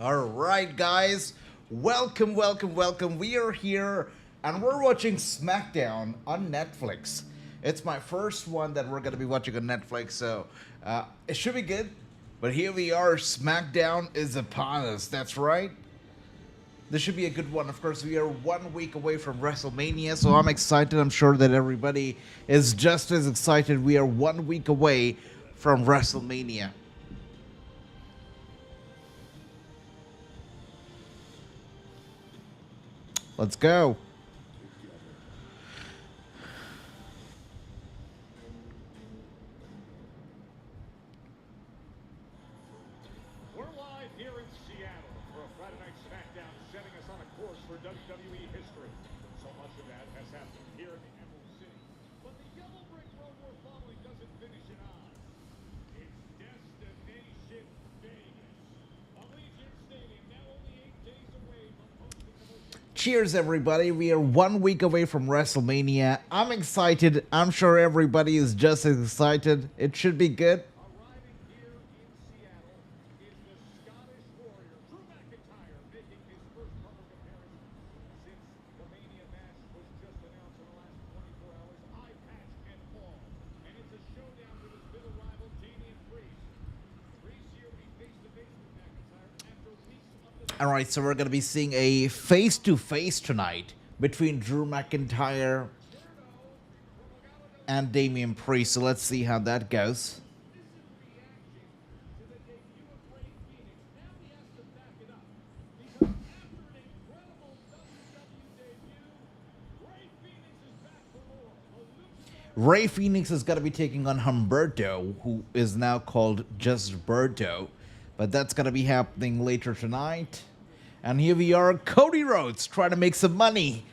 All right, guys. Welcome, welcome, welcome. We are here and we're watching SmackDown on Netflix. It's my first one that we're going to be watching on Netflix, so it should be good. But here we are. SmackDown is upon us. That's right. This should be a good one. Of course, we are 1 week away from WrestleMania, so I'm excited. I'm sure that everybody is just as excited. We are 1 week away from WrestleMania. Let's go. We're live here in Seattle for a Friday Night SmackDown, setting us on a course for WWE history. So much of that has happened here in the Emerald City. But the yellow brick road we're following doesn't finish it on. It's Destination Vegas. Allegiant Stadium, now only 8 days away from hosting the most... Cheers, everybody. We are 1 week away from WrestleMania. I'm excited. I'm sure everybody is just as excited. It should be good. Arriving here in Seattle is the Scottish Warrior, Drew McIntyre, making his first public appearance since the Mania match was just announced in the last 24 hours. Eye patch and all. And it's a showdown with his middle rival, Damian Priest. Priest here will be face-to-face with McIntyre after weeks of the... All right, so we're going to be seeing a face-to-face tonight between Drew McIntyre and Damian Priest. So let's see how that goes. Ray Phoenix is going to be taking on Humberto, who is now called just Berto. But that's going to be happening later tonight. And here we are, Cody Rhodes trying to make some money.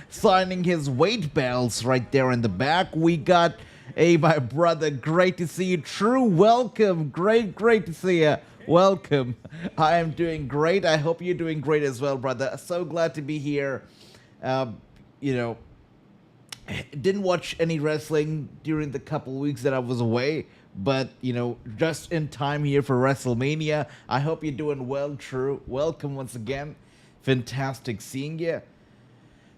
Signing his weight belts right there in the back. We got, hey, my brother, great to see you. True, welcome. Great to see you. Welcome. I am doing great. I hope you're doing great as well, brother. So glad to be here. You know, didn't watch any wrestling during the couple weeks that I was away, but you know, just in time here for WrestleMania. I hope you're doing well. True, welcome once again. Fantastic seeing you.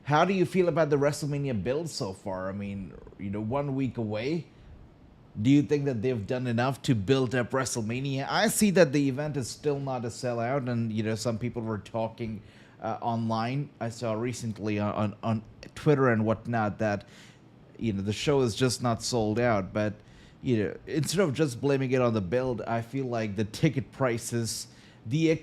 How do you feel about the WrestleMania build so far? I mean, you know, 1 week away. Do you think that they've done enough to build up WrestleMania? I see that the event is still not a sellout, and you know, some people were talking online. I saw recently on Twitter and whatnot that you know the show is just not sold out. But you know, instead of just blaming it on the build, I feel like the ticket prices, the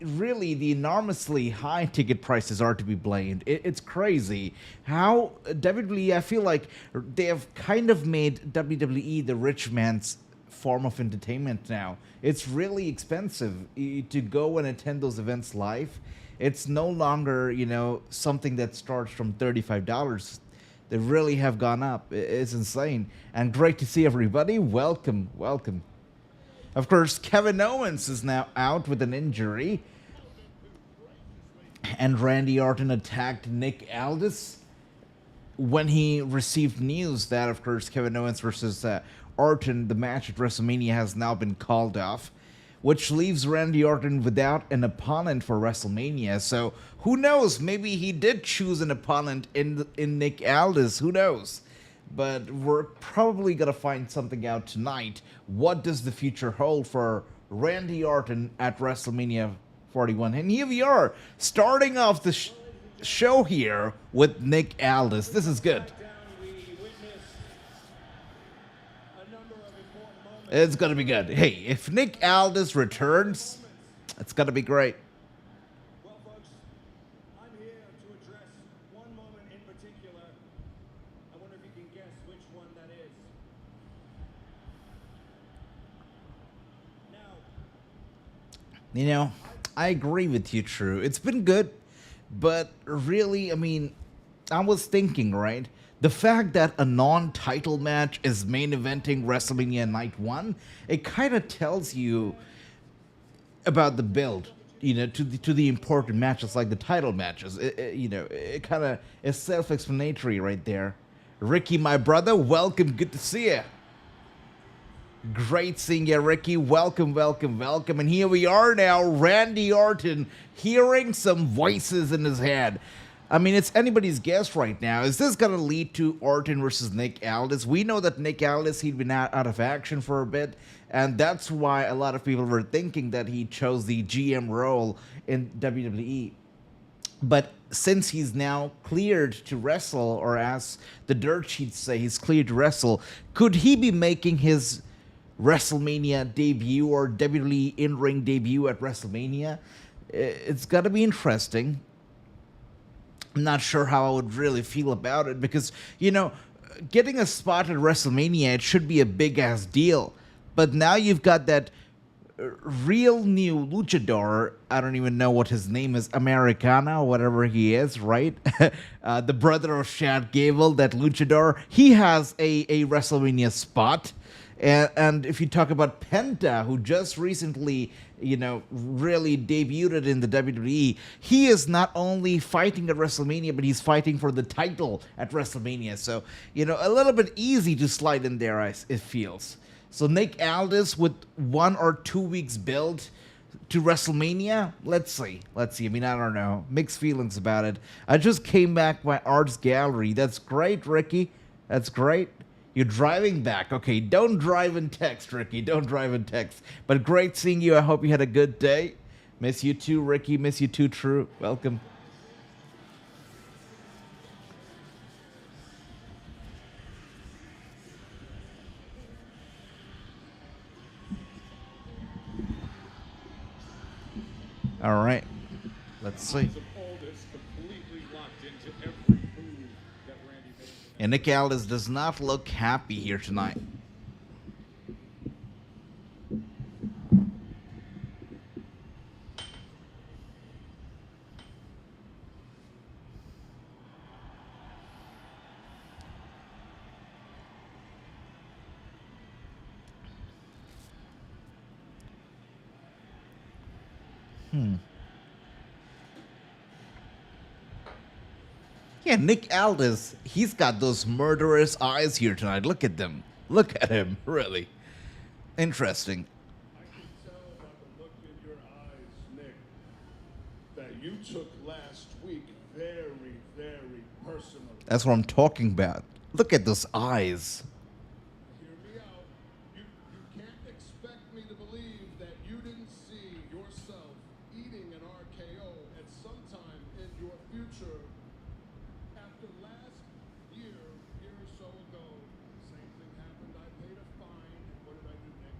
enormously high ticket prices are to be blamed. It's crazy how WWE, I feel like they have kind of made WWE the rich man's form of entertainment now. It's really expensive to go and attend those events live. It's no longer, you know, something that starts from $35. They really have gone up. It's insane. And great to see everybody. Welcome, welcome. Of course, Kevin Owens is now out with an injury. And Randy Orton attacked Nick Aldis when he received news that, of course, Kevin Owens versus Orton, the match at WrestleMania, has now been called off, which leaves Randy Orton without an opponent for WrestleMania. So who knows? Maybe he did choose an opponent in Nick Aldis. Who knows? But we're probably going to find something out tonight. What does the future hold for Randy Orton at WrestleMania 41? And here we are, starting off the show here with Nick Aldis. This is good. It's going to be good. Hey, if Nick Aldis returns, it's going to be great. Well, folks, I'm here to address one moment in particular. I wonder if you can guess which one that is. Now, You know, I agree with you, True. It's been good, but really, I mean, I was thinking, right? The fact that a non-title match is main eventing WrestleMania Night 1, it kind of tells you about the build, you know, to the important matches like the title matches. You know, it kind of is self-explanatory right there. Ricky, my brother, welcome. Good to see you. Great seeing you, Ricky. Welcome, welcome, welcome. And here we are now, Randy Orton, hearing some voices in his head. I mean, it's anybody's guess right now. Is this going to lead to Orton versus Nick Aldis? We know that Nick Aldis, he'd been out of action for a bit, and that's why a lot of people were thinking that he chose the GM role in WWE. But since he's now cleared to wrestle, or as the dirt sheets say, he's cleared to wrestle, could he be making his WrestleMania debut or WWE in-ring debut at WrestleMania? It's got to be interesting. I'm not sure how I would really feel about it because, you know, getting a spot at WrestleMania, it should be a big-ass deal. But now you've got that real new luchador, I don't even know what his name is, Americana, or whatever he is, right? The brother of Chad Gable, that luchador, he has a WrestleMania spot. And if you talk about Penta, who just recently, you know, really debuted in the WWE, he is not only fighting at WrestleMania, but he's fighting for the title at WrestleMania. So, you know, a little bit easy to slide in there, it feels. So Nick Aldis with 1 or 2 weeks build to WrestleMania? Let's see. Let's see. I mean, I don't know. Mixed feelings about it. I just came back by Arts Gallery. That's great, Ricky. That's great. You're driving back. Okay, don't drive and text, Ricky. Don't drive and text. But great seeing you. I hope you had a good day. Miss you too, Ricky. Miss you too, True. Welcome. All right. Let's see. And Nick Aldis does not look happy here tonight. Yeah, Nick Aldis, he's got those murderous eyes here tonight. Look at them. Look at him, really. Interesting. I can tell by the look in your eyes, Nick, that you took last week very, very personally. That's what I'm talking about. Look at those eyes. Hear me out. You can't expect me to believe that you didn't see yourself eating an RKO at some time in your future. After last year or so ago, same thing happened. I paid a fine. What did I do, Nick?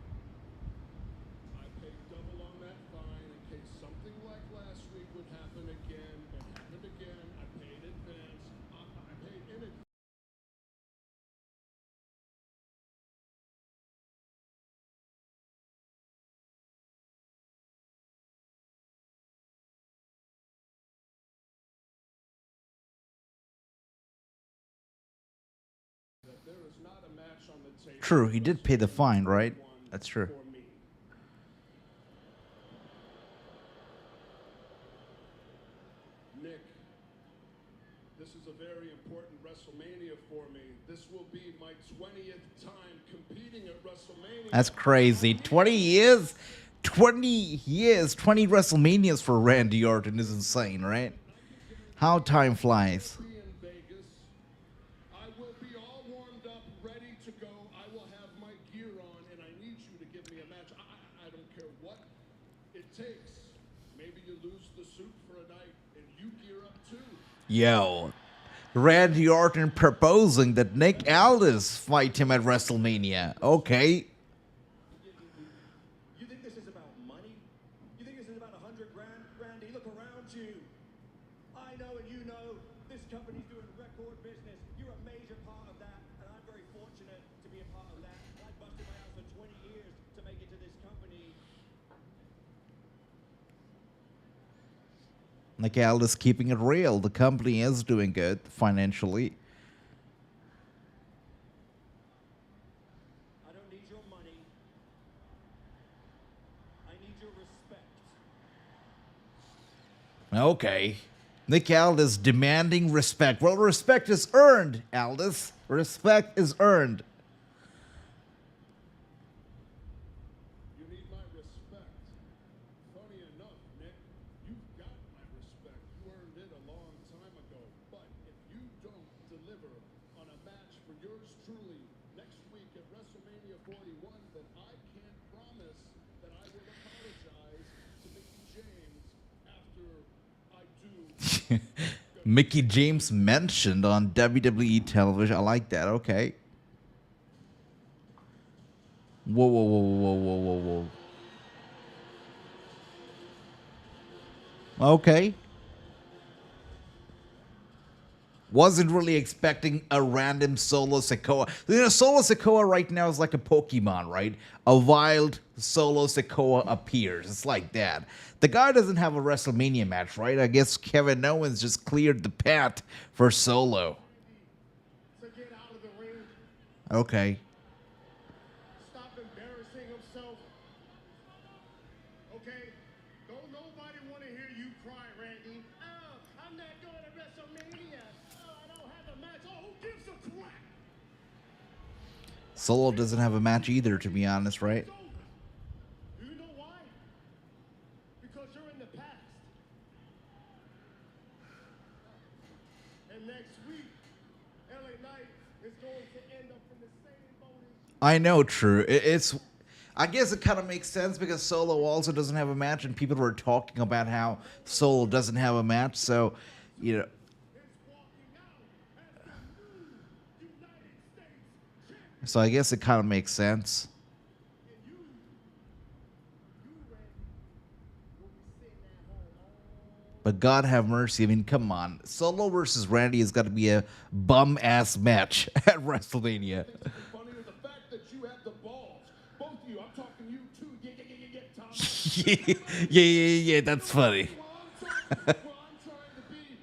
I paid double on that fine in case something like last week would happen again. It happened again. I paid in advance. I paid in advance. There is not a match on the table. True, he did pay the fine, right? That's true. For me. Nick, this is a very important WrestleMania for me. This will be my 20th time competing at WrestleMania. That's crazy. 20 years? 20 years, 20 WrestleManias for Randy Orton is insane, right? How time flies. Be in Vegas. I will be all warmed up, ready to go. I will have my gear on, and I need you to give me a match. I don't care what it takes. Maybe you lose the suit for a night, and you gear up too. Yo. Randy Orton proposing that Nick Aldis fight him at WrestleMania. Okay. You think this is about money? You think this is about $100 grand? Randy, look around you. I know and you know this company's doing record business. You're a major part of that, and I'm very fortunate to be a part of that. I busted my ass for 20 years to make it to this company. Nick Aldis keeping it real. The company is doing good financially. I don't need your money. I need your respect. Okay. Nick Aldis demanding respect. Well, respect is earned, Aldis. Respect is earned. 41 that I can't promise that I will apologize to Mickey James after I do. Mickey James mentioned on WWE television. I like that. Okay. Whoa, whoa, whoa, whoa, whoa, whoa, whoa. Okay. Wasn't really expecting a random Solo Sakoa. You know, Solo Sakoa right now is like a Pokemon, right? A wild Solo Sakoa appears. It's like that. The guy doesn't have a WrestleMania match, right? I guess Kevin Owens just cleared the path for Solo. To get out of the ring, Okay. stop embarrassing himself. Okay? Don't nobody want to hear you cry, Randy. Oh, I'm not going to WrestleMania. Oh, I don't have a match. Oh, who gives a crap? Solo doesn't have a match either, to be honest, right? It's over. Do you know why? Because you're in the past. And next week, LA Knight is going to end up in the same boat as you. I know, true. It's, I guess it kind of makes sense because Solo also doesn't have a match, and people were talking about how Solo doesn't have a match. So, you know, Is walking out as the new United States champion. so I guess it kind of makes sense. And you, Randy, will be sitting at home all. But God have mercy. I mean, come on. Solo versus Randy has got to be a bum ass match at WrestleMania. It's funny is the fact that you have the balls. Both of you, I'm talking you too. Tom. Yeah, that's funny. Well, I'm trying to be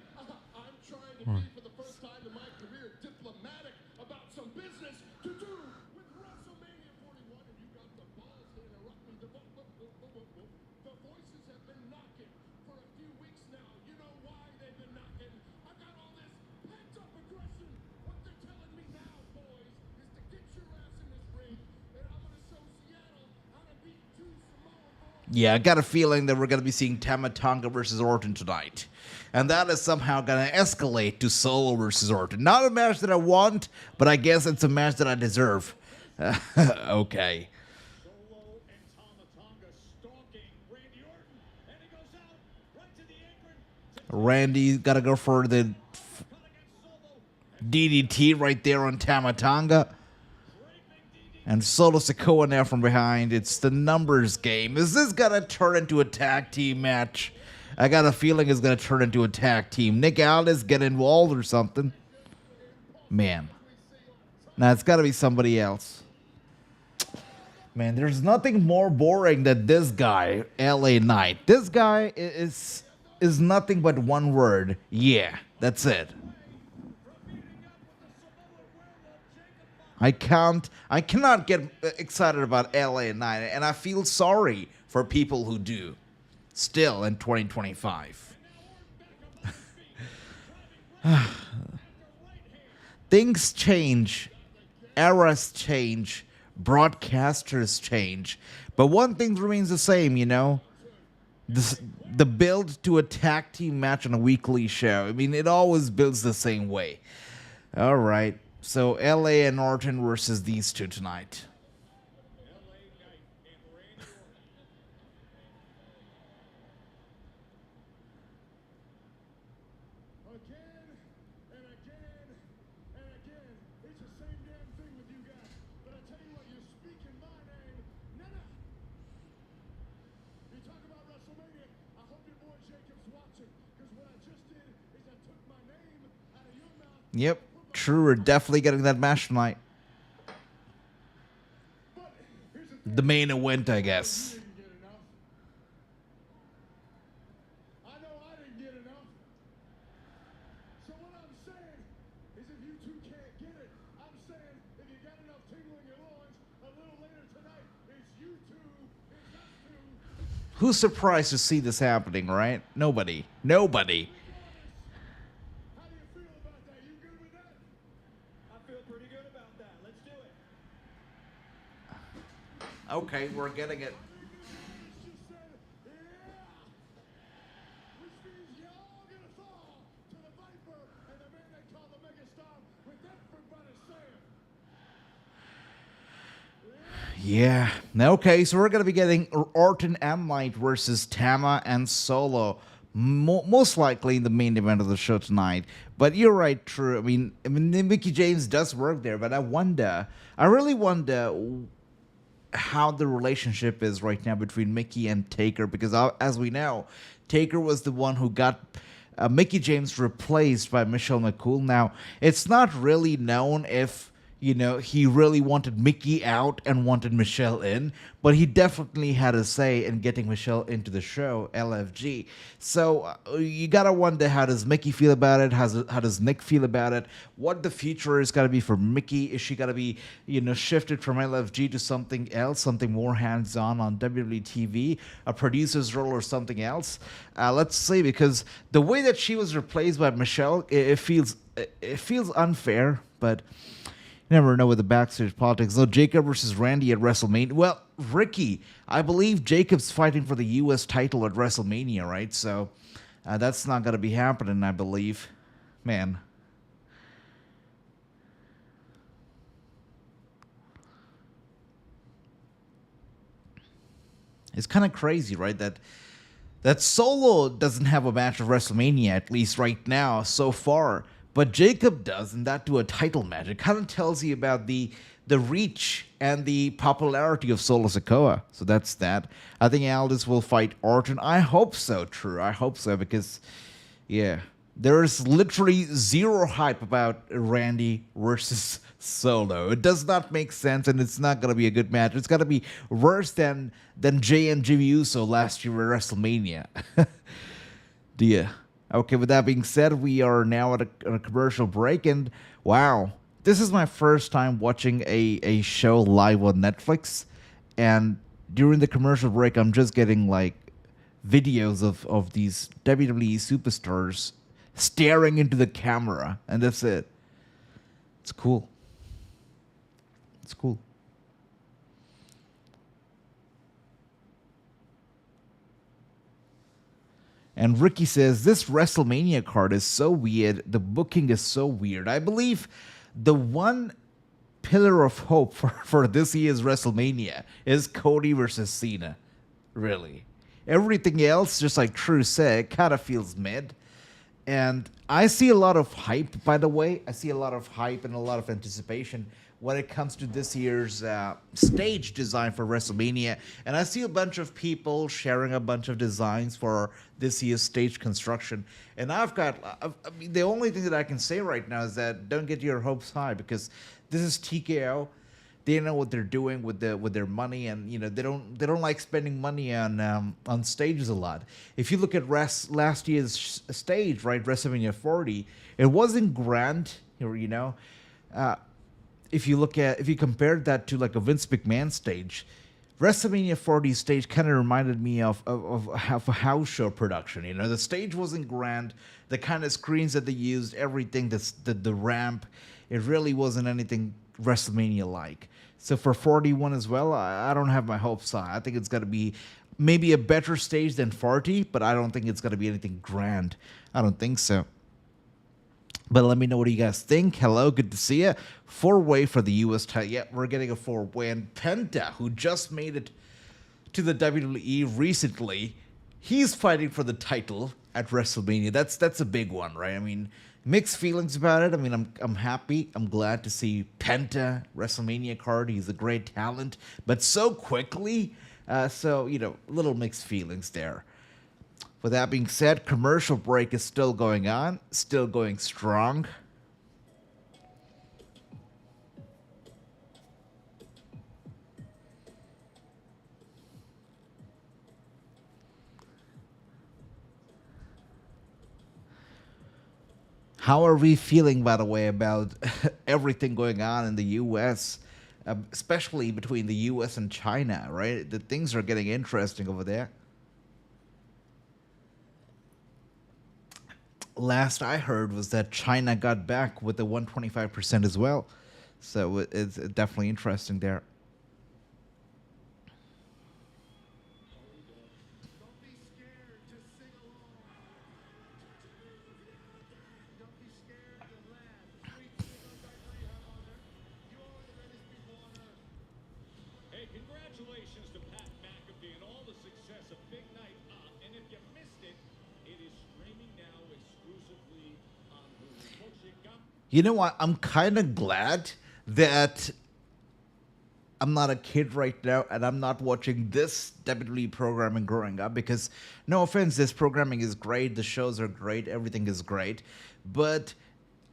for the first time in my career diplomatic about some business to do with WrestleMania 41, and you got the balls to interrupt me. The voices have been knocking for a few weeks now. You know why they've been knocking? I got all this pent-up aggression. What they're telling me now, boys, is to get your ass in this ring, and I'm going to show Seattle how to beat two Samoan boys. Yeah, I got a feeling that we're going to be seeing Tama Tonga versus Orton tonight. And that is somehow going to escalate to Solo versus Orton. Not a match that I want, but I guess it's a match that I deserve. Okay. Solo and Tama Tonga stalking Randy Orton, and he goes out right to the apron. Randy got to go for the Cut against Solo. DDT right there on Tama Tonga. And Solo Sakoa now from behind. It's the numbers game. Is this going to turn into a tag team match? I got a feeling it's going to turn into a tag team. Nick Aldis get involved or something. Man. Nah, it's got to be somebody else. Man, there's nothing more boring than this guy, LA Knight. This guy is nothing but one word. Yeah, that's it. I cannot get excited about LA Knight, and I feel sorry for people who do. Still in 2025. Things change, eras change, broadcasters change, but one thing remains the same, you know? The build to a tag team match on a weekly show. I mean, it always builds the same way. All right. So LA and Orton versus these two tonight. LA Knight and Randy Orton. Again and again and again. It's the same damn thing with you guys. But I tell you what, you're speaking my name. Nana. You talk about WrestleMania. I hope your boy Jacob's watching. Because what I just did is I took my name out of your mouth. Yep. True, we're definitely getting that match tonight. But here's the thing. The main event, I guess. You didn't get enough. I know I didn't get enough. So what I'm saying is if you two can't get it, I'm saying if you got enough tingle in your loins, a little later tonight, it's you two, it's us two. Who's surprised to see this happening, right? Nobody. Nobody. How do you feel about that? You good with that? I feel pretty good about that. Let's do it. Okay, we're getting it. It's just said, yeah. Which means y'all gonna fall to the Viper and the man they call the Megastar with everybody saying, yeah. Yeah. Okay, so we're going to be getting Orton and Knight versus Tama and Solo. Most likely in the main event of the show tonight. But you're right, true. I mean, Mickey James does work there, but I really wonder how the relationship is right now between Mickey and Taker, because as we know, Taker was the one who got Mickey James replaced by Michelle McCool. Now, it's not really known if, he really wanted Mickey out and wanted Michelle in, but he definitely had a say in getting Michelle into the show, LFG. So you gotta wonder, how does Mickey feel about it? How does Nick feel about it? What the future is gonna be for Mickey? Is she gonna be, shifted from LFG to something else, something more hands-on WWE TV, a producer's role or something else? Let's see, because the way that she was replaced by Michelle, it feels unfair, but never know with the backstage politics. So Jacob versus Randy at WrestleMania. Well, Ricky, I believe Jacob's fighting for the U.S. title at WrestleMania, right? So that's not going to be happening, I believe. Man. It's kind of crazy, right? That Solo doesn't have a match of WrestleMania, at least right now, so far. But Jacob does, and that to a title match. It kind of tells you about the reach and the popularity of Solo Sakoa. So that's that. I think Aldis will fight Orton. I hope so, true. I hope so, because, yeah, there's literally zero hype about Randy versus Solo. It does not make sense, and it's not going to be a good match. It's going to be worse than Jay and Jimmy Uso last year at WrestleMania. Dear. Okay, with that being said, we are now at a commercial break, and wow, this is my first time watching a show live on Netflix, and during the commercial break, I'm just getting, videos of these WWE superstars staring into the camera, and that's it. It's cool. It's cool. And Ricky says, this WrestleMania card is so weird. The booking is so weird. I believe the one pillar of hope for this year's WrestleMania is Cody versus Cena. Really. Everything else, just like True said, kind of feels mid. And I see a lot of hype, by the way. I see a lot of hype and a lot of anticipation when it comes to this year's stage design for WrestleMania. And I see a bunch of people sharing a bunch of designs for this year's stage construction. And I mean, the only thing that I can say right now is that don't get your hopes high, because this is TKO. They know what they're doing with their money, and they don't like spending money on stages a lot. If you look at last year's stage, right, WrestleMania 40, it wasn't grand, if you compared that to like a Vince McMahon stage, WrestleMania 40 stage kind of reminded me of a house show production. The stage wasn't grand, the kind of screens that they used, everything, the ramp, it really wasn't anything WrestleMania like. So for 41 as well, I don't have my hopes high. I think it's going to be maybe a better stage than 40, but I don't think it's going to be anything grand. I don't think so. But let me know what you guys think. Hello, good to see you. 4-way for the U.S. title. Yeah, we're getting a 4-way. And Penta, who just made it to the WWE recently, he's fighting for the title at WrestleMania. That's a big one, right? I mean, mixed feelings about it. I mean, I'm happy. I'm glad to see Penta, WrestleMania card. He's a great talent. But so quickly, little mixed feelings there. With that being said, commercial break is still going on, still going strong. How are we feeling, by the way, about everything going on in the U.S., especially between the U.S. and China, right? The things are getting interesting over there. Last I heard was that China got back with the 125% as well. So it's definitely interesting there. Don't be scared to sing along. Don't be scared to laugh. Sweet singers like we have on earth. You are the greatest people on earth. Hey, can You know what? I'm kind of glad that I'm not a kid right now and I'm not watching this WWE programming growing up because, no offense, this programming is great, the shows are great, everything is great. But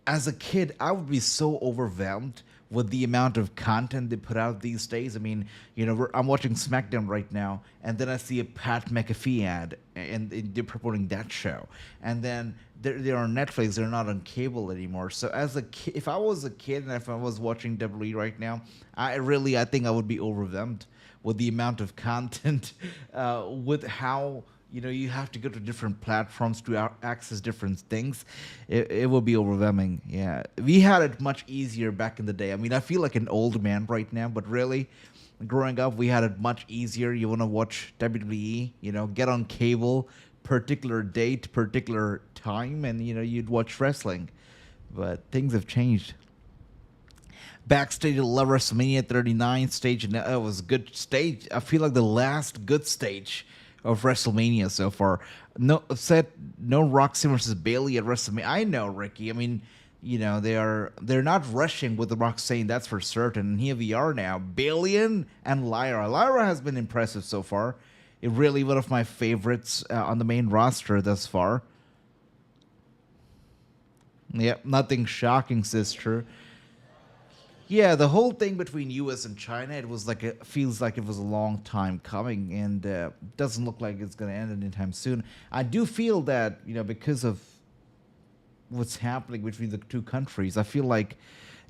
as a kid, I would be so overwhelmed with the amount of content they put out these days. I mean, I'm watching SmackDown right now, and then I see a Pat McAfee ad, and they're promoting that show. And then they're on Netflix, they're not on cable anymore. So as a kid, if I was a kid and if I was watching WWE right now, I think I would be overwhelmed with the amount of content, with how you have to go to different platforms to access different things. It will be overwhelming. Yeah, we had it much easier back in the day. I mean, I feel like an old man right now, but really, growing up, we had it much easier. You want to watch WWE, get on cable, particular date, particular time, and you'd watch wrestling. But things have changed. Backstage at WrestleMania 39 stage, and it was a good stage. I feel like the last good stage of WrestleMania so far. No Roxane versus Bayley at WrestleMania. I know, Ricky. I mean, they're not rushing with the Roxane, that's for certain. And here we are now, Bayley and Lyra. Lyra has been impressive so far. It really one of my favorites on the main roster thus far. Yep, nothing shocking, sister. Yeah, the whole thing between U.S. and China, it was feels like it was a long time coming, and doesn't look like it's going to end anytime soon. I do feel that because of what's happening between the two countries, I feel like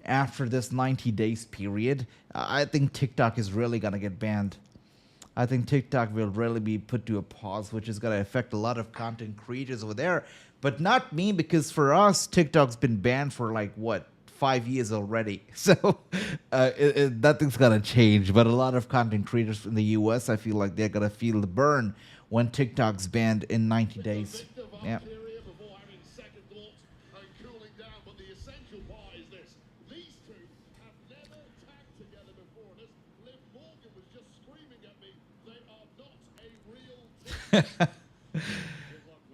after this 90 days period, I think TikTok is really going to get banned. I think TikTok will really be put to a pause, which is going to affect a lot of content creators over there, but not me, because for us, TikTok's been banned for 5 years already. So nothing's gonna change. But a lot of content creators in the US, I feel like they're gonna feel the burn when TikTok's banned in 90 days. Yeah.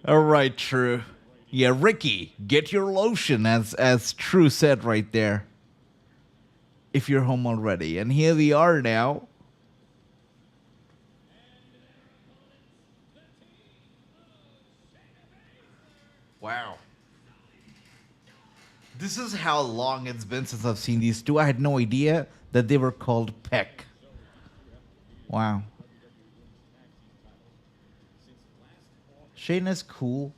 All right, True. Yeah, Ricky, get your lotion, as True said right there. If you're home already. And here we are now. Wow. This is how long it's been since I've seen these two. I had no idea that they were called Peck. Wow. Shayna's cool.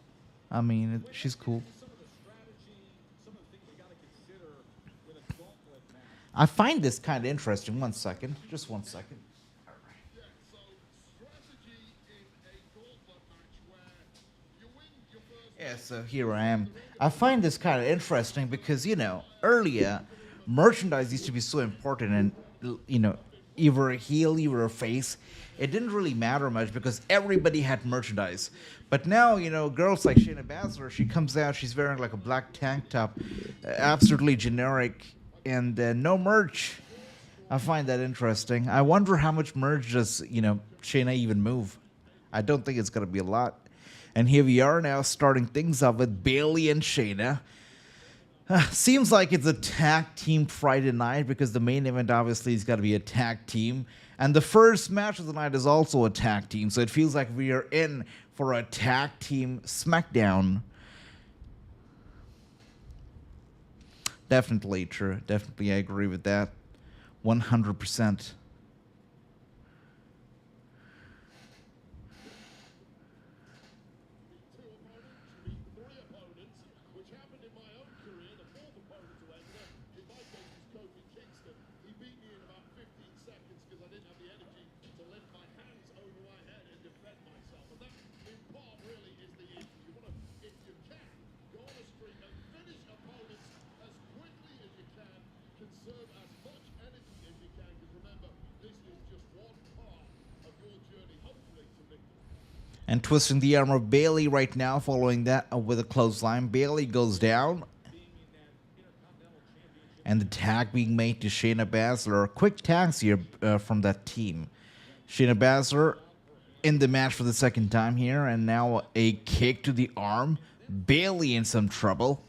I mean, she's cool. I find this kind of interesting. 1 second. Just 1 second. Yeah, so here I am. I find this kind of interesting because, earlier, merchandise used to be so important and, either a heel, either a face. It didn't really matter much because everybody had merchandise. But now, girls like Shayna Baszler, she comes out, she's wearing a black tank top, absolutely generic, and no merch. I find that interesting. I wonder how much merch does, Shayna even move. I don't think it's going to be a lot. And here we are now starting things up with Bayley and Shayna. Seems like it's a tag team Friday night because the main event obviously has got to be a tag team. And the first match of the night is also a tag team. So it feels like we are in for a tag team SmackDown. Definitely true. Definitely, I agree with that. 100%. And twisting the arm of Bayley right now, following that with a clothesline. Bayley goes down. And the tag being made to Shayna Baszler. Quick tags here from that team. Shayna Baszler in the match for the second time here. And now a kick to the arm. Bayley in some trouble.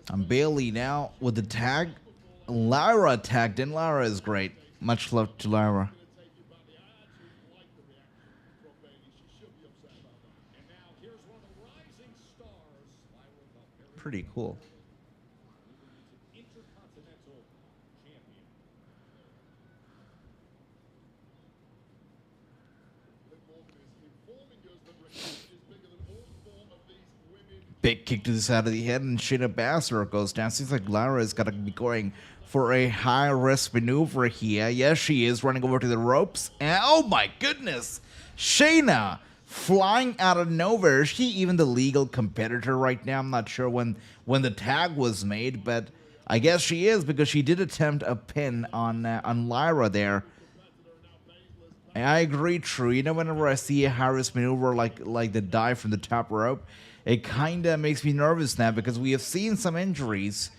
And Bailey now with the tag. Lyra tagged in. Lyra is great. Much love to Lyra. Pretty cool. Intercontinental champion. Big kick to the side of the head, and Shayna Baszler goes down. Seems like Lyra is gonna be going for a high-risk maneuver here. Yes, she is running over to the ropes. And oh my goodness! Shayna flying out of nowhere. Is she even the legal competitor right now? I'm not sure when the tag was made, but I guess she is, because she did attempt a pin on Lyra there. And I agree, True. You know, whenever I see a high-risk maneuver like the dive from the top rope, it kind of makes me nervous now, because we have seen some injuries,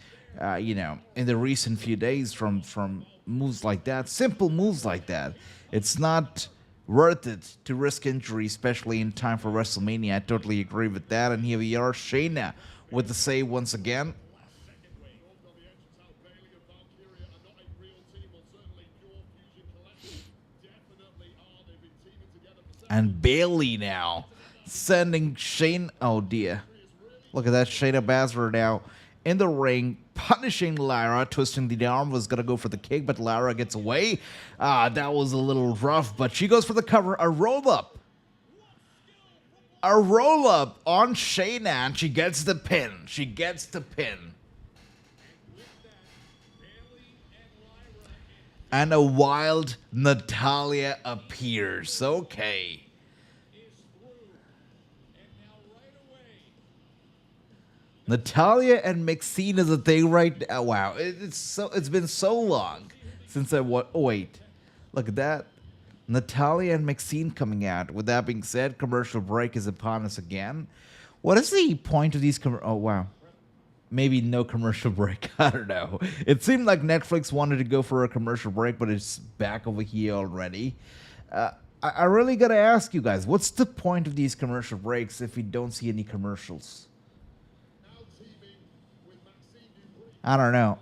you know, in the recent few days from moves like that, simple moves like that. It's not worth it to risk injury, especially in time for WrestleMania. I totally agree with that. And here we are, Shayna with the save once again. And Bailey now sending Shane. Oh dear. Look at that. Shayna Baszler now in the ring, punishing Lyra, twisting the arm, was going to go for the kick, but Lyra gets away. That was a little rough, but she goes for the cover. A roll-up. A roll-up on Shayna, and she gets the pin. She gets the pin. And a wild Natalya appears. Okay. Natalya and McIntyre is a thing right now. Wow, it's been so long since I oh wait, look at that. Natalya and McIntyre coming out. With that being said, commercial break is upon us again. What is the point of these oh wow. Maybe no commercial break. I don't know. It seemed like Netflix wanted to go for a commercial break, but it's back over here already. I really gotta ask you guys, what's the point of these commercial breaks if we don't see any commercials? I don't know.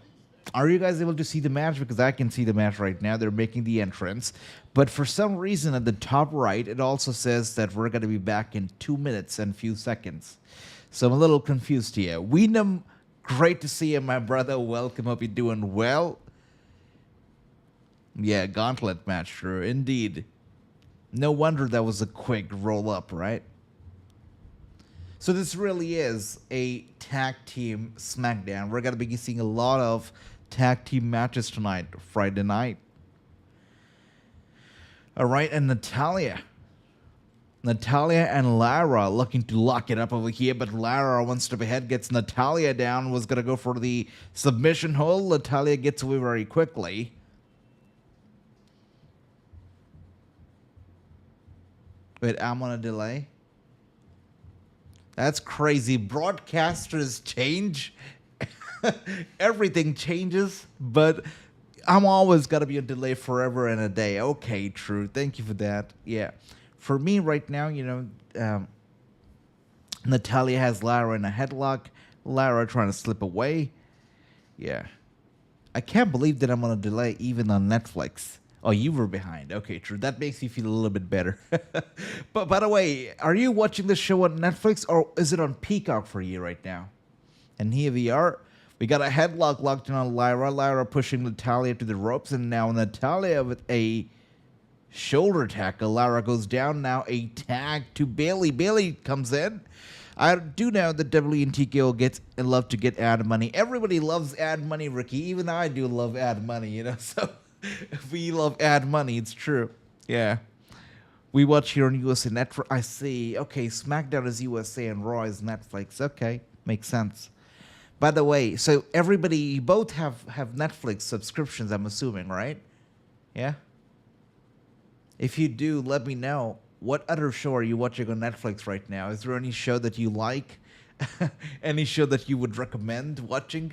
Are you guys able to see the match? Because I can see the match right now. They're making the entrance. But for some reason at the top right, it also says that we're going to be back in 2 minutes and few seconds. So I'm a little confused here. Weenam, great to see you, my brother. Welcome. Hope you're doing well. Yeah, Gauntlet match, true. Indeed. No wonder that was a quick roll-up, right? So this really is a tag team SmackDown. We're going to be seeing a lot of tag team matches tonight, Friday night. All right, and Natalya and Lyra looking to lock it up over here, but Lyra, one step ahead, gets Natalya down, was going to go for the submission hold. Natalya gets away very quickly. Wait, I'm on a delay. That's crazy. Broadcasters change. Everything changes, but I'm always got to be a delay forever and a day. Okay, true. Thank you for that. Yeah. For me right now, you know, Natalya has Lyra in a headlock. Lyra trying to slip away. Yeah. I can't believe that I'm on a delay even on Netflix. Oh, you were behind. Okay, true. That makes me feel a little bit better. But by the way, are you watching this show on Netflix or is it on Peacock for you right now? And here we are. We got a headlock locked in on Lyra. Lyra pushing Natalya to the ropes, and now Natalya with a shoulder tackle. Lyra goes down. Now a tag to Bailey. Bailey comes in. I do know that WWE and TKO love to get ad money. Everybody loves ad money, Ricky. Even I do love ad money, you know. So we love ad money. It's true. Yeah. We watch here on USA Network. I see. Okay, SmackDown is USA and Raw is Netflix. Okay, makes sense. By the way, so everybody, you both have Netflix subscriptions, I'm assuming, right? Yeah? If you do, let me know. What other show are you watching on Netflix right now? Is there any show that you like? Any show that you would recommend watching?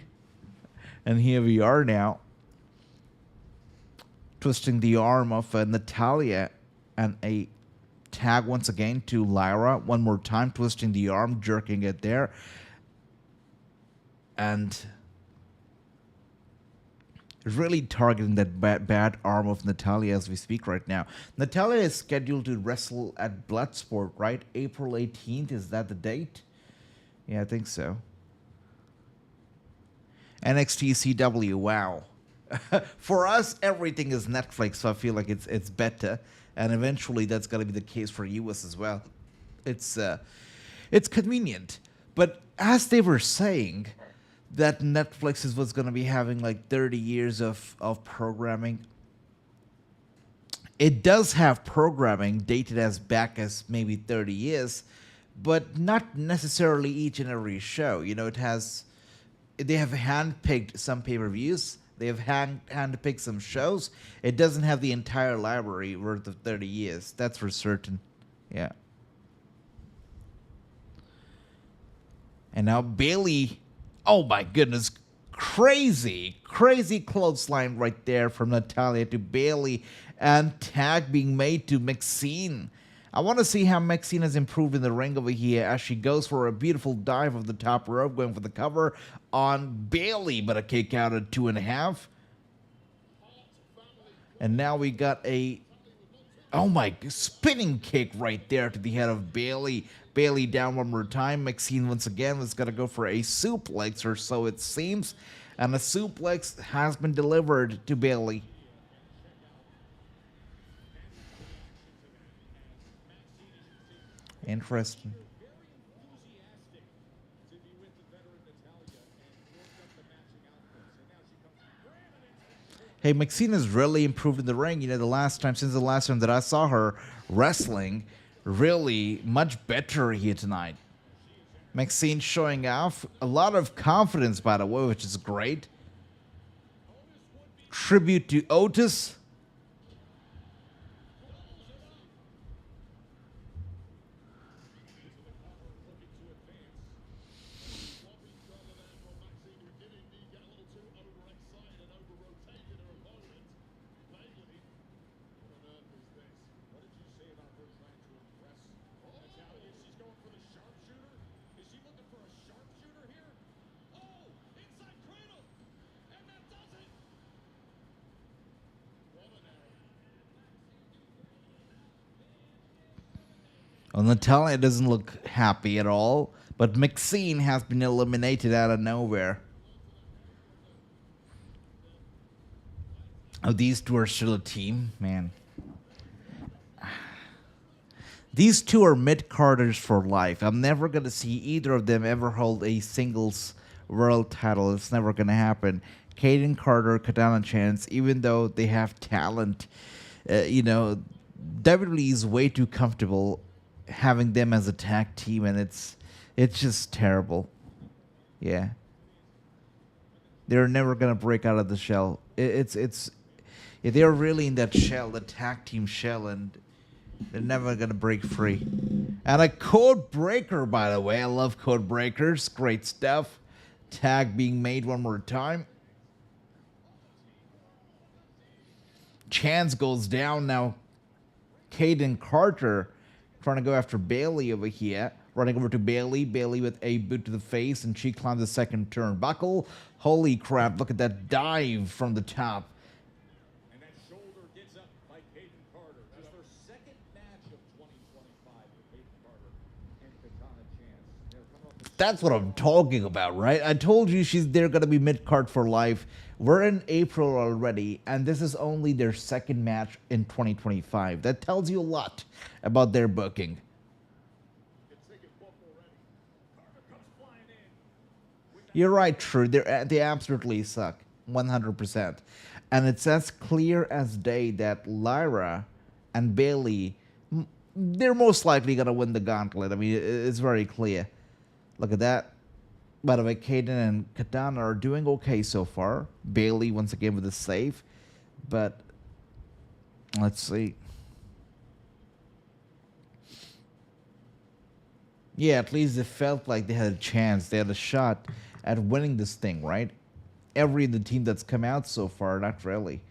And here we are now. Twisting the arm of Natalya, and a tag once again to Lyra. One more time, twisting the arm, jerking it there. and really targeting that bad arm of Natalya as we speak right now. Natalya is scheduled to wrestle at Bloodsport, right? April 18th, is that the date? Yeah, I think so. NXT CW, wow. For us, everything is Netflix, so I feel like it's better, and eventually that's gonna be the case for US as well. It's convenient, but as they were saying, that Netflix was gonna be having like 30 years of programming. It does have programming dated as back as maybe 30 years, but not necessarily each and every show. You know, they have handpicked some pay-per-views. They have handpicked some shows. It doesn't have the entire library worth of 30 years. That's for certain. Yeah. And now Bayley, oh my goodness, crazy clothesline right there from Natalya to Bayley, and tag being made to Maxine. I want to see how Maxine has improved in the ring over here as she goes for a beautiful dive of the top rope, going for the cover on Bayley, but a kick out at 2.5. And now we got a, oh my, spinning kick right there to the head of Bayley. Bayley down one more time. Maxine once again was going to go for a suplex, or so it seems. And a suplex has been delivered to Bayley. Interesting. Hey, Maxine has really improved in the ring. You know, since the last time that I saw her wrestling, really much better here tonight. Maxine showing off a lot of confidence, by the way, which is great. Tribute to Otis. Well, Natalya doesn't look happy at all, but Maxine has been eliminated out of nowhere. Oh, these two are still a team? Man. These two are mid-carders for life. I'm never going to see either of them ever hold a singles world title. It's never going to happen. Kaden Carter, Katana Chance, even though they have talent, you know, WWE is way too comfortable having them as a tag team, and it's just terrible. Yeah, they're never gonna break out of the shell. They're really in that shell, the tag team shell, and they're never gonna break free. And a code breaker, by the way. I love code breakers. Great stuff. Tag being made one more time. Chance goes down now. Kaden Carter trying to go after Bayley over here. Running over to Bayley. Bayley with a boot to the face, and she climbs the second turnbuckle. Holy crap, look at that dive from the top. And that shoulder gets up by Kaden Carter. That's their second match of 2025 with Kaden Carter and Katana Chance. They're coming off the That's what I'm talking about, right? I told you they're going to be mid-card for life. We're in April already, and this is only their second match in 2025. That tells you a lot about their booking. You're right, True. They absolutely suck, 100%. And it's as clear as day that Lyra and Bayley, they're most likely going to win the Gauntlet. I mean, it's very clear. Look at that. By the way, Kaden and Katana are doing okay so far. Bayley, once again, with a save. But, let's see. Yeah, at least it felt like they had a chance. They had a shot at winning this thing, right? Every the team that's come out so far, not really.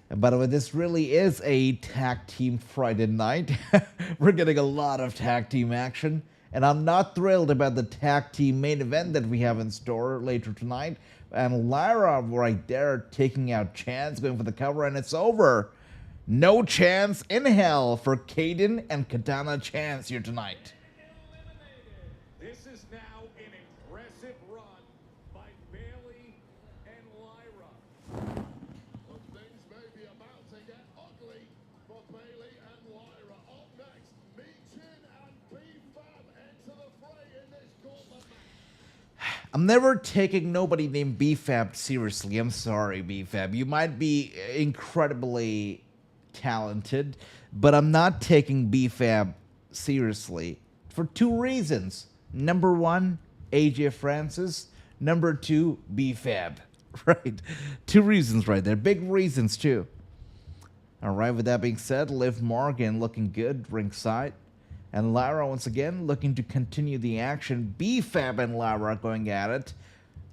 And by the way, this really is a tag team Friday night. We're getting a lot of tag team action. And I'm not thrilled about the tag team main event that we have in store later tonight. And Lyra right there taking out Chance, going for the cover, and it's over. No chance in hell for Caden and Katana Chance here tonight. This is now an impressive run by Bailey and Lyra. But things may be about to get ugly for Bailey and Lyra. Up next, Michin and B-Fab enter the fray in this gauntlet match. I'm never taking nobody named B-Fab seriously. I'm sorry, B-Fab. You might be incredibly talented, but I'm not taking B-Fab seriously for two reasons. Number one, AJ Francis. Number two, B-Fab. Right? Two reasons right there. Big reasons, too. All right, with that being said, Liv Morgan looking good ringside. And Lyra, once again, looking to continue the action. B-Fab and Lyra going at it.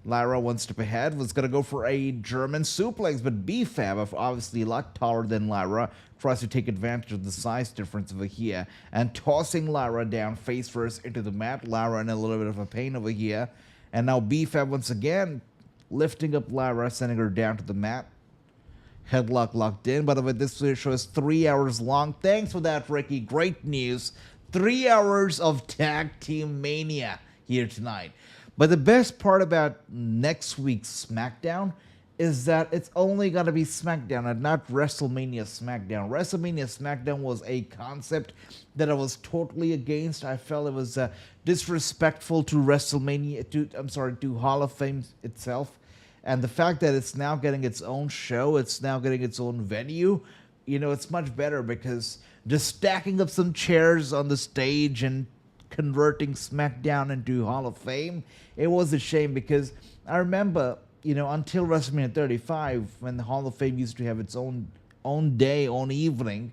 Lyra, one step ahead, was going to go for a German suplex, but B-Fab, obviously a lot taller than Lyra, tries to take advantage of the size difference over here, and tossing Lyra down face first into the mat. Lyra in a little bit of a pain over here. And now B-Fab once again lifting up Lyra, sending her down to the mat. Headlock locked in. By the way, this show is 3 hours long. Thanks for that, Ricky. Great news. 3 hours of tag team mania here tonight. But the best part about next week's SmackDown is that it's only going to be SmackDown and not WrestleMania SmackDown. WrestleMania SmackDown was a concept that I was totally against. I felt it was disrespectful to WrestleMania, to Hall of Fame itself. And the fact that it's now getting its own show, it's now getting its own venue, you know, it's much better because just stacking up some chairs on the stage and converting SmackDown into Hall of Fame, it was a shame because I remember, you know, until WrestleMania 35, when the Hall of Fame used to have its own day, own evening,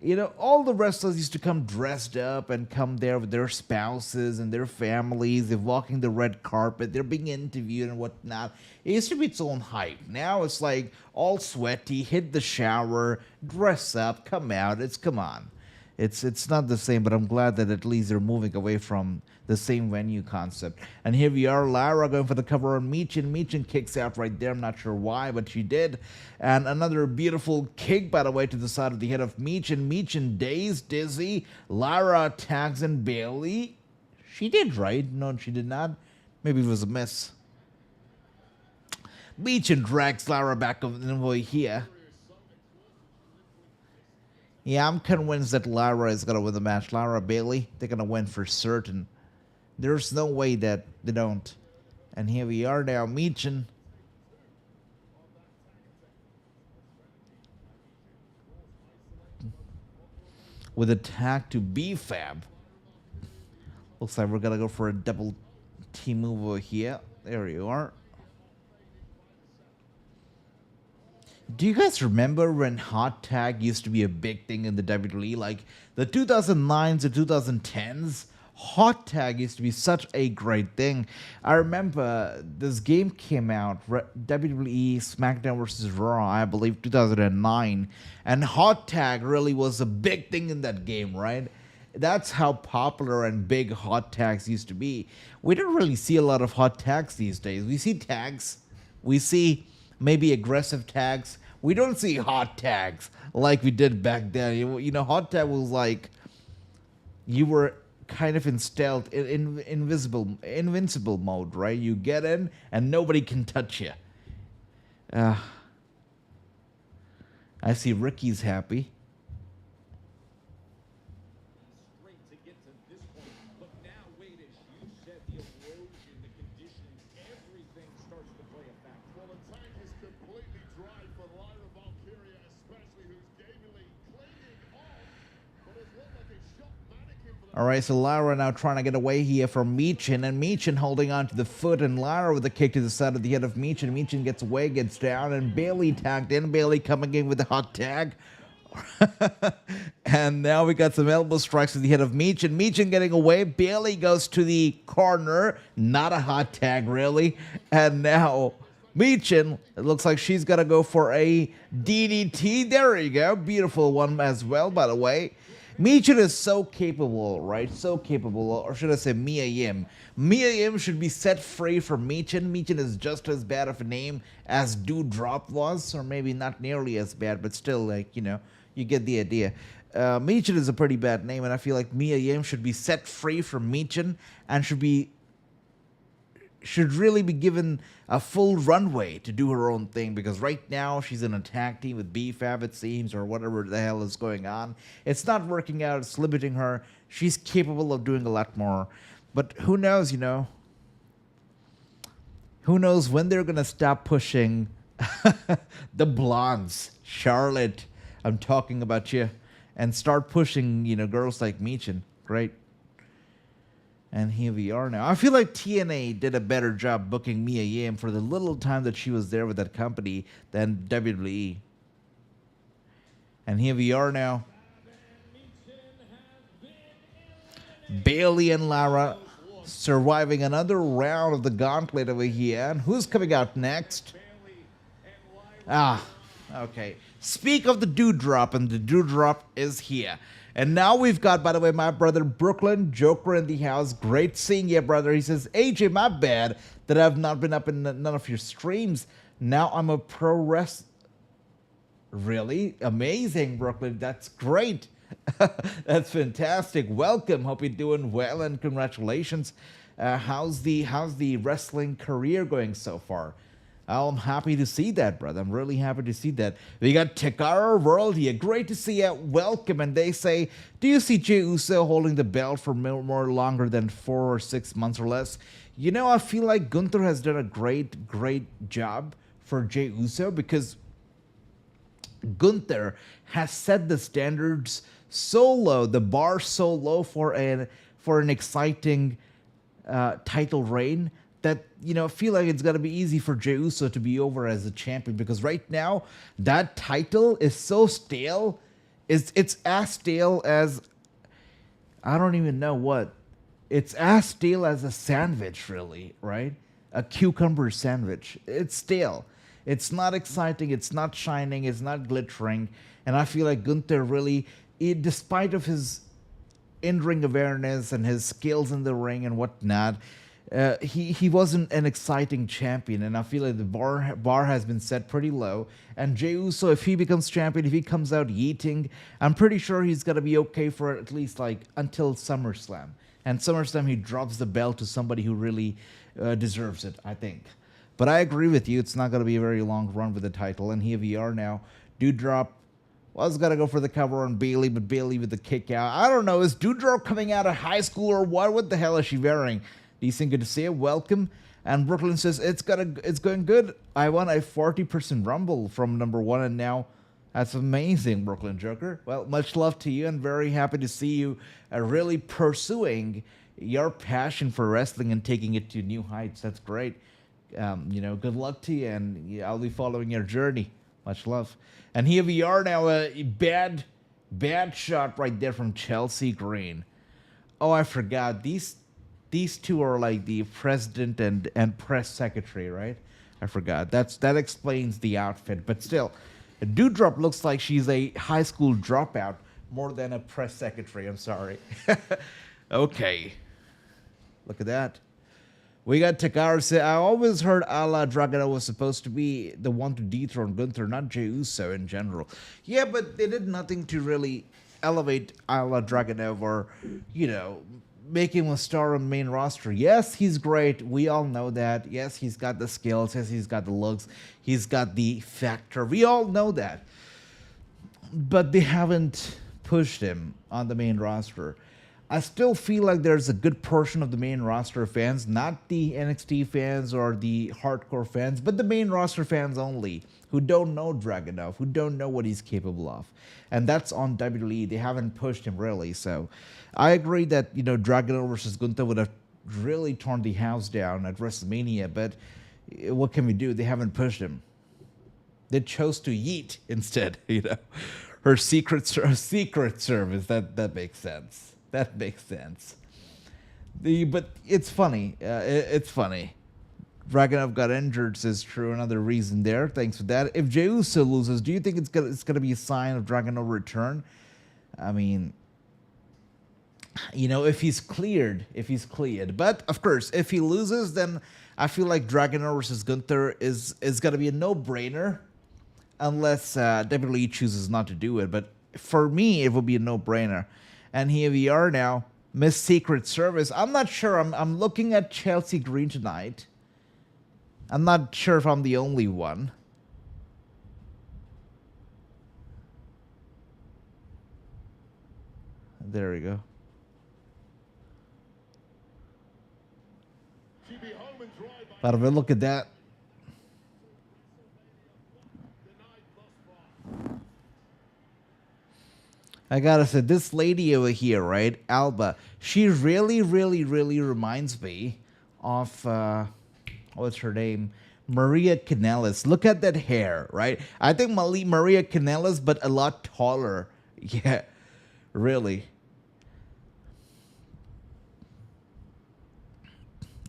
you know, all the wrestlers used to come dressed up and come there with their spouses and their families. They're walking the red carpet. They're being interviewed and whatnot. It used to be its own hype. Now it's like all sweaty, hit the shower, dress up, come out. Come on. It's not the same, but I'm glad that at least they're moving away from the same venue concept. And here we are, Lyra going for the cover on Michin. Michin kicks out right there. I'm not sure why, but she did. And another beautiful kick, by the way, to the side of the head of Michin. Michin dazed, dizzy. Lyra tags in Bailey. She did, right? No, she did not. Maybe it was a miss. Michin drags Lyra back over here. Yeah, I'm convinced that Lyra is going to win the match. Lyra, Bailey, they're going to win for certain. There's no way that they don't. And here we are now, Michin. With a tag to B-Fab. Looks like we're going to go for a double team move over here. There you are. Do you guys remember when hot tag used to be a big thing in the WWE? Like the 2009s and 2010s, hot tag used to be such a great thing. I remember this game came out, WWE SmackDown versus Raw, I believe 2009, and hot tag really was a big thing in that game, right? That's how popular and big hot tags used to be. We don't really see a lot of hot tags these days. We see tags, we see maybe aggressive tags. We don't see hot tags like we did back then. You know, hot tag was like you were kind of in stealth, invincible mode, right? You get in and nobody can touch you. I see Ricky's happy. Great to get to this point, but now wait, as you said, the erosion, the conditioning, everything starts to play a factor. Well, the tank is completely dry for Lyra Valkyria, especially who's gamingly clinging on, but has looked like a shot mannequin for the... All right, so Lyra now trying to get away here from Michin, and Michin holding on to the foot, and Lyra with a kick to the side of the head of Michin. Michin gets away, gets down, and Bailey tagged in. Bailey coming in with the hot tag. And now we got some elbow strikes to the head of Michin. Michin getting away. Bailey goes to the corner. Not a hot tag, really. And now Michin, it looks like she's going to go for a DDT. There you go. Beautiful one as well, by the way. Michin is so capable, right? So capable, or should I say Mia Yim? Mia Yim should be set free from Michin. Michin is just as bad of a name as Doudrop was, or maybe not nearly as bad, but still, like, you know, you get the idea. Michin is a pretty bad name, and I feel like Mia Yim should be set free from Michin and should really be given a full runway to do her own thing, because right now she's in a tag team with BFAB, it seems, or whatever the hell is going on. It's not working out. It's limiting her. She's capable of doing a lot more. But who knows, you know? Who knows when they're going to stop pushing the blondes. Charlotte, I'm talking about you. And start pushing, you know, girls like Michin. Great. And here we are now. I feel like TNA did a better job booking Mia Yim for the little time that she was there with that company than WWE. And here we are now. Bailey and Lara surviving another round of the Gauntlet over here. And who's coming out next? Okay. Speak of the Doudrop, and the Doudrop is here. And now we've got, by the way, my brother Brooklyn Joker in the house. Great seeing you, brother. He says, AJ, my bad that I've not been up in none of your streams. Now I'm a pro wrestler. Really? Amazing, Brooklyn. That's great. That's fantastic. Welcome. Hope you're doing well, and congratulations. How's the wrestling career going so far? I'm happy to see that, brother. I'm really happy to see that. We got Takara World here. Great to see you. Welcome. And they say, do you see Jey Uso holding the belt for more longer than 4 or 6 months or less? You know, I feel like Gunther has done a great job for Jey Uso, because Gunther has set the standards so low, the bar so low for an exciting title reign, that, you know, I feel like it's going to be easy for Jey Uso to be over as a champion, because right now that title is so stale. It's as stale as, I don't even know what. It's as stale as a sandwich, really, right? A cucumber sandwich. It's stale. It's not exciting. It's not shining. It's not glittering. And I feel like Gunther really, despite of his in-ring awareness and his skills in the ring and whatnot, he wasn't an exciting champion, and I feel like the bar has been set pretty low. And Jey Uso, if he becomes champion, if he comes out yeeting, I'm pretty sure he's gonna be okay for at least like until SummerSlam. And SummerSlam, he drops the belt to somebody who really deserves it, I think. But I agree with you. It's not gonna be a very long run with the title. And here we are now. Doudrop was gonna go for the cover on Bailey, but Bailey with the kick out. I don't know. Is Doudrop coming out of high school or what? What the hell is she wearing? Decent, good to see you. Welcome. And Brooklyn says, it's going good. I won a 40% rumble from number 1, and now that's amazing, Brooklyn Joker. Well, much love to you, and very happy to see you really pursuing your passion for wrestling and taking it to new heights. That's great. You know, good luck to you, and I'll be following your journey. Much love. And here we are now. A bad shot right there from Chelsea Green. Oh, I forgot. These two are like the president and press secretary, right? I forgot. That explains the outfit. But still, Doudrop looks like she's a high school dropout more than a press secretary. I'm sorry. Okay. Look at that. We got Takara say, I always heard Ala Dragunov was supposed to be the one to dethrone Gunther, not Jey Uso in general. Yeah, but they did nothing to really elevate Ala Dragunov or, you know, make him a star on the main roster. Yes, he's great. We all know that. Yes, he's got the skills. Yes, he's got the looks. He's got the factor. We all know that. But they haven't pushed him on the main roster. I still feel like there's a good portion of the main roster fans, not the NXT fans or the hardcore fans, but the main roster fans only, who don't know Dragunov, who don't know what he's capable of. And that's on WWE. They haven't pushed him really. So I agree that, you know, Dragunov versus Gunther would have really torn the house down at WrestleMania, but what can we do? They haven't pushed him. They chose to yeet instead, you know. Her secret service, that makes sense. That makes sense. But it's funny. It's funny. Dragunov got injured, says True. Another reason there. Thanks for that. If Jey Uso loses, do you think it's gonna be a sign of Dragunov return? I mean, You know, if he's cleared. But of course, if he loses, then I feel like Dragunov versus Gunther is gonna be a no-brainer, unless WWE chooses not to do it. But for me, it would be a no-brainer. And here we are now, Miss Secret Service. I'm not sure. I'm looking at Chelsea Green tonight. I'm not sure if I'm the only one. There we go. But if I look at that, I gotta say, this lady over here, right, Alba, she really reminds me of, what's her name? Maria Kanellis. Look at that hair, right? I think Maria Kanellis, but a lot taller. Yeah, really.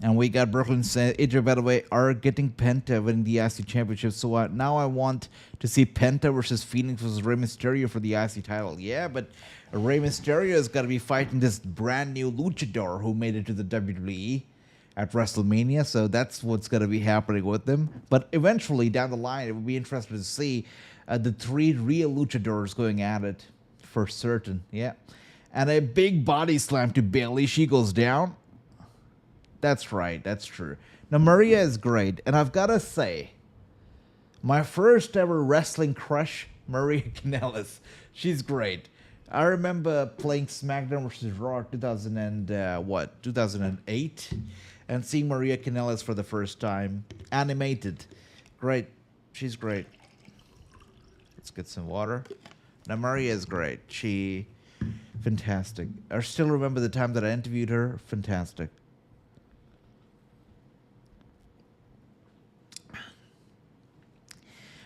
And we got Brooklyn saying, AJ, by the way, are getting Penta winning the IC Championship. So now I want to see Penta versus Phoenix versus Rey Mysterio for the IC title. Yeah, but Rey Mysterio is going to be fighting this brand new luchador who made it to the WWE at WrestleMania. So that's what's going to be happening with them. But eventually, down the line, it will be interesting to see the three real luchadors going at it for certain. Yeah. And a big body slam to Bayley. She goes down. That's right, that's true. Now, Maria is great, and I've got to say, my first ever wrestling crush, Maria Kanellis. She's great. I remember playing SmackDown vs. Raw 2008, and seeing Maria Kanellis for the first time, animated. Great, she's great. Let's get some water. Now, Maria is great. Fantastic. I still remember the time that I interviewed her. Fantastic.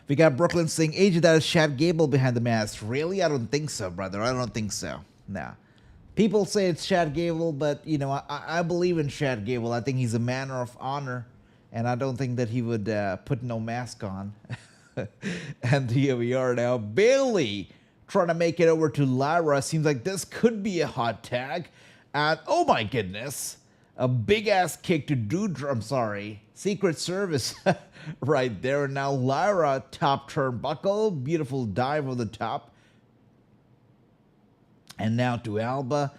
We got Brooklyn saying, AJ, that is Chad Gable behind the mask. Really? I don't think so, brother. I don't think so. Nah. People say it's Chad Gable, but, you know, I believe in Chad Gable. I think he's a man of honor, and I don't think that he would put no mask on. And here we are now. Bayley trying to make it over to Lyra. Seems like this could be a hot tag. And, oh my goodness, a big-ass kick to Secret Service right there. And now Lyra, top turnbuckle. Beautiful dive over the top. And now to Alba.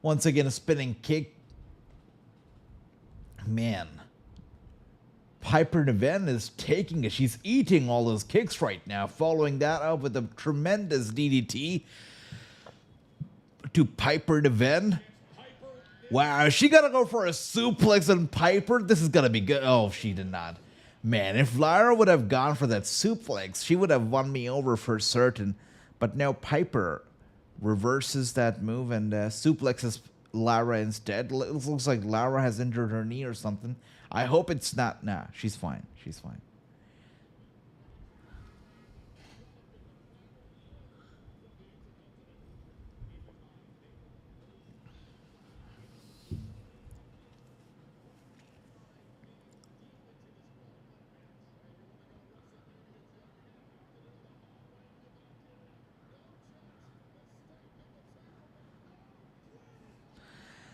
Once again, a spinning kick. Man. Piper Niven is taking it. She's eating all those kicks right now. Following that up with a tremendous DDT to Piper Niven. Wow, she got to go for a suplex on Piper. This is going to be good. Oh, she did not. Man, if Lyra would have gone for that suplex, she would have won me over for certain. But now Piper reverses that move and suplexes Lyra instead. It looks like Lyra has injured her knee or something. I hope it's not. Nah, she's fine. She's fine.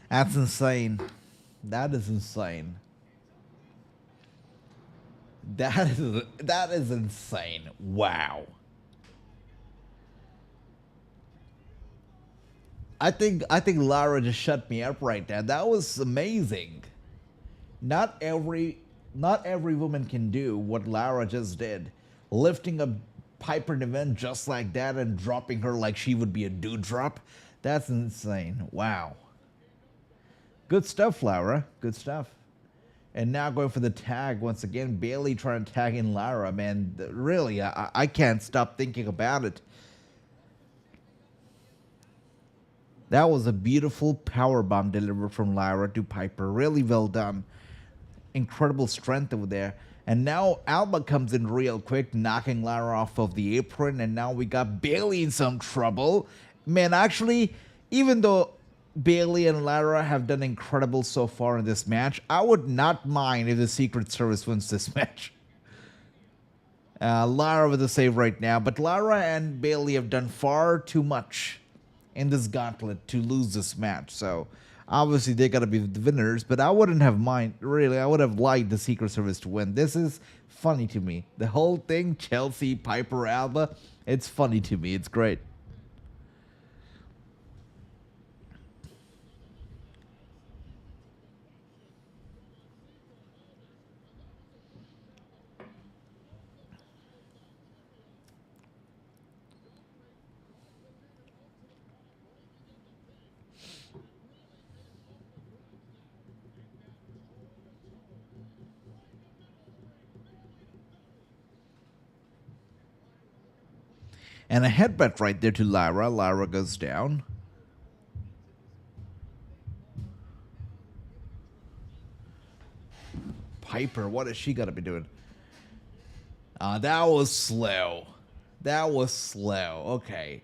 That's insane. That is insane. That is insane. Wow. I think Lara just shut me up right now. That was amazing. Not every woman can do what Lara just did. Lifting a Piper Niven just like that and dropping her like she would be a dewdrop. That's insane. Wow. Good stuff, Lara. Good stuff. And now going for the tag once again. Bayley trying to tag in Lara. Man, really, I can't stop thinking about it. That was a beautiful powerbomb delivered from Lara to Piper. Really well done. Incredible strength over there. And now Alba comes in real quick, knocking Lara off of the apron. And now we got Bayley in some trouble. Man, actually, even though Bayley and Lara have done incredible so far in this match, I would not mind if the Secret Service wins this match. Lara with the save right now, but Lara and Bayley have done far too much in this gauntlet to lose this match. So obviously they gotta be the winners, but I wouldn't have really. I would have liked the Secret Service to win. This is funny to me. The whole thing, Chelsea, Piper, Alba, it's funny to me. It's great. And a headbutt right there to Lyra. Lyra goes down. Piper, what is she gonna be doing? That was slow. That was slow. Okay.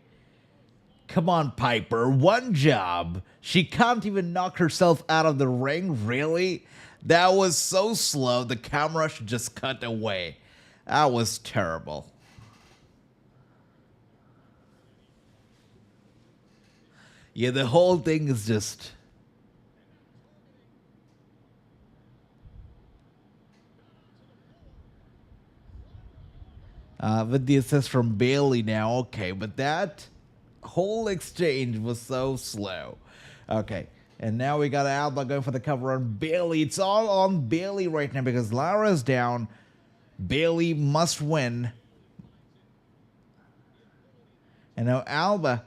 Come on, Piper. One job. She can't even knock herself out of the ring? Really? That was so slow. The camera should just cut away. That was terrible. Yeah, the whole thing is just... with the assist from Bailey now, okay, but that whole exchange was so slow. Okay, and now we got Alba going for the cover on Bailey. It's all on Bailey right now because Lyra's down. Bailey must win. And now Alba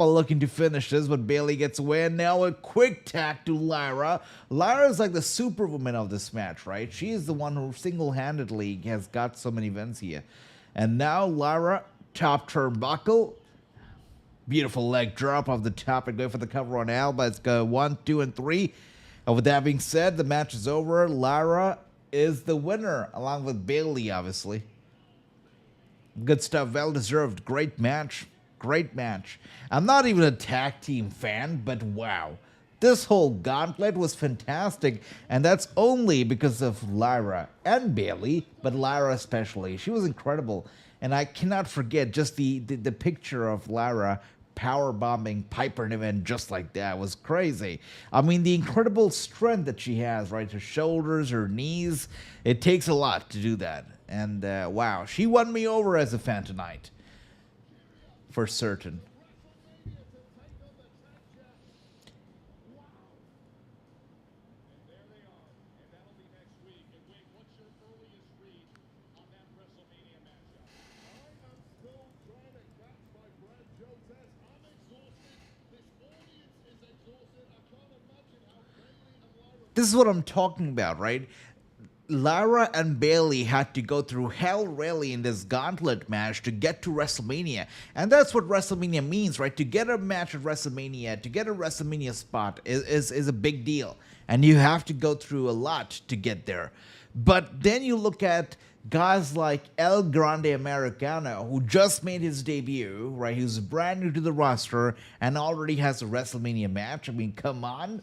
looking to finish this, but Bailey gets away. And now a quick tack to Lyra. Lyra's like the superwoman of this match, right? She is the one who single-handedly has got so many wins here. And now Lyra, top turnbuckle. Beautiful leg drop off the top and go for the cover on Alba. It's go 1, 2, and 3. And with that being said, the match is over. Lyra is the winner, along with Bailey, obviously. Good stuff. Well-deserved. Great match. Great match. I'm not even a tag team fan, but wow. This whole gauntlet was fantastic, and that's only because of Lyra and Bailey, but Lyra especially. She was incredible, and I cannot forget just the picture of Lyra power bombing Piper in event just like that was crazy. I mean, the incredible strength that she has, right? Her shoulders, her knees. It takes a lot to do that, and wow, she won me over as a fan tonight. For certain. There they are, and that'll be next week. And Wade, what's your earliest read on that WrestleMania matchup? I am still trying to catch my breath, Joe Tess. I'm exhausted. This audience is exhausted. I can't imagine how Bailey and Lyra... This is what I'm talking about, right? Lyra and Bailey had to go through hell really in this gauntlet match to get to WrestleMania. And that's what WrestleMania means, right? To get a match at WrestleMania, to get a WrestleMania spot is a big deal. And you have to go through a lot to get there. But then you look at guys like El Grande Americano, who just made his debut, right? He's brand new to the roster and already has a WrestleMania match. I mean, come on.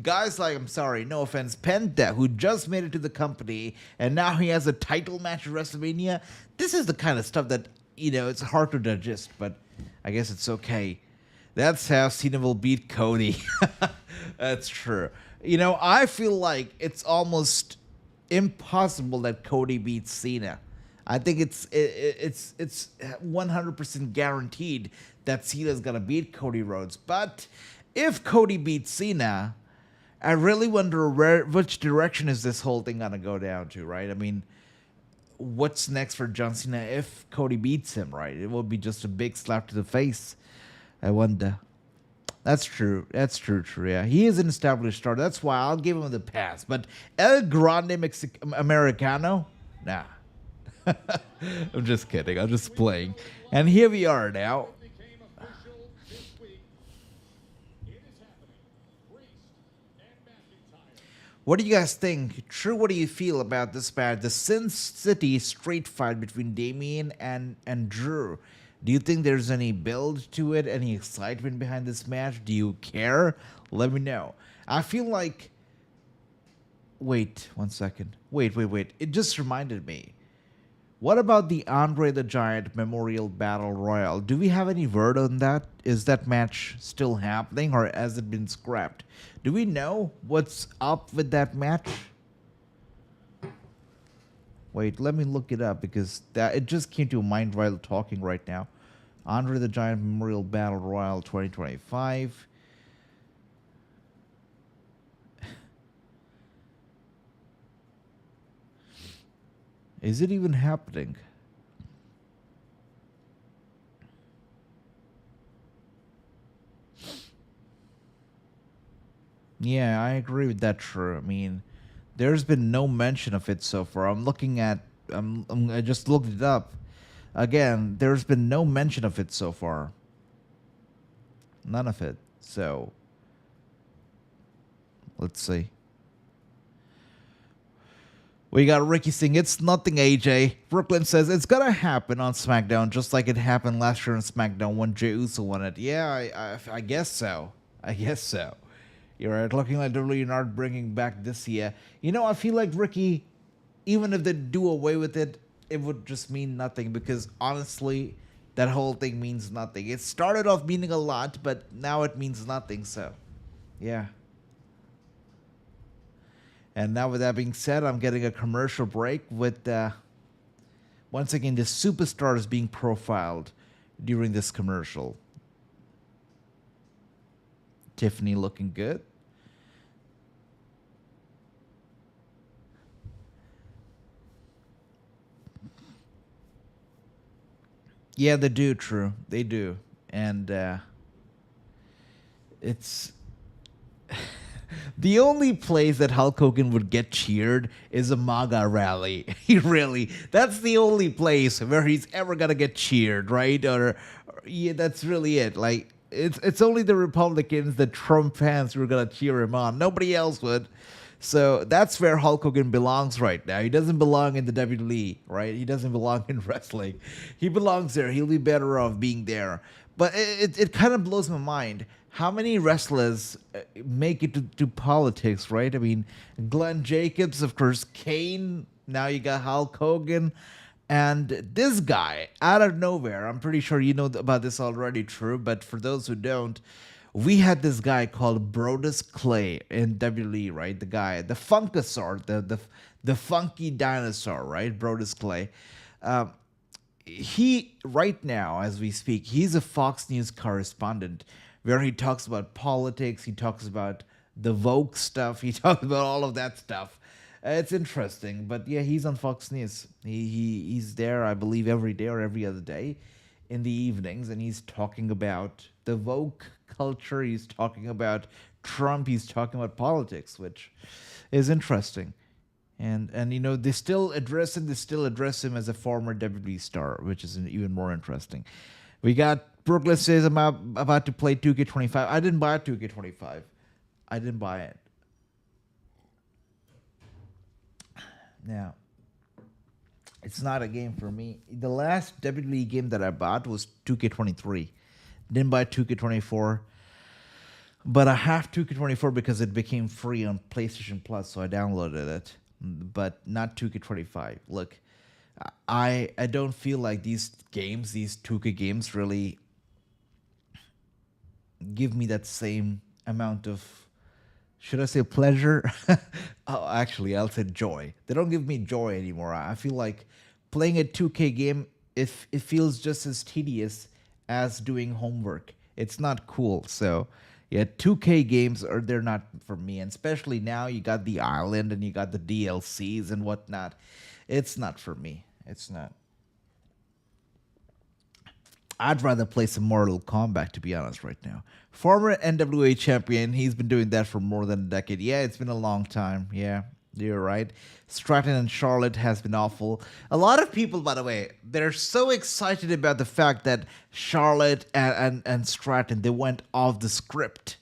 Guys like, I'm sorry, no offense, Penta, who just made it to the company, and now he has a title match at WrestleMania. This is the kind of stuff that, you know, it's hard to digest, but I guess it's okay. That's how Cena will beat Cody. That's true. You know, I feel like it's almost impossible that Cody beats Cena. I think it's 100% guaranteed that Cena's gonna beat Cody Rhodes. But if Cody beats Cena, I really wonder which direction is this whole thing gonna go down to, right? I mean, what's next for John Cena if Cody beats him, right? It will be just a big slap to the face. I wonder. That's true. That's true, yeah. He is an established star. That's why I'll give him the pass. But El Grande Americano? Nah. I'm just kidding. I'm just playing. And here we are now. Became official this week. It is happening. Priest and McIntyre. What do you guys think? True, what do you feel about this match? The Sin City street fight between Damian and Drew. Do you think there's any build to it? Any excitement behind this match? Do you care? Let me know. I feel like... Wait, 1 second. Wait. It just reminded me. What about the Andre the Giant Memorial Battle Royal? Do we have any word on that? Is that match still happening or has it been scrapped? Do we know what's up with that match? Wait, let me look it up because it just came to mind while talking right now. Andre the Giant Memorial Battle Royal 2025. Is it even happening? Yeah, I agree with that, true. I mean, there's been no mention of it so far. I'm looking at, I just looked it up. Again, there's been no mention of it so far. None of it. So, let's see. We got Ricky saying, it's nothing, AJ. Brooklyn says, it's gonna happen on SmackDown, just like it happened last year on SmackDown when Jey Uso won it. Yeah, I guess so. I guess so. You're right. Looking like WWE not bringing back this year. You know, I feel like Ricky, even if they do away with it, it would just mean nothing because honestly, that whole thing means nothing. It started off meaning a lot, but now it means nothing. So, yeah. And now with that being said, I'm getting a commercial break with, once again, the superstars being profiled during this commercial. Tiffany looking good. Yeah, they do, true. They do. And it's... The only place that Hulk Hogan would get cheered is a MAGA rally. Really. That's the only place where he's ever going to get cheered, right? Or yeah, that's really it. Like, it's only the Republicans, the Trump fans who are going to cheer him on. Nobody else would. So that's where Hulk Hogan belongs right now. He doesn't belong in the WWE, right? He doesn't belong in wrestling. He belongs there. He'll be better off being there. But it kind of blows my mind. How many wrestlers make it to politics, right? I mean, Glenn Jacobs, of course, Kane. Now you got Hulk Hogan. And this guy, out of nowhere, I'm pretty sure you know about this already, true. But for those who don't, we had this guy called Brodus Clay in WWE, right? The guy, the Funkasaur, the funky dinosaur, right? Brodus Clay. He, right now, as we speak, he's a Fox News correspondent where he talks about politics, he talks about the Vogue stuff, he talks about all of that stuff. It's interesting, but yeah, he's on Fox News. He's there, I believe, every day or every other day in the evenings, and he's talking about the Vogue culture, he's talking about Trump, he's talking about politics, which is interesting. And you know, they still address him as a former WWE star, which is even more interesting. We got Brooklyn says, I'm about to play 2K25. I didn't buy 2K25. I didn't buy it. Now, it's not a game for me. The last WWE game that I bought was 2K23. Didn't buy 2K24. But I have 2K24 because it became free on PlayStation Plus, so I downloaded it. But not 2K25. Look, I don't feel like these games, these 2K games, really give me that same amount of, should I say pleasure? Oh, actually, I'll say joy. They don't give me joy anymore. I feel like playing a 2K game, it feels just as tedious as doing homework. It's not cool. So, yeah, 2K games they're not for me. And especially now you got the island and you got the DLCs and whatnot. It's not for me. It's not. I'd rather play some Mortal Kombat, to be honest, right now. Former NWA champion, he's been doing that for more than a decade. Yeah, it's been a long time. Yeah, you're right. Stratton and Charlotte has been awful. A lot of people, by the way, they're so excited about the fact that Charlotte and Stratton, they went off the script.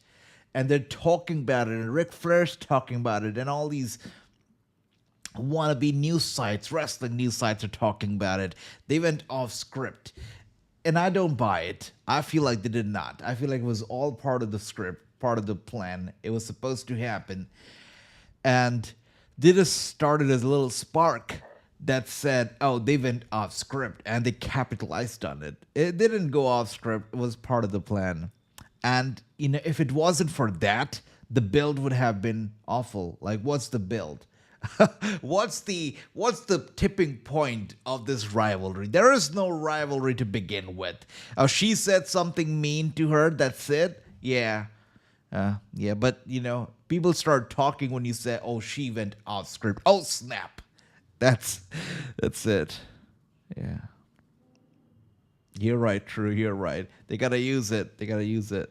And they're talking about it, and Ric Flair's talking about it, and all these wannabe news sites, wrestling news sites are talking about it. They went off script. And I don't buy it. I feel like they did not. I feel like it was all part of the script, part of the plan. It was supposed to happen. And they just started as a little spark that said, oh, they went off script and they capitalized on it. It didn't go off script. It was part of the plan. And, you know, if it wasn't for that, the build would have been awful. Like, what's the build? what's the tipping point of this rivalry? There is no rivalry to begin with. Oh, she said something mean to her. That's it. Yeah. Yeah, but, you know, people start talking when you say, oh, she went off script. Oh, snap. That's it. Yeah. You're right, True. You're right. They got to use it. They got to use it.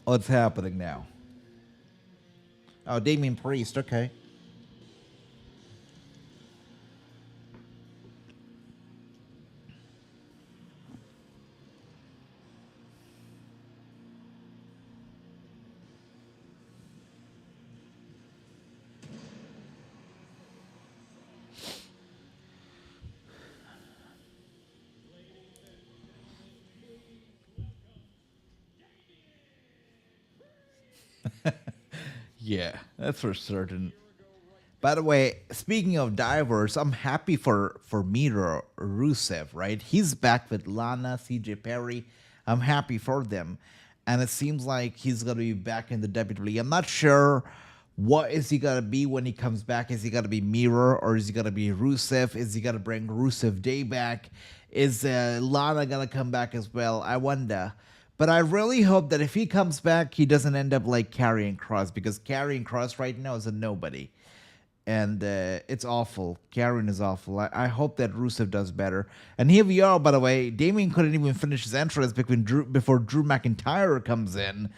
What's happening now? Oh, Damian Priest. Okay. Yeah, that's for certain. By the way, speaking of divers, I'm happy for Miro Rusev, right? He's back with Lana, CJ Perry. I'm happy for them. And it seems like he's going to be back in the WWE. I'm not sure what is he going to be when he comes back. Is he going to be Miro or is he going to be Rusev? Is he going to bring Rusev Day back? Is Lana going to come back as well? I wonder. But I really hope that if he comes back, he doesn't end up like Karrion Kross, because Karrion Kross right now is a nobody. And it's awful. Karrion is awful. I hope that Rusev does better. And here we are, by the way. Damian couldn't even finish his entrance before Drew McIntyre comes in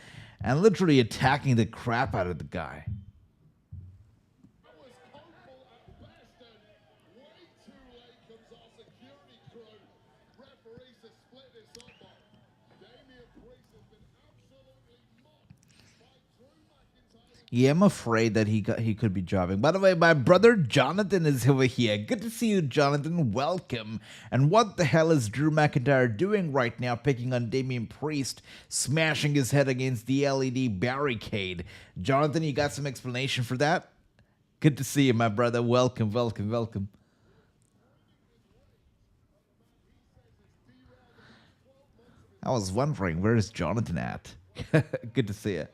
and literally attacking the crap out of the guy. Yeah, I'm afraid that he could be jobbing. By the way, my brother Jonathan is over here. Good to see you, Jonathan. Welcome. And what the hell is Drew McIntyre doing right now, picking on Damian Priest, smashing his head against the LED barricade? Jonathan, you got some explanation for that? Good to see you, my brother. Welcome, welcome, welcome. I was wondering, where is Jonathan at? Good to see you.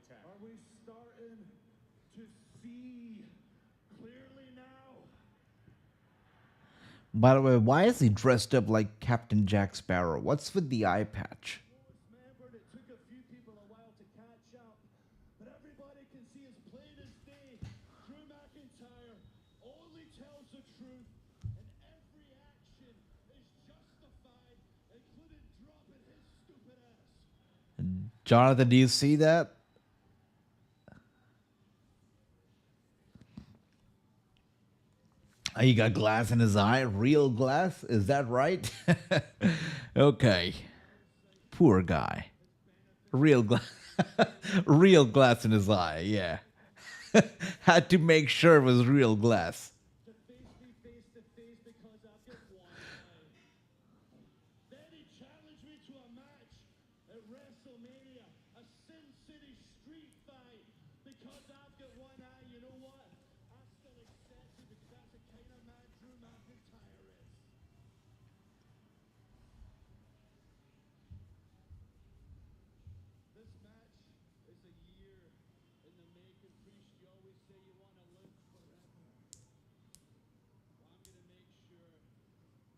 Are we starting to see clearly now? By the way, why is he dressed up like Captain Jack Sparrow? What's with the eye patch? It took a few people a while to catch up, but everybody can see as plain as day. Drew McIntyre only tells the truth, and every action is justified, including dropping his stupid ass. Jonathan, do you see that? Oh, he got glass in his eye? Real glass? Is that right? Okay. Poor guy. Real glass. Real glass in his eye, yeah. Had to make sure it was real glass. To face me face to face because I've got one eye. Then he challenged me to a match at WrestleMania, a Sin City street fight, because I've got one eye. You know what? I still accept it because that's the kind of man Drew McIntyre is. This match is a year in the making. Priest, you always say you want to live forever. Well, I'm going to make sure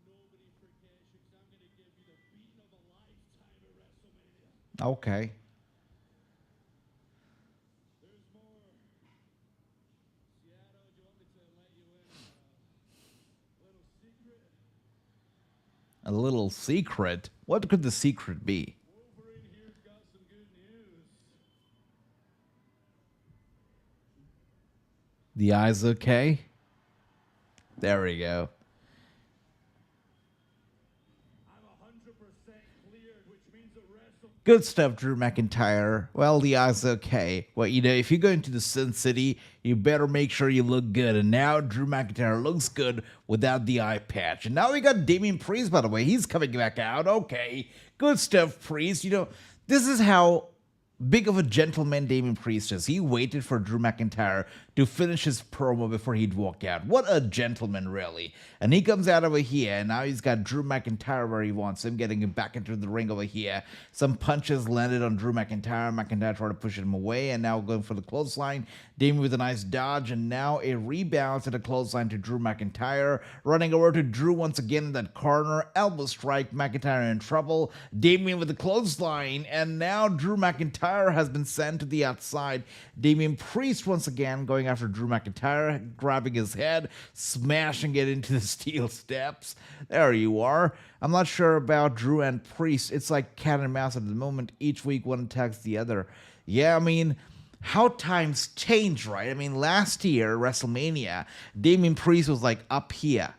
nobody forgets you, because I'm going to give you the beating of a lifetime at WrestleMania. Okay. There's more. Seattle, do you want me to let you in on a little secret? A little secret? What could the secret be? Wolverine here's got some good news. The eyes okay? There we go. I'm 100% cleared, which means at WrestleMania Good stuff, Drew McIntyre. Well, the eye's okay. Well, if you're going to the Sin City, you better make sure you look good. And now Drew McIntyre looks good without the eye patch. And now we got Damian Priest, by the way. He's coming back out. Okay. Good stuff, Priest. This is how big of a gentleman Damian Priest is. He waited for Drew McIntyre to finish his promo before he'd walk out. What a gentleman, really. And he comes out over here, and now he's got Drew McIntyre where he wants him, getting him back into the ring over here. Some punches landed on Drew McIntyre. McIntyre tried to push him away, and now going for the clothesline. Damian with a nice dodge, and now a rebound to the clothesline to Drew McIntyre. Running over to Drew once again in that corner. Elbow strike, McIntyre in trouble. Damian with the clothesline, and now Drew McIntyre has been sent to the outside. Damian Priest once again going after Drew McIntyre, grabbing his head, smashing it into the steel steps. There you are. I'm not sure about Drew and Priest. It's like cat and mouse at the moment. Each week one attacks the other. Yeah, I mean, how times change, right? I mean, last year, WrestleMania, Damian Priest was like up here,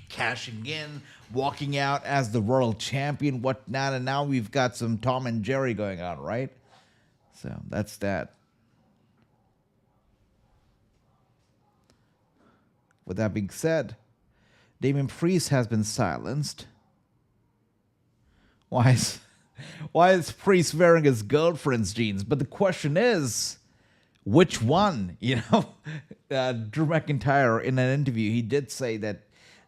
cashing in, walking out as the world champion, whatnot, and now we've got some Tom and Jerry going on, right? So that's that. With that being said, Damian Priest has been silenced. Why is Priest wearing his girlfriend's jeans? But the question is, which one? Drew McIntyre in an interview, he did say that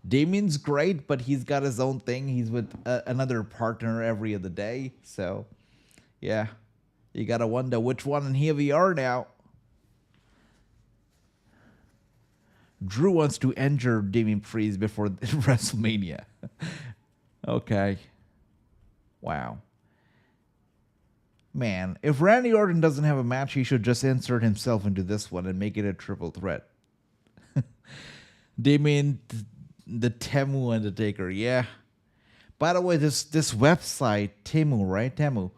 Damian's great, but he's got his own thing. He's with another partner every other day. So, yeah, you got to wonder which one. And here we are now. Drew wants to injure Damian Priest before WrestleMania. Okay. Wow. Man, if Randy Orton doesn't have a match, he should just insert himself into this one and make it a triple threat. Damian, the Temu Undertaker, yeah. By the way, this website, Temu, right? Temu.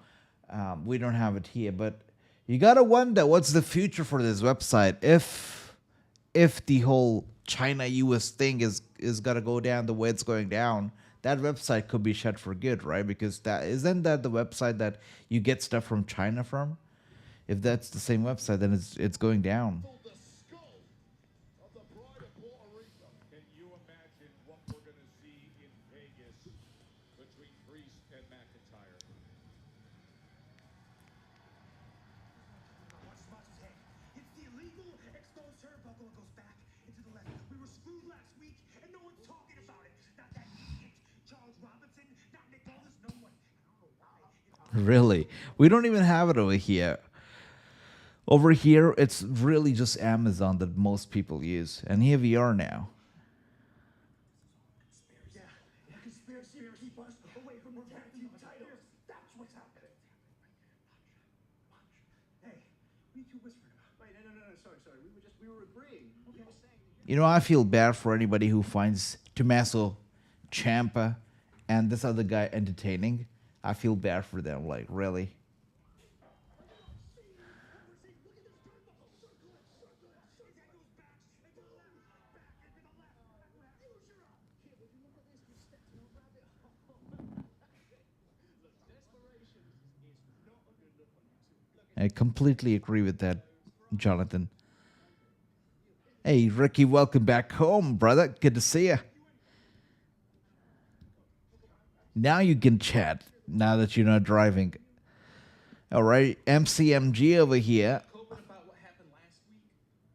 We don't have it here, but you gotta wonder what's the future for this website if the whole China-US thing is gonna go down the way it's going down. That website could be shut for good, right? Because isn't that the website that you get stuff from China from? If that's the same website, then it's going down. The skull of the bride of Puerto Rico. Can you imagine what we're going to see in Vegas between Priest and McIntyre? Watch his head. It's the illegal exposed turnbuckle goes back into the left. We were screwed last week, and no one's talking about it. Not that idiot Charles Robinson, not Nick Aldis, no one. I don't know why. Really? We don't even have it over here. Over here, it's really just Amazon that most people use. And here we are now. Yeah, conspiracy to keep us away from the tag team titles. That's what's happening. Hey, we two whispering about. Wait, no, sorry. We were agreeing. We were saying. I feel bad for anybody who finds Tommaso Ciampa and this other guy entertaining. I feel bad for them, like, really. I completely agree with that, Jonathan. Hey, Ricky, welcome back home, brother. Good to see you. Now you can chat, now that you're not driving. All right, MCMG over here. Coping about what happened last week.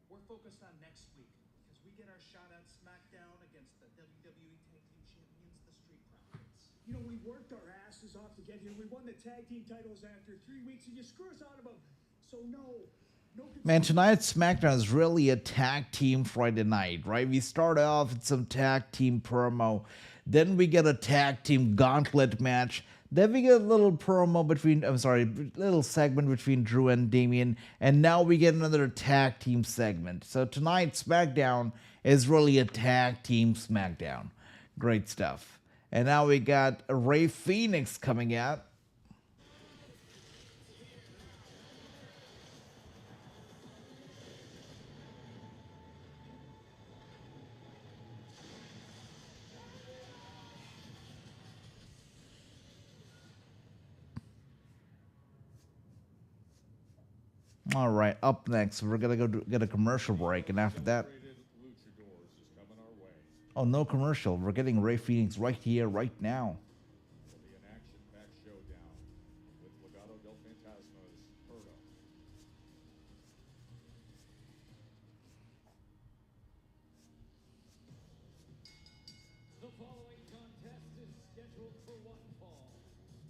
We're focused on next week because we get our shot at SmackDown against the WWE Tag Team Champions, the Street Profits. We worked our asses off to get here. We won the tag team titles after 3 weeks, and you screw us out of them. So no. Man, tonight's SmackDown is really a tag team Friday night, right? We start off with some tag team promo. Then we get a tag team gauntlet match. Then we get a little little segment between Drew and Damian. And now we get another tag team segment. So tonight's SmackDown is really a tag team SmackDown. Great stuff. And now we got Rey Fenix coming out. All right, up next, we're gonna get a commercial break, and after that, Luchadors is coming our way. oh, no commercial. We're getting Ray Phoenix right here, right now. Will be an action-packed showdown with Legado del Fantasma's Berto. The following contest is scheduled for one fall.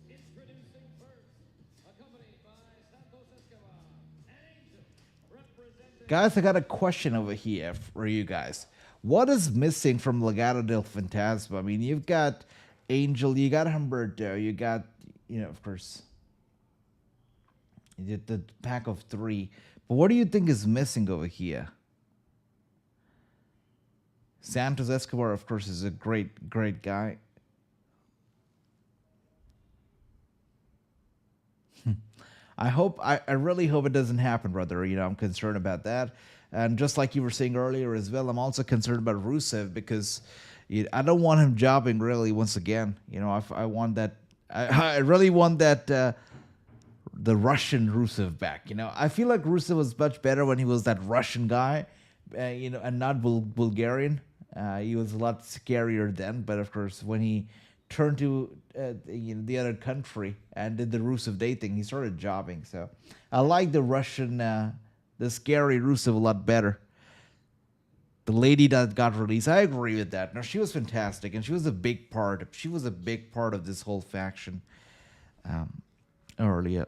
Introducing first, accompanied by Sakoa and Angel, representing... Guys, I got a question over here for you guys. What is missing from Legado del Fantasma? I mean, you've got Angel, you got Humberto, you got, of course, you did the pack of three. But what do you think is missing over here? Santos Escobar, of course, is a great, great guy. I really hope it doesn't happen, brother. I'm concerned about that. And just like you were saying earlier as well, I'm also concerned about Rusev because I don't want him jobbing really once again. I want that. I really want that the Russian Rusev back. I feel like Rusev was much better when he was that Russian guy, and not Bulgarian. He was a lot scarier then. But of course, when he turned to the other country and did the Rusev Day thing, he started jobbing. So I like the Russian, the scary Rusev a lot better. The lady that got released, I agree with that. Now she was fantastic, and she was a big part. She was a big part of this whole faction earlier.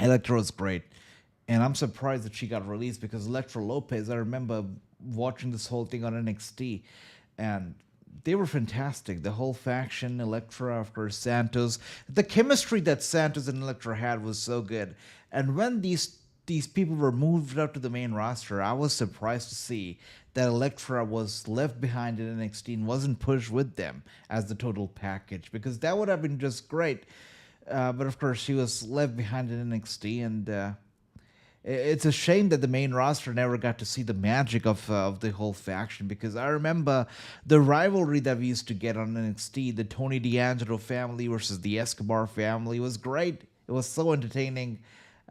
Elektra was great, and I'm surprised that she got released because Elektra Lopez, I remember watching this whole thing on NXT, and they were fantastic. The whole faction, Elektra, of course, Santos. The chemistry that Santos and Elektra had was so good. And when these people were moved up to the main roster, I was surprised to see that Elektra was left behind in NXT and wasn't pushed with them as the total package, because that would have been just great. But of course, she was left behind in NXT, and it's a shame that the main roster never got to see the magic of the whole faction, because I remember the rivalry that we used to get on NXT, the Tony D'Angelo family versus the Escobar family, was great. It was so entertaining.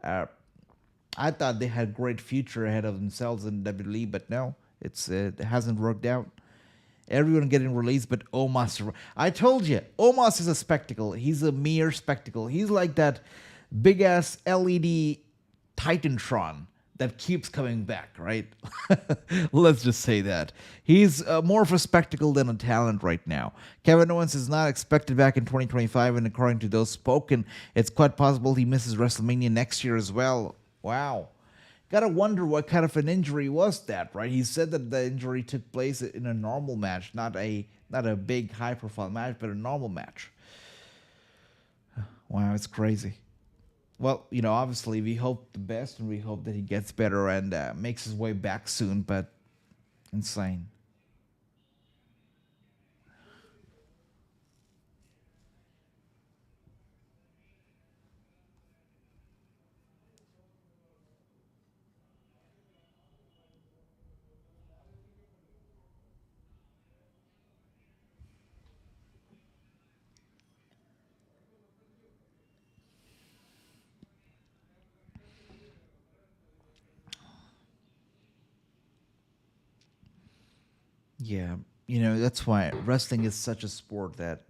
I thought they had a great future ahead of themselves in WWE, but no, it hasn't worked out. Everyone getting released, but Omos. I told you, Omos is a spectacle. He's a mere spectacle. He's like that big-ass LED Titantron that keeps coming back, right? Let's just say that. He's more of a spectacle than a talent right now. Kevin Owens is not expected back in 2025, and according to those spoken, it's quite possible he misses WrestleMania next year as well. Wow. Gotta wonder what kind of an injury was that, right? He said that the injury took place in a normal match, not a big high-profile match, but a normal match. Wow, it's crazy. Well, obviously we hope the best, and we hope that he gets better and makes his way back soon, but insane. Yeah, that's why wrestling is such a sport that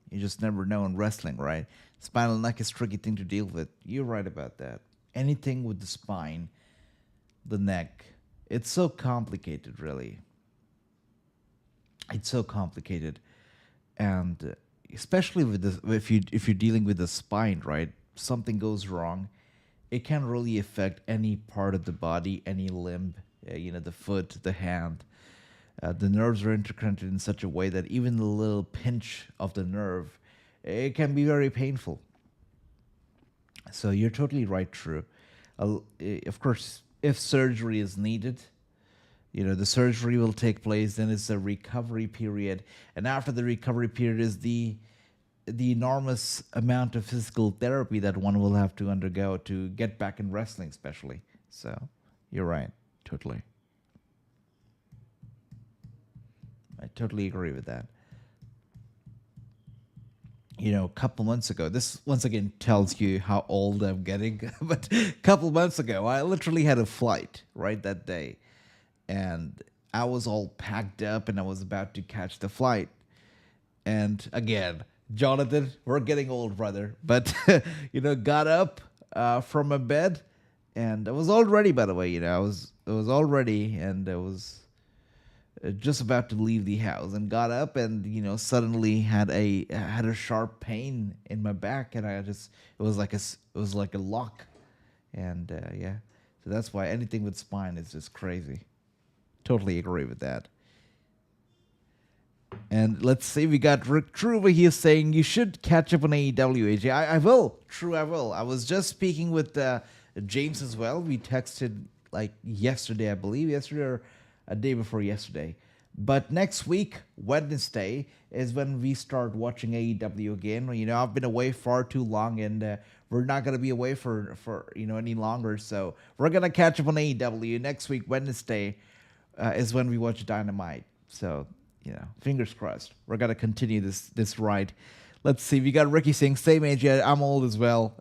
you just never know in wrestling, right? Spinal neck is a tricky thing to deal with. You're right about that. Anything with the spine, the neck, it's so complicated, really. It's so complicated, and especially with if you're dealing with the spine, right? Something goes wrong, it can really affect any part of the body, any limb, the foot, the hand. The nerves are interconnected in such a way that even the little pinch of the nerve, it can be very painful. So you're totally right, True. Of course, if surgery is needed, the surgery will take place. Then it's a recovery period, and after the recovery period is the enormous amount of physical therapy that one will have to undergo to get back in wrestling, especially. So you're right, totally. I totally agree with that. a couple months ago. This once again tells you how old I'm getting. But a couple months ago, I literally had a flight right that day, and I was all packed up, and I was about to catch the flight. And again, Jonathan, we're getting old, brother. But got up from my bed, and I was all ready. By the way, I was all ready, and I was just about to leave the house, and got up, and suddenly had a sharp pain in my back, and it was like a lock, and yeah, so that's why anything with spine is just crazy. Totally agree with that. And let's see, we got Rick True over here saying you should catch up on AEW, AJ. I will. True, I will. I was just speaking with James as well. We texted like yesterday, I believe, yesterday or a day before yesterday. But next week, Wednesday, is when we start watching AEW again. I've been away far too long, and we're not going to be away for any longer. So we're going to catch up on AEW. Next week, Wednesday, is when we watch Dynamite. So, fingers crossed. We're going to continue this ride. Let's see. We got Ricky saying, same age, I'm old as well.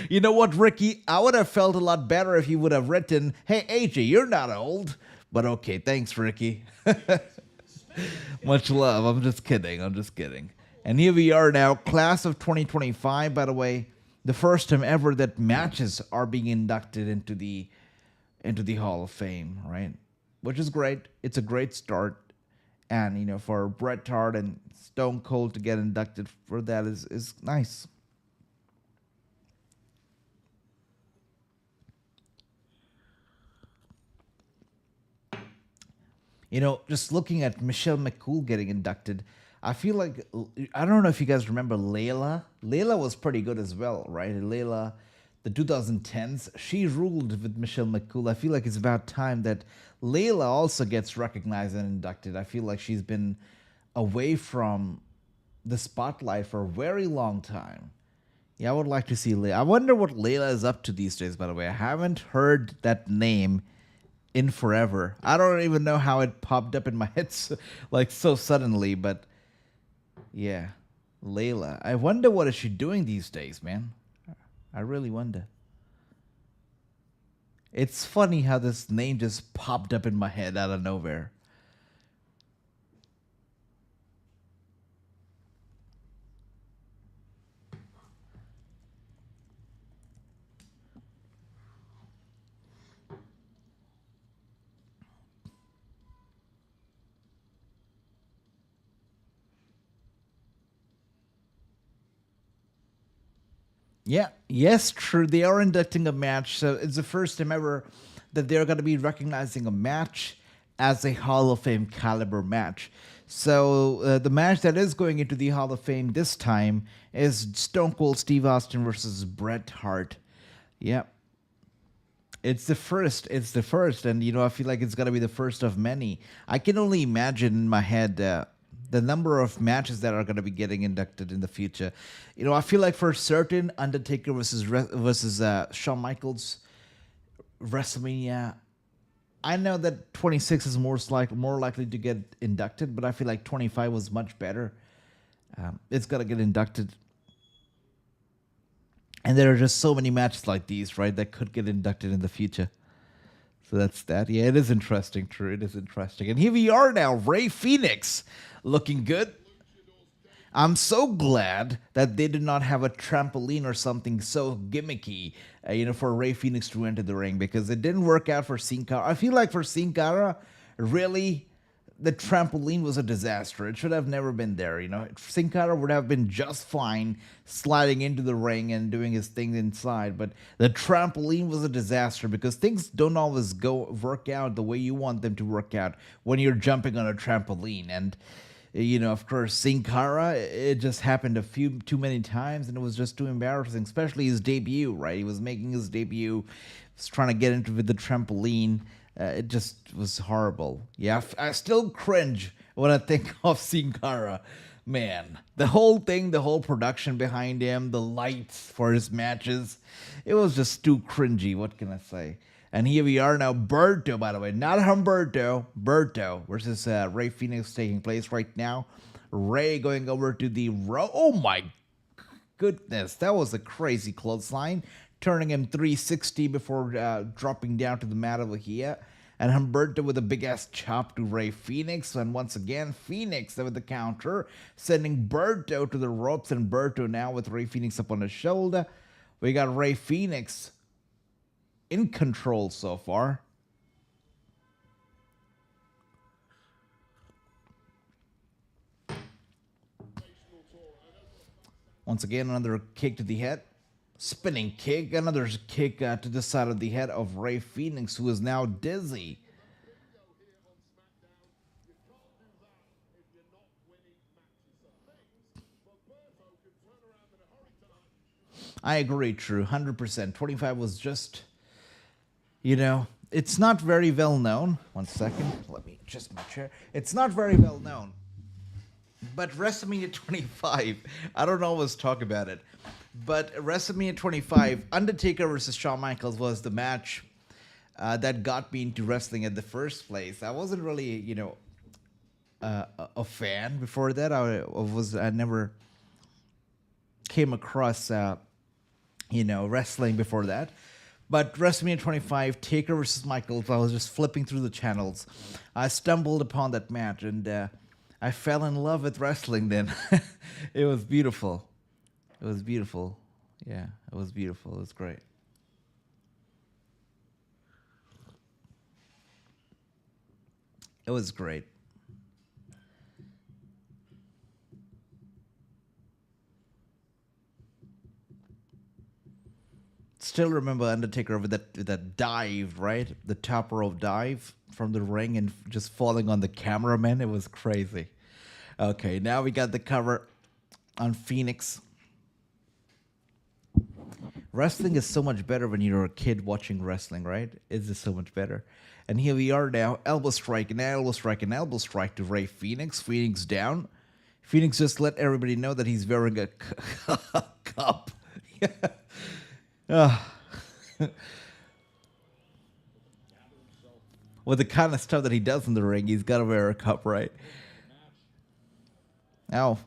You know what, Ricky? I would have felt a lot better if you would have written, hey, AJ, you're not old. But okay, thanks, Ricky. Much love. I'm just kidding. And here we are now, class of 2025, by the way. The first time ever that matches are being inducted into the Hall of Fame, right? Which is great. It's a great start. And, for Bret Hart and Stone Cold to get inducted for that is nice. Just looking at Michelle McCool getting inducted, I feel like, I don't know if you guys remember Layla. Layla was pretty good as well, right? Layla, the 2010s, she ruled with Michelle McCool. I feel like it's about time that Layla also gets recognized and inducted. I feel like she's been away from the spotlight for a very long time. Yeah, I would like to see Layla. I wonder what Layla is up to these days, by the way. I haven't heard that name in forever. I don't even know how it popped up in my head so suddenly, but yeah, Layla. I wonder what is she doing these days, man. I really wonder. It's funny how this name just popped up in my head out of nowhere. Yeah, yes, true. They are inducting a match. So it's the first time ever that they're going to be recognizing a match as a Hall of Fame caliber match. So the match that is going into the Hall of Fame this time is Stone Cold Steve Austin versus Bret Hart. Yeah. It's the first. And, I feel like it's going to be the first of many. I can only imagine in my head the number of matches that are going to be getting inducted in the future. I feel like for certain, Undertaker versus Shawn Michaels, WrestleMania. I know that 26 is more likely to get inducted, but I feel like 25 was much better. It's going to get inducted. And there are just so many matches like these, right, that could get inducted in the future. So that's that. Yeah, it is interesting. True, it is interesting. And here we are now, Rey Fenix, looking good. I'm so glad that they did not have a trampoline or something so gimmicky, for Rey Fenix to enter the ring, because it didn't work out for Sin Cara. I feel like for Sin Cara, really, the trampoline was a disaster. It should have never been there, Sin Cara would have been just fine sliding into the ring and doing his thing inside, but the trampoline was a disaster because things don't always work out the way you want them to work out when you're jumping on a trampoline. And of course, Sin Cara, it just happened a few too many times, and it was just too embarrassing, especially his debut, right? He was making his debut, was trying to get into with the trampoline. It just was horrible. Yeah, I still cringe when I think of Sin Cara. Man, the whole thing, the whole production behind him, the lights for his matches, it was just too cringy. What can I say? And here we are now, Berto, by the way, not Humberto, Berto versus Rey Fenix taking place right now. Ray going over to the oh my goodness, that was a crazy clothesline, turning him 360 before dropping down to the mat over here. And Humberto with a big-ass chop to Ray Phoenix. And once again, Phoenix with the counter, sending Berto to the ropes. And Berto now with Ray Phoenix up on his shoulder. We got Ray Phoenix in control so far. Once again, another kick to the head. Spinning kick, another kick to the side of the head of Ray Phoenix, who is now dizzy. I agree, True, 100%. 25 was just, you know, it's not very well known. 1 second, let me adjust my chair. It's not very well known. But WrestleMania 25, I don't always talk about it. But WrestleMania 25, Undertaker versus Shawn Michaels was the match that got me into wrestling in the first place. I wasn't really, you know, a fan before that. I never came across, you know, wrestling before that. But WrestleMania 25, Taker versus Michaels, I was just flipping through the channels. I stumbled upon that match, and I fell in love with wrestling then. It was beautiful. It was beautiful. Yeah, it was beautiful. It was great. It was great. Still remember Undertaker with that dive, right? The top rope dive from the ring and just falling on the cameraman. It was crazy. Okay, now we got the cover on Phoenix. Wrestling is so much better when you're a kid watching wrestling, right? It's just so much better. And here we are now, elbow strike and elbow strike and elbow strike to Ray Phoenix. Phoenix down. Phoenix just let everybody know that he's wearing a cup. With the kind of stuff that he does in the ring, he's got to wear a cup, right? Ow.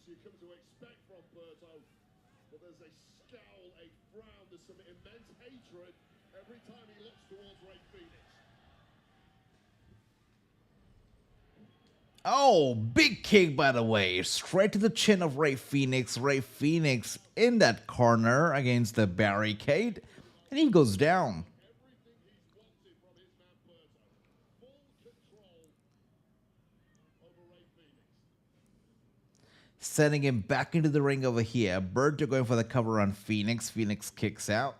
You come to expect from Berto, but there's a scowl, a frown, there's some immense hatred every time he looks towards Ray Phoenix. Oh, big kick, by the way, straight to the chin of Ray Phoenix. Ray Phoenix in that corner against the barricade, and he goes down. Sending him back into the ring over here. Berto going for the cover on Phoenix. Phoenix kicks out.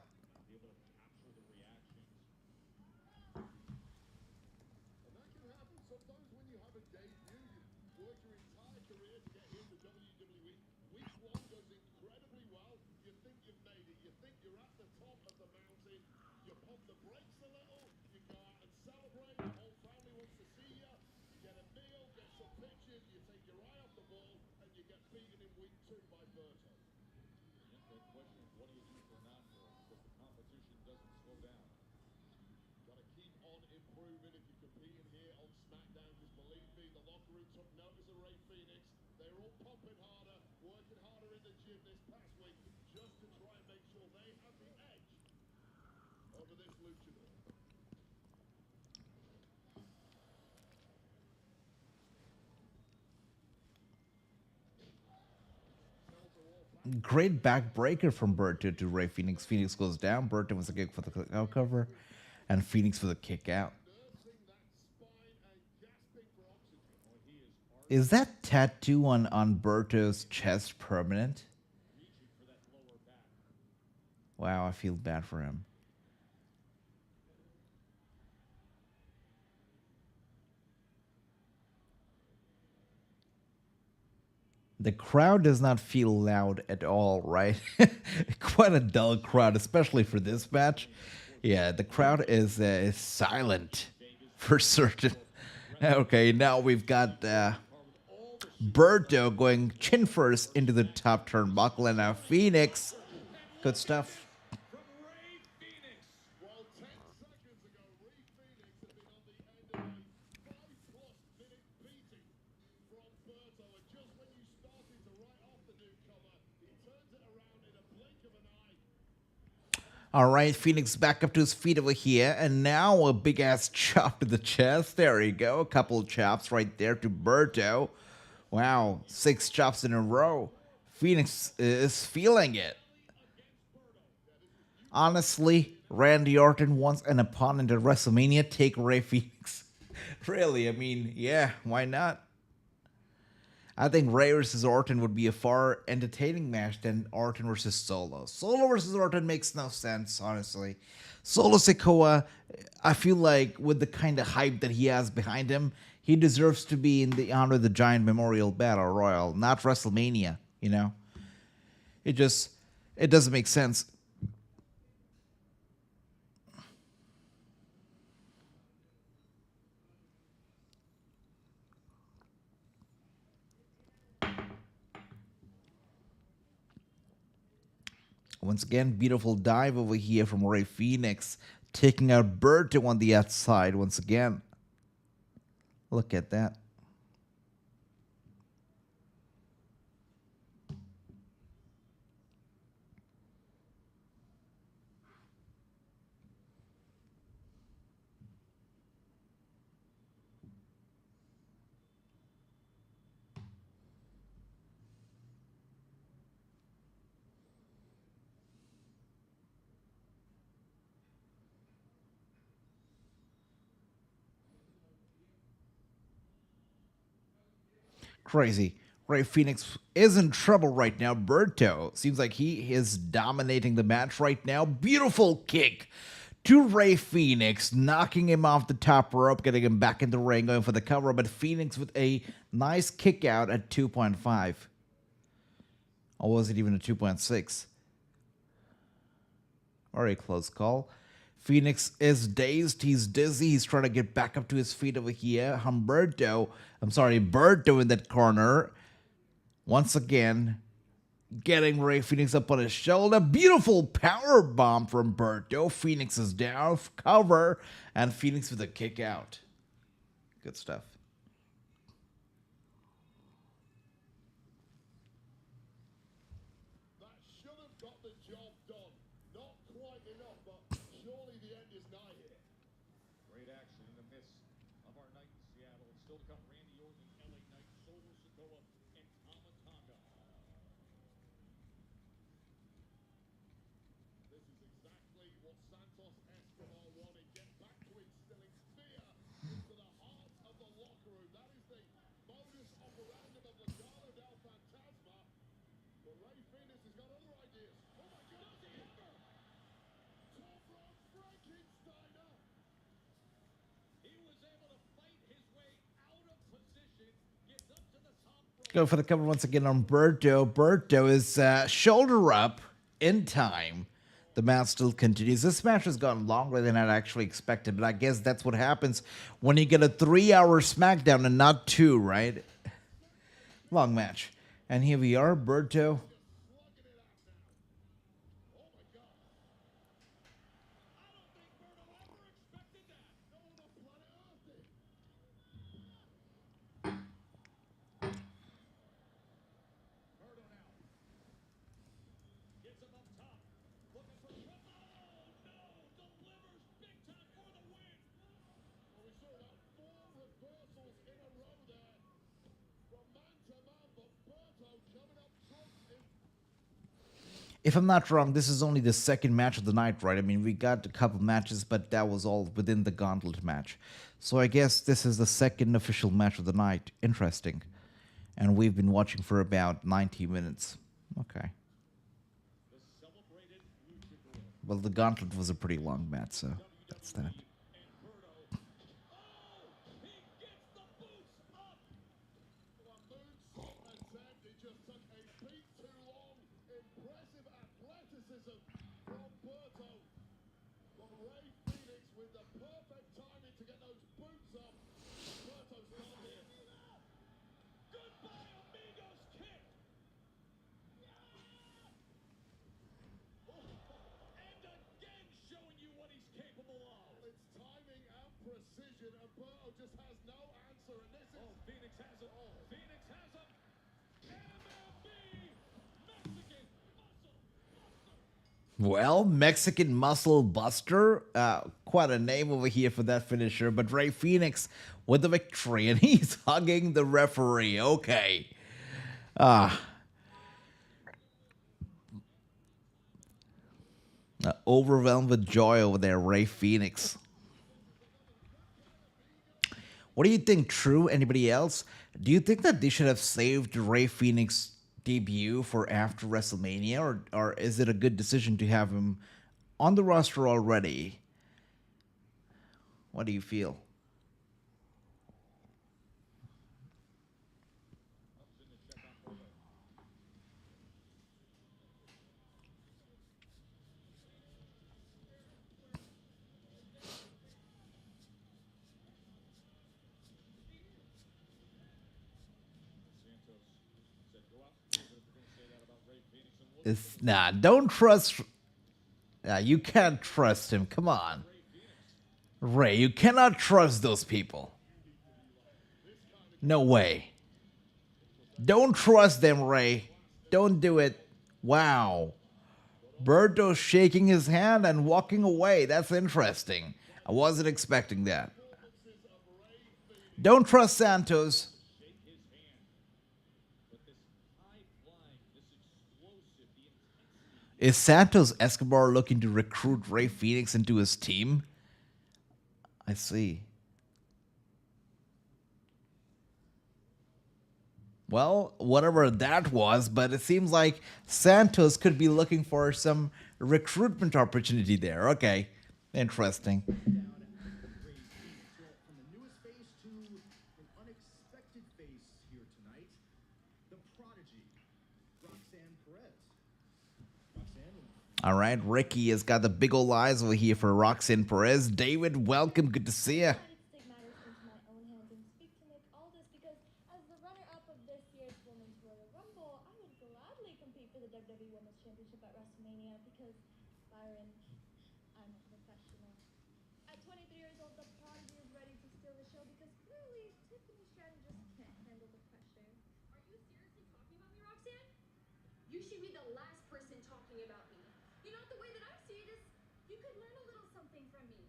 Great backbreaker from Berto to Ray Phoenix. Phoenix goes down. Berto was a kick for the out cover, and Phoenix for the kick out. Is that tattoo on Berto's chest permanent? Wow, I feel bad for him. The crowd does not feel loud at all, right? Quite a dull crowd, especially for this match. Yeah, the crowd is silent for certain. Okay, now we've got Berto going chin first into the top turnbuckle, and now Phoenix. Good stuff. From Ray Phoenix. Well, 10 seconds ago, Ray Phoenix had been on the end of a 5+ minute beating from Berto. And just when you started to write off the newcomer, he turns it around in a blink of an eye. All right, Phoenix back up to his feet over here, and now a big ass chop to the chest. There you go, a couple of chops right there to Berto. Wow, 6 chops in a row. Phoenix is feeling it. Honestly, Randy Orton wants an opponent at WrestleMania. Take Ray Phoenix. Really, I mean, yeah, why not? I think Ray versus Orton would be a far entertaining match than Orton versus Solo. Solo versus Orton makes no sense, honestly. Solo Sakoa, I feel like with the kind of hype that he has behind him, he deserves to be in the Honor the Giant Memorial Battle Royal, not WrestleMania, you know? It doesn't make sense. Once again, beautiful dive over here from Ray Phoenix, taking out Berto on the outside once again. Look at that. Crazy. Ray Phoenix is in trouble right now. Berto seems like he is dominating the match right now. Beautiful kick to Ray Phoenix, knocking him off the top rope, getting him back in the ring, going for the cover. But Phoenix with a nice kick out at 2.5. Or was it even a 2.6? Very close call. Phoenix is dazed. He's dizzy. He's trying to get back up to his feet over here. Berto in that corner. Once again, getting Ray Phoenix up on his shoulder. Beautiful power bomb from Berto. Phoenix is down. Cover. And Phoenix with a kick out. Good stuff. That should have got the job done. Not quite enough, but surely the end is nigh here. Great action in the midst of our night in Seattle. It's still to come. Randy Orton, LA Knight, Solo Sakoa, and Tama Tonga. This is exactly what Santos Escobar wanted. Get back to instilling fear into the heart of the locker room. That is the modus operandi of Legado del Fantasma. But Ray Phoenix has got other ideas. Oh my God! Does he ever? Top rope Frankensteiner. He was able to fight his way out of position, gets up to the top rope. Go for the cover once again on Berto. Berto is shoulder up in time. The match still continues. This match has gone longer than I'd actually expected, but I guess that's what happens when you get a 3-hour SmackDown and not 2, right? Long match. And here we are, Berto. Gets him up top. Looking for trouble. Oh, no. Delivers big time for the win. Well, we saw about 4 reversals in a row there. From man to man, but Berto coming up trumps in. If I'm not wrong, this is only the second match of the night, right? I mean, we got a couple matches, but that was all within the Gauntlet match. So I guess this is the second official match of the night. Interesting. And we've been watching for about 90 minutes. Okay. The celebrated luchador. Well, the Gauntlet was a pretty long match, so that's that. And Berto. Oh! He gets the boots up. Well, moonsault attempt. It just took a beat too long. Impressive athleticism from Berto. But Ray Phoenix with the perfect timing to get those boots up. Berto's not here. Goodbye, precision, and Berto just has no answer. And this is Phoenix has it. Phoenix has it. MLB Mexican Muscle. Well, Mexican Muscle Buster, quite a name over here for that finisher, but Rey Fenix with the victory, and he's hugging the referee. Okay. Overwhelmed with joy over there, Rey Fenix. What do you think, True? Anybody else? Do you think that they should have saved Rey Fenix debut for after WrestleMania, or is it a good decision to have him on the roster already? What do you feel? Don't trust. You can't trust him. Come on. Rey, you cannot trust those people. No way. Don't trust them, Rey. Don't do it. Wow. Berto shaking his hand and walking away. That's interesting. I wasn't expecting that. Don't trust Santos. Is Santos Escobar looking to recruit Rey Fenix into his team? I see. Well, whatever that was, but it seems like Santos could be looking for some recruitment opportunity there. Okay, interesting. From the newest face to an unexpected face here tonight, the prodigy, Roxane Perez. All right, Ricky has got the big old eyes over here for Roxane Perez. David, welcome. Good to see you. Take matters into my own hands and speak to Aldis because as the runner-up of this year's Women's Royal Rumble, I would gladly compete for the WWE Women's Championship at WrestleMania because, Byron, I'm a professional. At 23 years old, the prodigy is ready to steal the show because clearly Tiffany Stratton just can't handle the pressure. Are you seriously talking about me, Roxanne? You should be the last person talking about me. You know, the way that I see it is, you could learn a little something from me.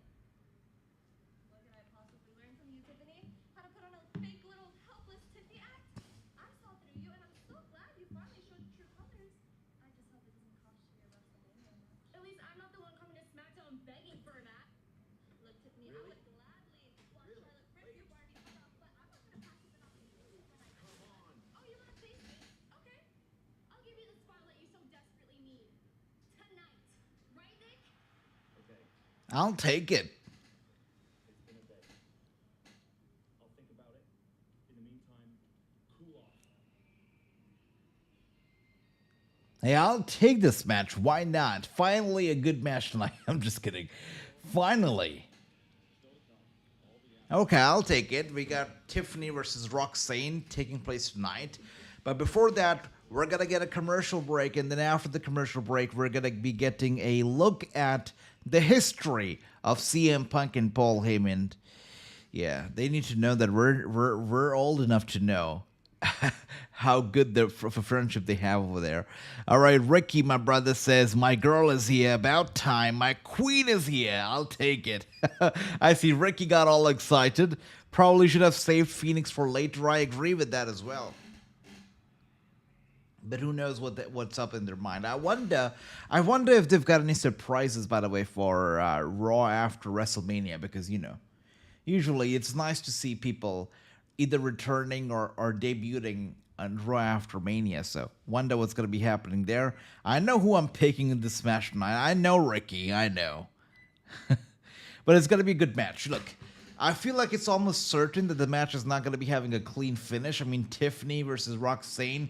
What could I possibly learn from you, Tiffany? How to put on a fake little helpless Tiffy act? I saw through you, and I'm so glad you finally showed true colors. I just hope it doesn't cost you your WrestleMania match. At least I'm not the one coming to SmackDown begging for a match. Look, Tiffany, I would gladly watch Charlotte rip your Barbie head off, but I'm not gonna pass it off to you when I come on. Oh, you want to face me? Okay. I'll give you the spotlight you so desperately need. Tonight. Right, Nick? I'll take it. It's been a day. I'll think about it. In the meantime, cool off. Hey, I'll take this match. Why not? Finally, a good match tonight. I'm just kidding. Finally. Okay, I'll take it. We got Tiffany versus Roxane taking place tonight. But before that, we're going to get a commercial break. And then after the commercial break, we're going to be getting a look at the history of CM Punk and Paul Heyman. Yeah, they need to know that we're old enough to know how good of a friendship they have over there. All right, Ricky, my brother, says, my girl is here. About time. My queen is here. I'll take it. I see Ricky got all excited. Probably should have saved Phoenix for later. I agree with that as well. But who knows what's up in their mind. I wonder if they've got any surprises, by the way, for Raw after WrestleMania. Because, you know, usually it's nice to see people either returning or debuting on Raw after Mania. So wonder what's going to be happening there. I know who I'm picking in this match tonight. I know Ricky. I know. But it's going to be a good match. Look, I feel like it's almost certain that the match is not going to be having a clean finish. I mean, Tiffany versus Roxane.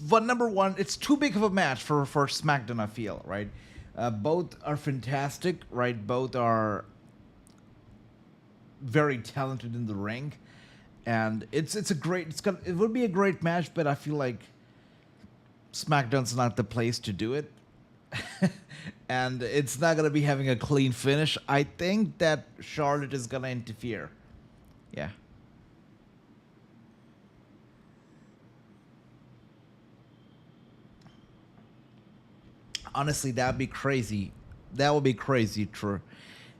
Number one, it's too big of a match for SmackDown, I feel, right? Both are fantastic, right? Both are very talented in the ring. And it would be a great match, but I feel like SmackDown's not the place to do it. and it's not gonna be having a clean finish. I think that Charlotte is gonna interfere. Yeah. Honestly, that'd be crazy. That would be crazy, true.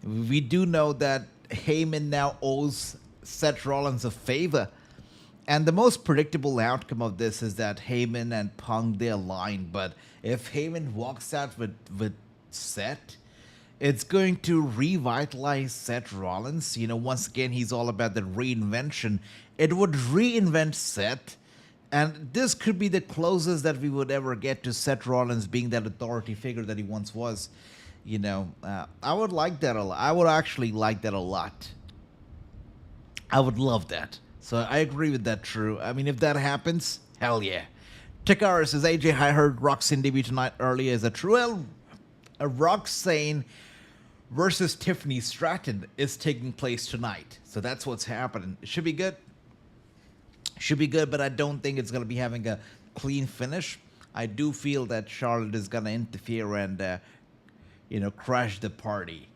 We do know that Heyman now owes Seth Rollins a favor. And the most predictable outcome of this is that Heyman and Punk, they align. But if Heyman walks out with Seth, it's going to revitalize Seth Rollins. You know, once again, he's all about the reinvention. It would reinvent Seth. And this could be the closest that we would ever get to Seth Rollins being that authority figure that he once was. You know, I would like that a lot. I would actually like that a lot. I would love that. So I agree with that, True. I mean, if that happens, hell yeah. Takara says, AJ, I heard Roxane debut tonight earlier. Is that true? Well, a Roxane versus Tiffany Stratton is taking place tonight. So that's what's happening. It should be good. Should be good, but I don't think it's going to be having a clean finish. I do feel that Charlotte is going to interfere and, you know, crash the party,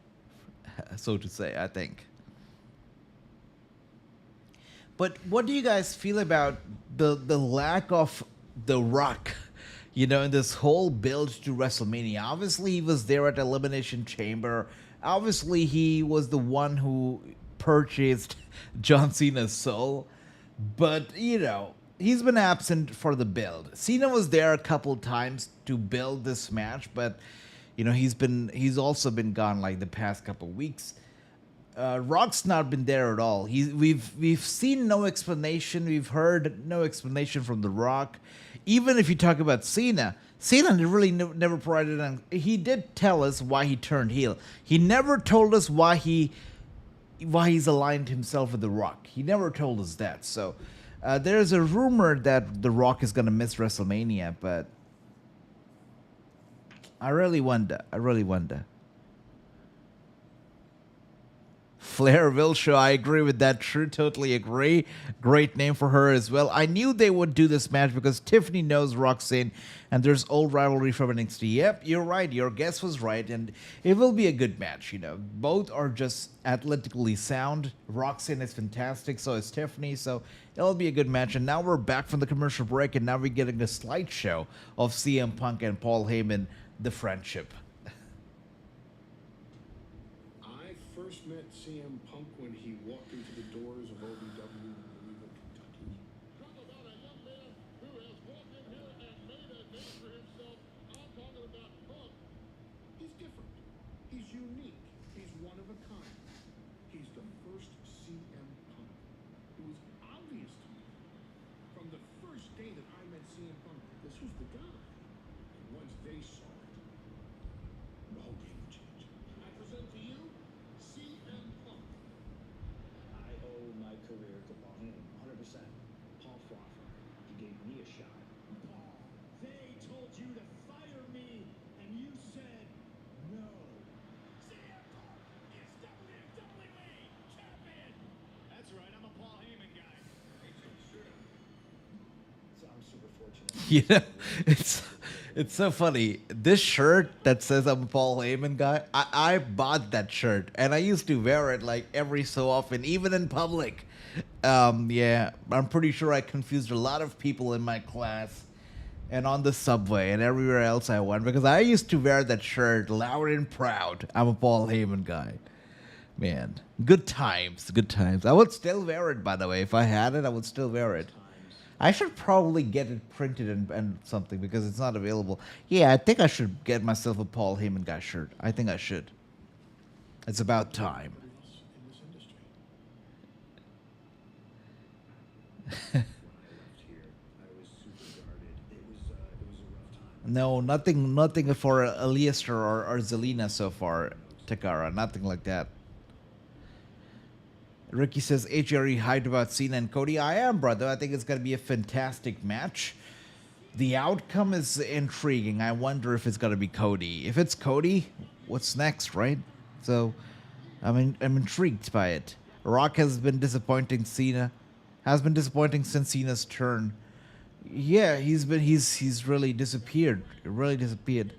so to say, I think. But what do you guys feel about the lack of The Rock, you know, in this whole build to WrestleMania? Obviously, he was there at Elimination Chamber. Obviously, he was the one who purchased John Cena's soul. But, you know, he's been absent for the build. Cena was there a couple times to build this match, but, you know, he's also been gone like the past couple weeks. Rock's not been there at all. We've seen no explanation. We've heard no explanation from The Rock. Even if you talk about Cena really never provided an. He did tell us why he turned heel. He never told us why he's aligned himself with The Rock. He never told us that. So there's a rumor that The Rock is gonna miss WrestleMania, but I really wonder. Flair Wilshaw, I agree with that. True, totally agree. Great name for her as well. I knew they would do this match because Tiffany knows Roxane, and there's old rivalry from NXT. Yep, you're right. Your guess was right, and it will be a good match. You know, both are just athletically sound. Roxane is fantastic, so is Tiffany. So it'll be a good match. And now we're back from the commercial break, and now we're getting a slideshow of CM Punk and Paul Heyman, the friendship. First met CM Punk when he walked into the doors of OVW in Louisville, Kentucky. Talk about a young man who has walked in here and made a name for himself. I'm talking about Punk. He's different. He's unique. He's one of a kind. He's the first CM Punk. It was obvious to me from the first day that I met CM Punk, this was the guy. And once they saw it, the whole game changed. I present to you CM Punk. I owe my career to Paul Heyman, 100%. Paul fought for me. He gave me a shot. Paul, they told you to fire me, and you said no. CM Punk is WWE champion. That's right, I'm a Paul Heyman guy. So I'm super fortunate. You know, it's so funny. This shirt that says I'm a Paul Heyman guy, I bought that shirt, and I used to wear it like every so often, even in public. Yeah, I'm pretty sure I confused a lot of people in my class and on the subway and everywhere else I went, because I used to wear that shirt loud and proud. I'm a Paul Heyman guy. Man, good times, good times. I would still wear it, by the way. If I had it, I would still wear it. I should probably get it printed and something because it's not available. Yeah, I think I should get myself a Paul Heyman guy shirt. I think I should. It's about time. In this industry. When I left here, I was super guarded. It was a rough time. No, nothing for Eliaster or Zelina so far, Takara. Nothing like that. Ricky says, AJ, are you hyped about Cena and Cody? I am, brother. I think it's going to be a fantastic match. The outcome is intriguing. I wonder if it's going to be Cody. If it's Cody, what's next, right? So, I'm intrigued by it. Rock has been disappointing Cena. Has been disappointing since Cena's turn. Yeah, he's really disappeared. Really disappeared.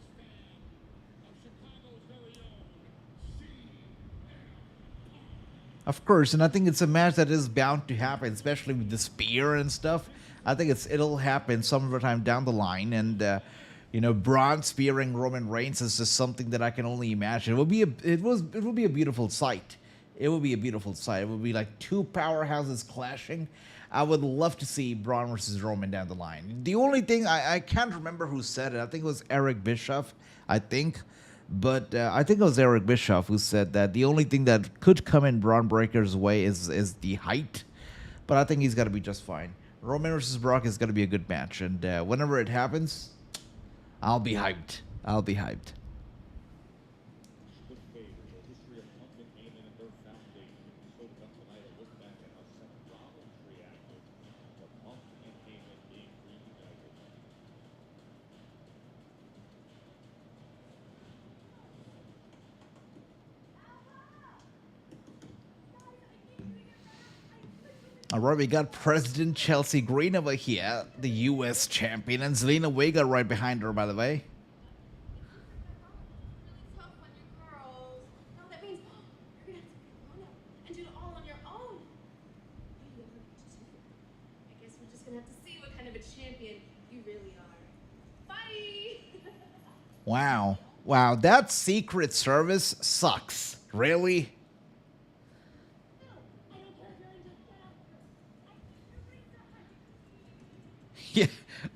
Of course, and I think it's a match that is bound to happen, especially with the spear and stuff. I think it'll happen some time down the line, and Braun spearing Roman Reigns is just something that I can only imagine. It will be a beautiful sight. It will be a beautiful sight. It will be like two powerhouses clashing. I would love to see Braun versus Roman down the line. The only thing I can't remember who said it. I think it was Eric Bischoff. I think. But I think it was Eric Bischoff who said that the only thing that could come in Braun Breaker's way is the height. But I think he's going to be just fine. Roman versus Brock is going to be a good match. And whenever it happens, I'll be hyped. I'll be hyped. Good favor. The history of Punk and Heyman and their foundation. So come tonight a look back at how Seth Rollins reacted to Punk and Heyman being reunited. All right, we got President Chelsea Green over here, the U.S. champion, and Zelina Vega right behind her, by the way. Really tough on you girls. No, that means you're gonna have to pick one up and do it all on your own. You never get to do it. I guess we're just gonna have to see what kind of a champion you really are. Bye. Wow. Wow, that Secret Service sucks. Really? Yeah,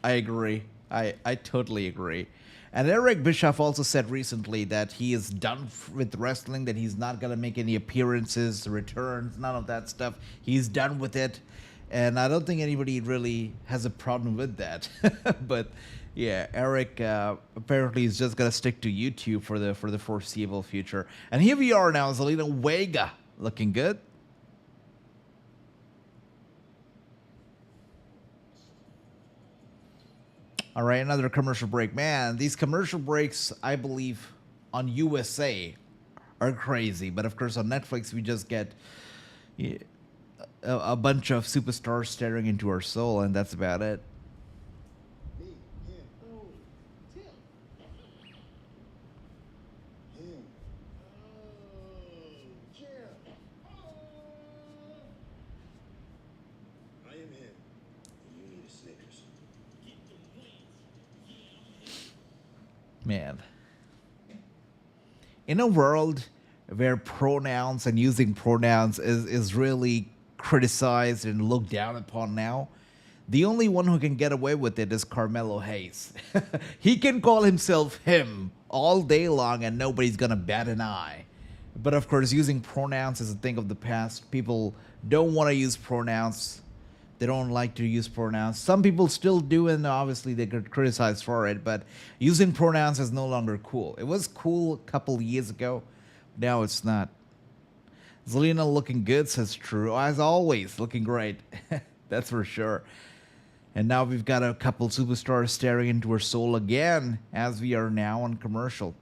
I agree. I totally agree. And Eric Bischoff also said recently that he is done with wrestling, that he's not going to make any appearances, returns, none of that stuff. He's done with it. And I don't think anybody really has a problem with that. But yeah, Eric apparently is just going to stick to YouTube for the foreseeable future. And here we are now, Zelina Vega looking good. All right, another commercial break. Man, these commercial breaks, I believe, on USA are crazy. But of course, on Netflix, we just get a bunch of superstars staring into our soul, and that's about it. Me, him, oh, Tim. Him. Oh, Jim. I am him. You need a Snickers. Man. In a world where pronouns and using pronouns is really criticized and looked down upon now, the only one who can get away with it is Carmelo Hayes. He can call himself him all day long and nobody's gonna bat an eye. But of course, using pronouns is a thing of the past. People don't want to use pronouns. They don't like to use pronouns. Some people still do, and obviously they get criticized for it, but using pronouns is no longer cool. It was cool a couple years ago. Now it's not. Zelina looking good, says True. As always, looking great. That's for sure. And now we've got a couple superstars staring into her soul again, as we are now on commercial.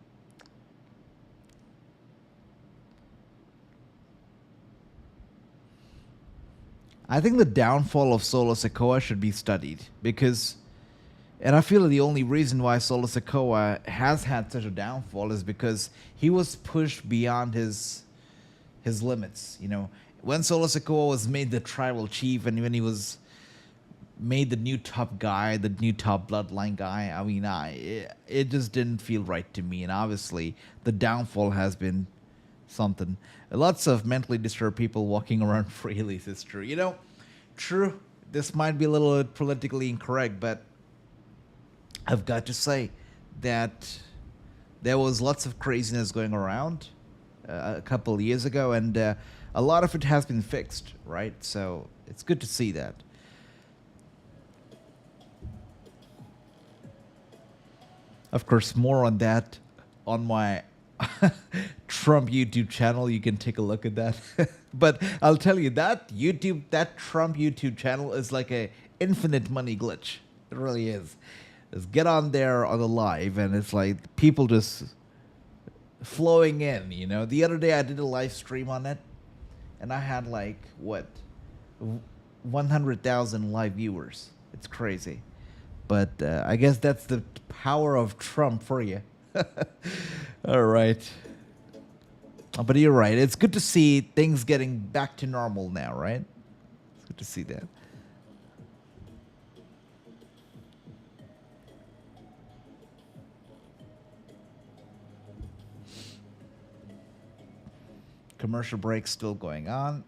I think the downfall of Solo Sikoa should be studied because, and I feel the only reason why Solo Sikoa has had such a downfall is because he was pushed beyond his limits. You know, when Solo Sikoa was made the tribal chief and when he was made the new top guy, the new top bloodline guy, I mean, it just didn't feel right to me. And obviously, the downfall has been something. Lots of mentally disturbed people walking around freely, is true. You know, true, this might be a little politically incorrect, but I've got to say that there was lots of craziness going around a couple of years ago, and a lot of it has been fixed, right? So it's good to see that. Of course, more on that on my Trump YouTube channel. You can take a look at that. But I'll tell you, that Trump YouTube channel is like a infinite money glitch. It really is. Just get on there on the live, and it's like people just flowing in, you know. The other day I did a live stream on it, and I had like, 100,000 live viewers. It's crazy. But I guess that's the power of Trump for you. All right. But you're right. It's good to see things getting back to normal now, right? It's good to see that. Commercial break still going on.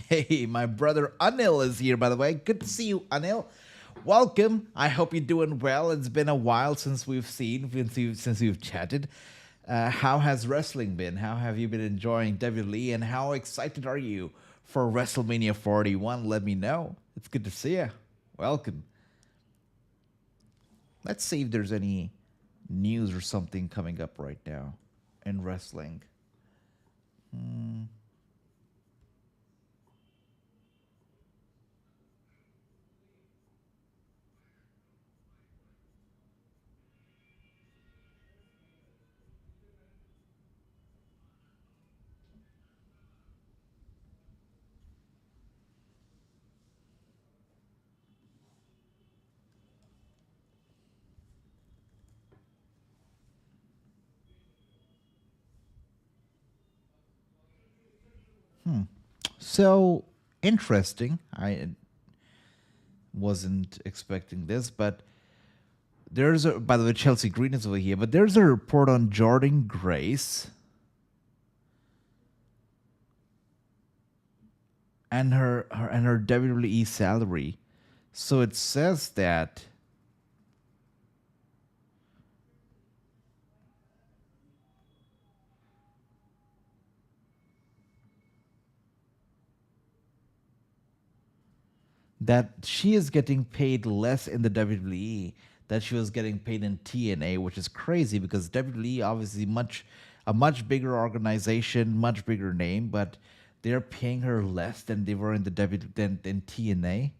Hey, my brother Anil is here, by the way. Good to see you, Anil. Welcome. I hope you're doing well. It's been a while since we've seen, since we've chatted. How has wrestling been? How have you been enjoying WWE? And how excited are you for WrestleMania 41? Let me know. It's good to see you. Welcome. Let's see if there's any news or something coming up right now in wrestling. So interesting. I wasn't expecting this, but there's a, by the way, Chelsea Green is over here, but there's a report on Jordan Grace and her WWE salary. So it says that she is getting paid less in the WWE that she was getting paid in TNA, which is crazy because WWE obviously a much bigger organization, much bigger name, but they're paying her less than they were in the than in TNA.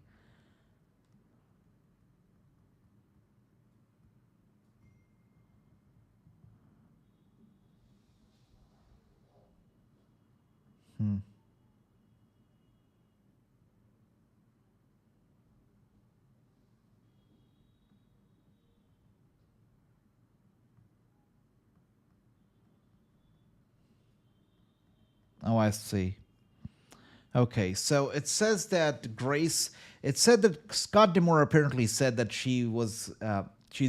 Oh, I see. Okay, so it says that Grace. It said that Scott D'Amore apparently said that she's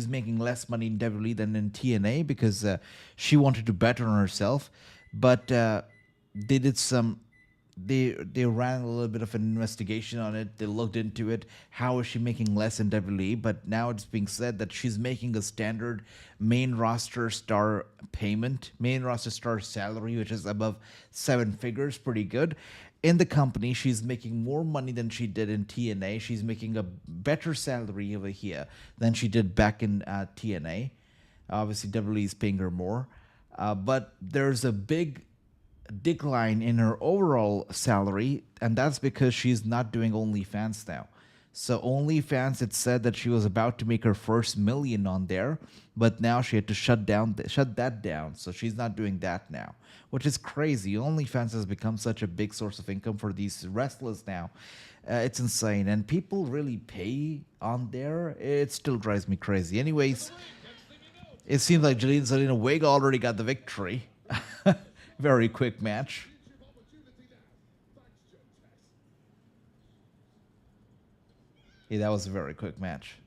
making less money in WWE than in TNA because she wanted to bet on herself, but they did some. They ran a little bit of an investigation on it. They looked into it. How is she making less in WWE? But now it's being said that she's making a standard main roster star payment, main roster star salary, which is above 7 figures, pretty good. In the company, she's making more money than she did in TNA. She's making a better salary over here than she did back in TNA. Obviously, WWE is paying her more. But there's a big decline in her overall salary, and that's because she's not doing OnlyFans now. So OnlyFans, it said that she was about to make her first million on there, but now she had to shut that down. So she's not doing that now, which is crazy. OnlyFans has become such a big source of income for these wrestlers now. It's insane, and people really pay on there. It still drives me crazy. Anyways, it seems like Zelina Vega already got the victory. Very quick match. Yeah, that was a very quick match.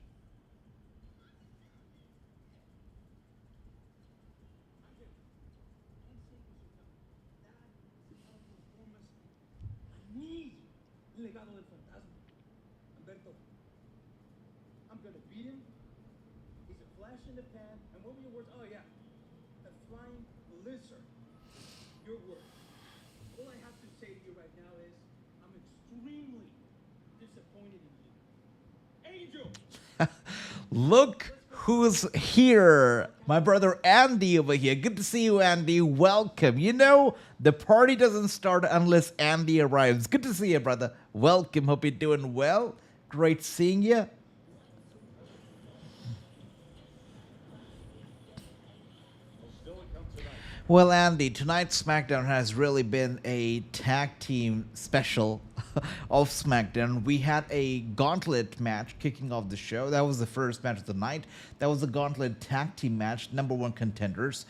Berto, I'm gonna beat him. He's a flash in the pan. And what were your words? Oh yeah, a flying lizard. Your words. All I have to say to you right now is, I'm extremely disappointed in you. Angel. Look who's here. My brother Andy over here. Good to see you, Andy. Welcome. You know, the party doesn't start unless Andy arrives. Good to see you, brother. Welcome. Hope you're doing well. Great seeing you. Well, Andy, tonight's SmackDown has really been a tag team special. of SmackDown. We had a Gauntlet match kicking off the show. That was the first match of the night. That was the Gauntlet tag team match, #1 contenders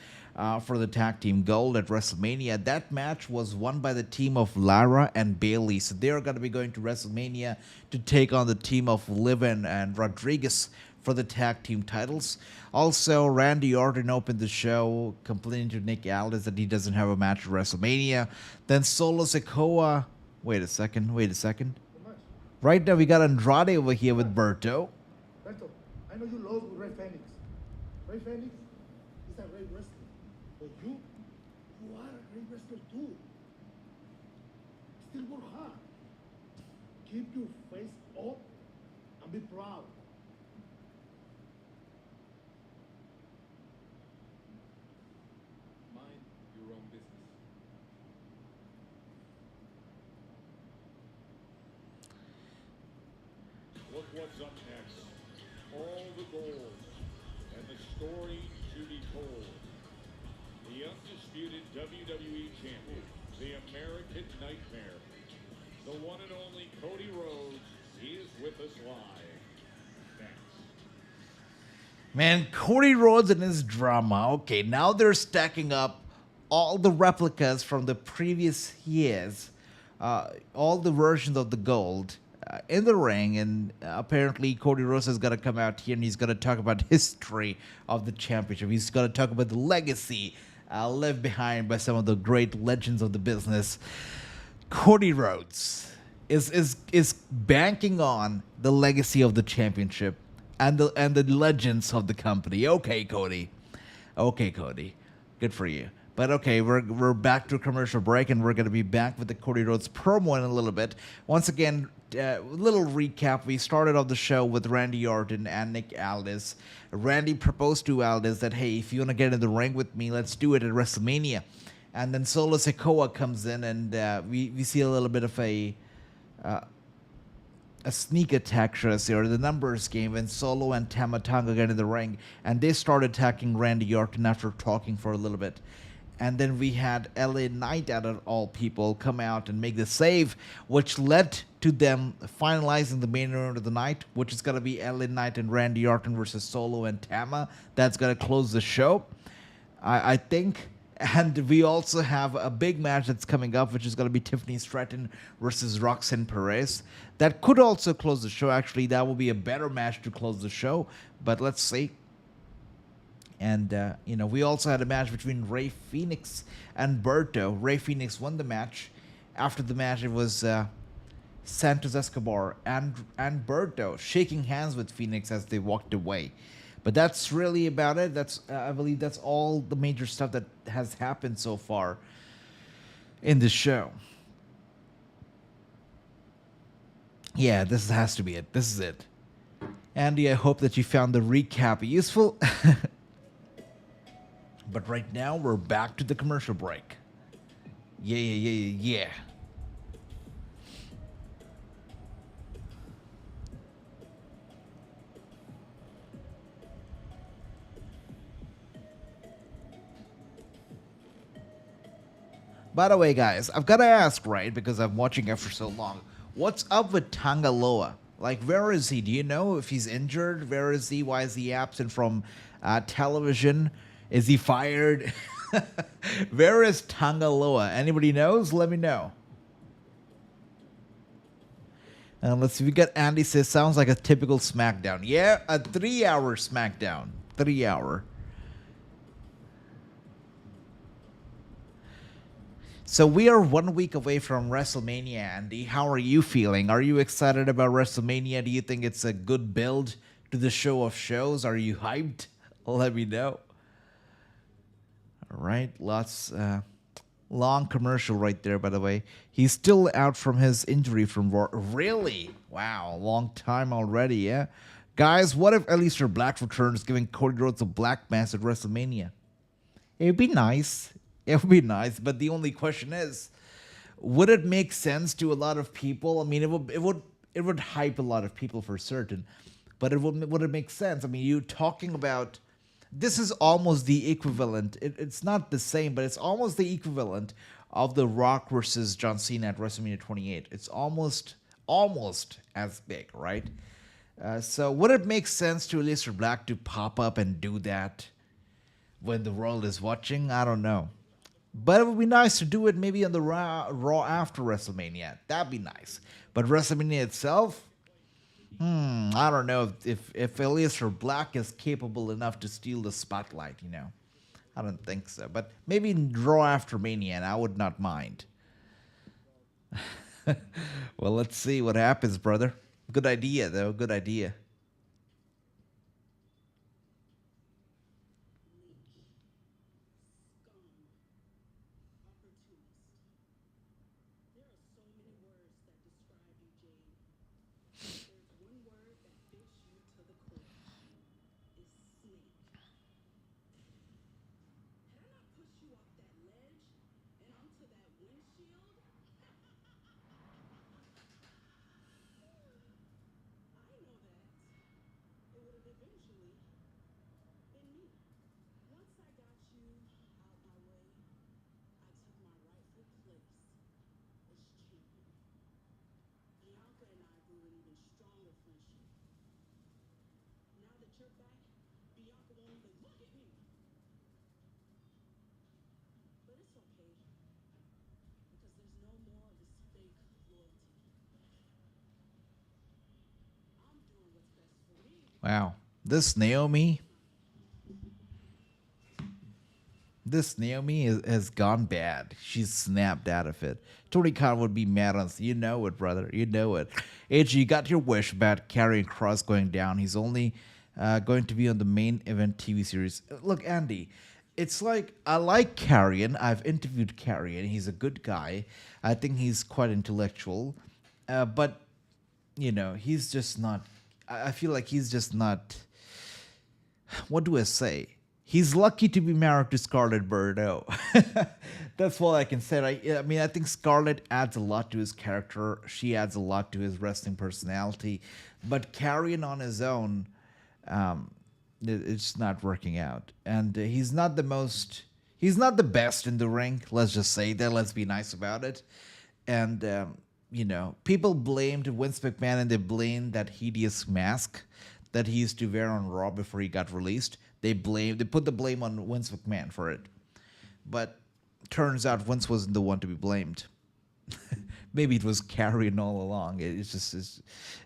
for the tag team gold at WrestleMania. That match was won by the team of Lara and Bailey. So they're going to be going to WrestleMania to take on the team of Liv and Rodriguez for the tag team titles. Also, Randy Orton opened the show complaining to Nick Aldis that he doesn't have a match at WrestleMania. Then Solo Sakoa. Wait a second. Right now we got Andrade over here with Berto. Berto, I know you lost with Ray Phoenix. Ray Phoenix is a great wrestler. But you are a great wrestler too. Still work hard. Keep your face up and be proud. Mind your own business. Look what's up next. All the gold and the story to be told. The undisputed WWE champion, the American Nightmare, the one and only Cody Rhodes, he is with us live. Next. Man, Cody Rhodes and his drama. Okay, now they're stacking up all the replicas from the previous years, all the versions of the gold in the ring, and apparently Cody Rhodes is going to come out here and he's going to talk about history of the championship. He's going to talk about the legacy left behind by some of the great legends of the business. Cody Rhodes is banking on the legacy of the championship and the legends of the company. Okay, Cody. Good for you. But okay, we're back to a commercial break, and we're going to be back with the Cody Rhodes promo in a little bit. Once again, little recap. We started off the show with Randy Orton and Nick Aldis. Randy proposed to Aldis that, hey, if you want to get in the ring with me, let's do it at WrestleMania. And then Solo Sakoa comes in, and we see a little bit of a sneak attack, should I say, or the numbers game, when Solo and Tama Tonga get in the ring, and they start attacking Randy Orton after talking for a little bit. And then we had LA Knight, out of all people, come out and make the save, which led to them finalizing the main event of the night, which is going to be LA Knight and Randy Orton versus Solo and Tama. That's going to close the show, I think. And we also have a big match that's coming up, which is going to be Tiffany Stratton versus Roxane Perez. That could also close the show. Actually, that will be a better match to close the show, but let's see. And, we also had a match between Rey Fenix and Berto. Rey Fenix won the match. After the match, it was Santos Escobar and Berto shaking hands with Fenix as they walked away. But that's really about it. I believe that's all the major stuff that has happened so far in this show. Yeah, this has to be it. This is it. Andy, I hope that you found the recap useful. But right now, we're back to the commercial break. Yeah. By the way, guys, I've got to ask, right, because I'm watching it for so long, what's up with Tangaloa? Like, where is he? Do you know if he's injured? Where is he? Why is he absent from television? Is he fired? Where is Tangaloa? Anybody knows? Let me know. And let's see. We got Andy says, sounds like a typical SmackDown. Yeah, a 3-hour SmackDown. 3-hour. So we are 1 week away from WrestleMania, Andy. How are you feeling? Are you excited about WrestleMania? Do you think it's a good build to the show of shows? Are you hyped? Let me know. All right, lots long commercial right there, by the way. He's still out from his injury from Raw. Really? Wow, long time already, yeah? Guys, what if Aleister Black returns, giving Cody Rhodes a black mass at WrestleMania? It would be nice. It would be nice, but the only question is, would it make sense to a lot of people? I mean, it would hype a lot of people for certain, but would it make sense? I mean, you talking about, this is almost the equivalent. It's not the same, but it's almost the equivalent of The Rock versus John Cena at WrestleMania 28. It's almost as big, right? So would it make sense to Aleister Black to pop up and do that when the world is watching? I don't know. But it would be nice to do it maybe on the Raw after WrestleMania. That'd be nice. But WrestleMania itself, I don't know if Aleister Black is capable enough to steal the spotlight, you know. I don't think so. But maybe Raw after Mania, and I would not mind. Well, let's see what happens, brother. Good idea, though. Good idea. There are so many words that describe you, Jade. There's one word that fits you to the core. It's snake. Had I not pushed you off that ledge and onto that windshield, I know that it would have eventually been me. Once I got you out my way, I took my rightful place as champion. Bianca and I grew an even stronger friendship. Now that you're back, Bianca won't even look at me. But it's okay, because there's no more of this fake loyalty. I'm doing what's best for me. Wow. This Naomi has gone bad. She's snapped out of it. Tony Khan would be mad on us. You know it, brother. You know it. AJ, you got your wish about Karrion Kross going down. He's only going to be on the main event TV series. Look, Andy, it's like I like Karrion. I've interviewed Karrion. He's a good guy. I think he's quite intellectual. But, you know, he's just not... I feel like he's just not... What do I say? He's lucky to be married to Scarlett Berto. That's all I can say. I mean, I think Scarlett adds a lot to his character. She adds a lot to his wrestling personality. But Karrion on his own, it's not working out. And he's not the best in the ring. Let's just say that. Let's be nice about it. And, you know, people blamed Vince McMahon and they blamed that hideous mask that he used to wear on Raw before he got released. They put the blame on Vince McMahon for it. But turns out Vince wasn't the one to be blamed. Maybe it was Karrion all along. It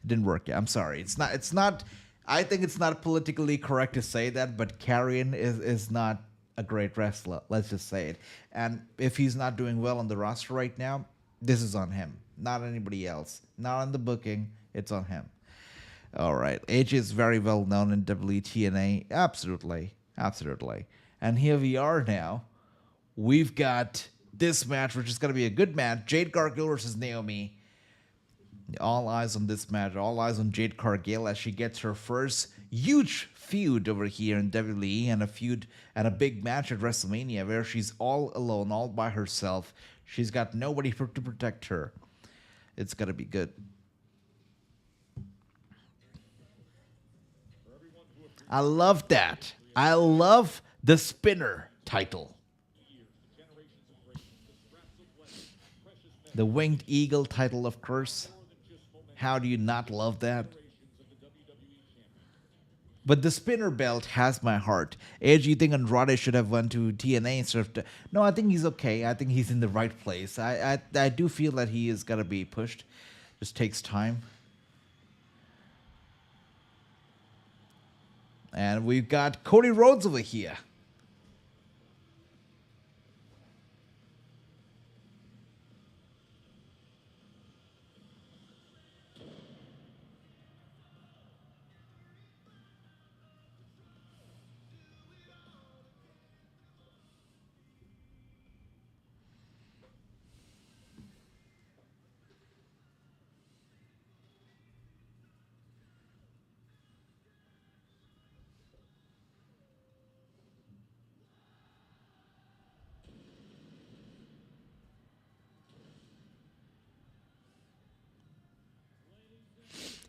didn't work. I'm sorry. It's not I think it's not politically correct to say that, but Karrion is not a great wrestler. Let's just say it. And if he's not doing well on the roster right now, this is on him, not anybody else. Not on the booking, it's on him. All right. AJ is very well known in WTNA. Absolutely. Absolutely. And here we are now. We've got this match, which is going to be a good match. Jade Cargill versus Naomi. All eyes on this match. All eyes on Jade Cargill as she gets her first huge feud over here in WWE, and a feud and a big match at WrestleMania where she's all alone, all by herself. She's got nobody to protect her. It's going to be good. I love that. I love the spinner title. The winged eagle title, of course. How do you not love that? But the spinner belt has my heart. AJ, you think Andrade should have went to TNA instead of... No, I think he's okay. I think he's in the right place. I do feel that he is going to be pushed. Just takes time. And we've got Cody Rhodes over here.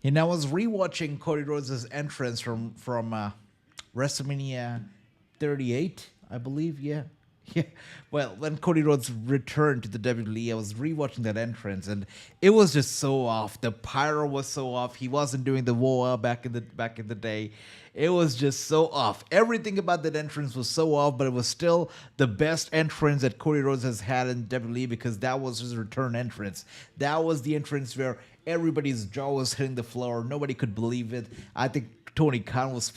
And I was rewatching Cody Rhodes' entrance from WrestleMania 38, I believe. Yeah, Yeah, well, when Cody Rhodes returned to the WWE, I was rewatching that entrance, and it was just so off. The pyro was so off. He wasn't doing the woa back in the day. It was just so off. Everything about that entrance was so off, but it was still the best entrance that Cody Rhodes has had in WWE because that was his return entrance. That was the entrance where everybody's jaw was hitting the floor. Nobody could believe it. I think Tony Khan was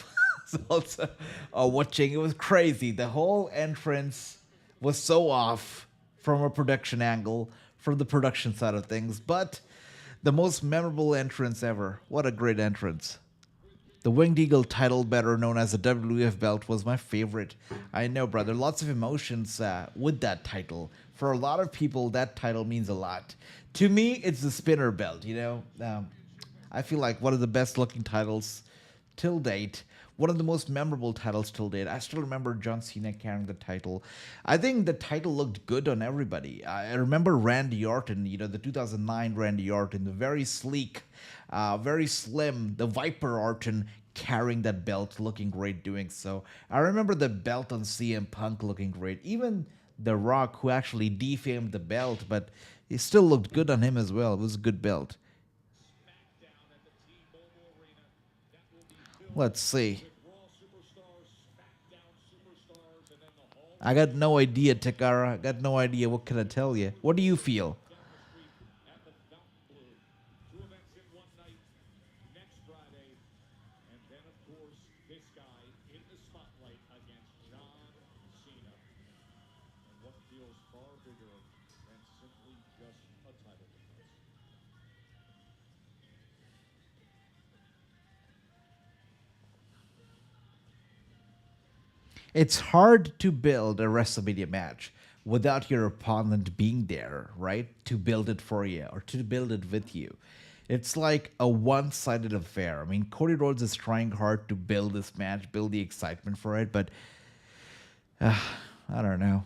also watching. It was crazy. The whole entrance was so off from a production angle, from the production side of things, but the most memorable entrance ever. What a great entrance. The Winged Eagle title, better known as the WWF belt, was my favorite. I know, brother, lots of emotions with that title. For a lot of people, that title means a lot. To me, it's the spinner belt, you know. I feel like one of the best looking titles till date. One of the most memorable titles till date. I still remember John Cena carrying the title. I think the title looked good on everybody. I remember Randy Orton, you know, the 2009 Randy Orton, the very sleek, very slim, the Viper Orton carrying that belt, looking great doing so. I remember the belt on CM Punk looking great. Even The Rock, who actually defamed the belt, but it still looked good on him as well. It was a good belt. SmackDown at the T-Mobile Arena. That will be filled Let's see. with Raw Superstars, SmackDown Superstars, and then the Hall I got no idea, Takara. I got no idea. What can I tell you? What do you feel? down the street at the Fountain Blue. 2 events in one night next Friday. And then, of course, this guy in the spotlight against John Cena. And what feels far bigger than simply just a title defense. It's hard to build a WrestleMania match without your opponent being there, right? To build it for you or to build it with you. It's like a one-sided affair. I mean, Cody Rhodes is trying hard to build this match, build the excitement for it, but I don't know.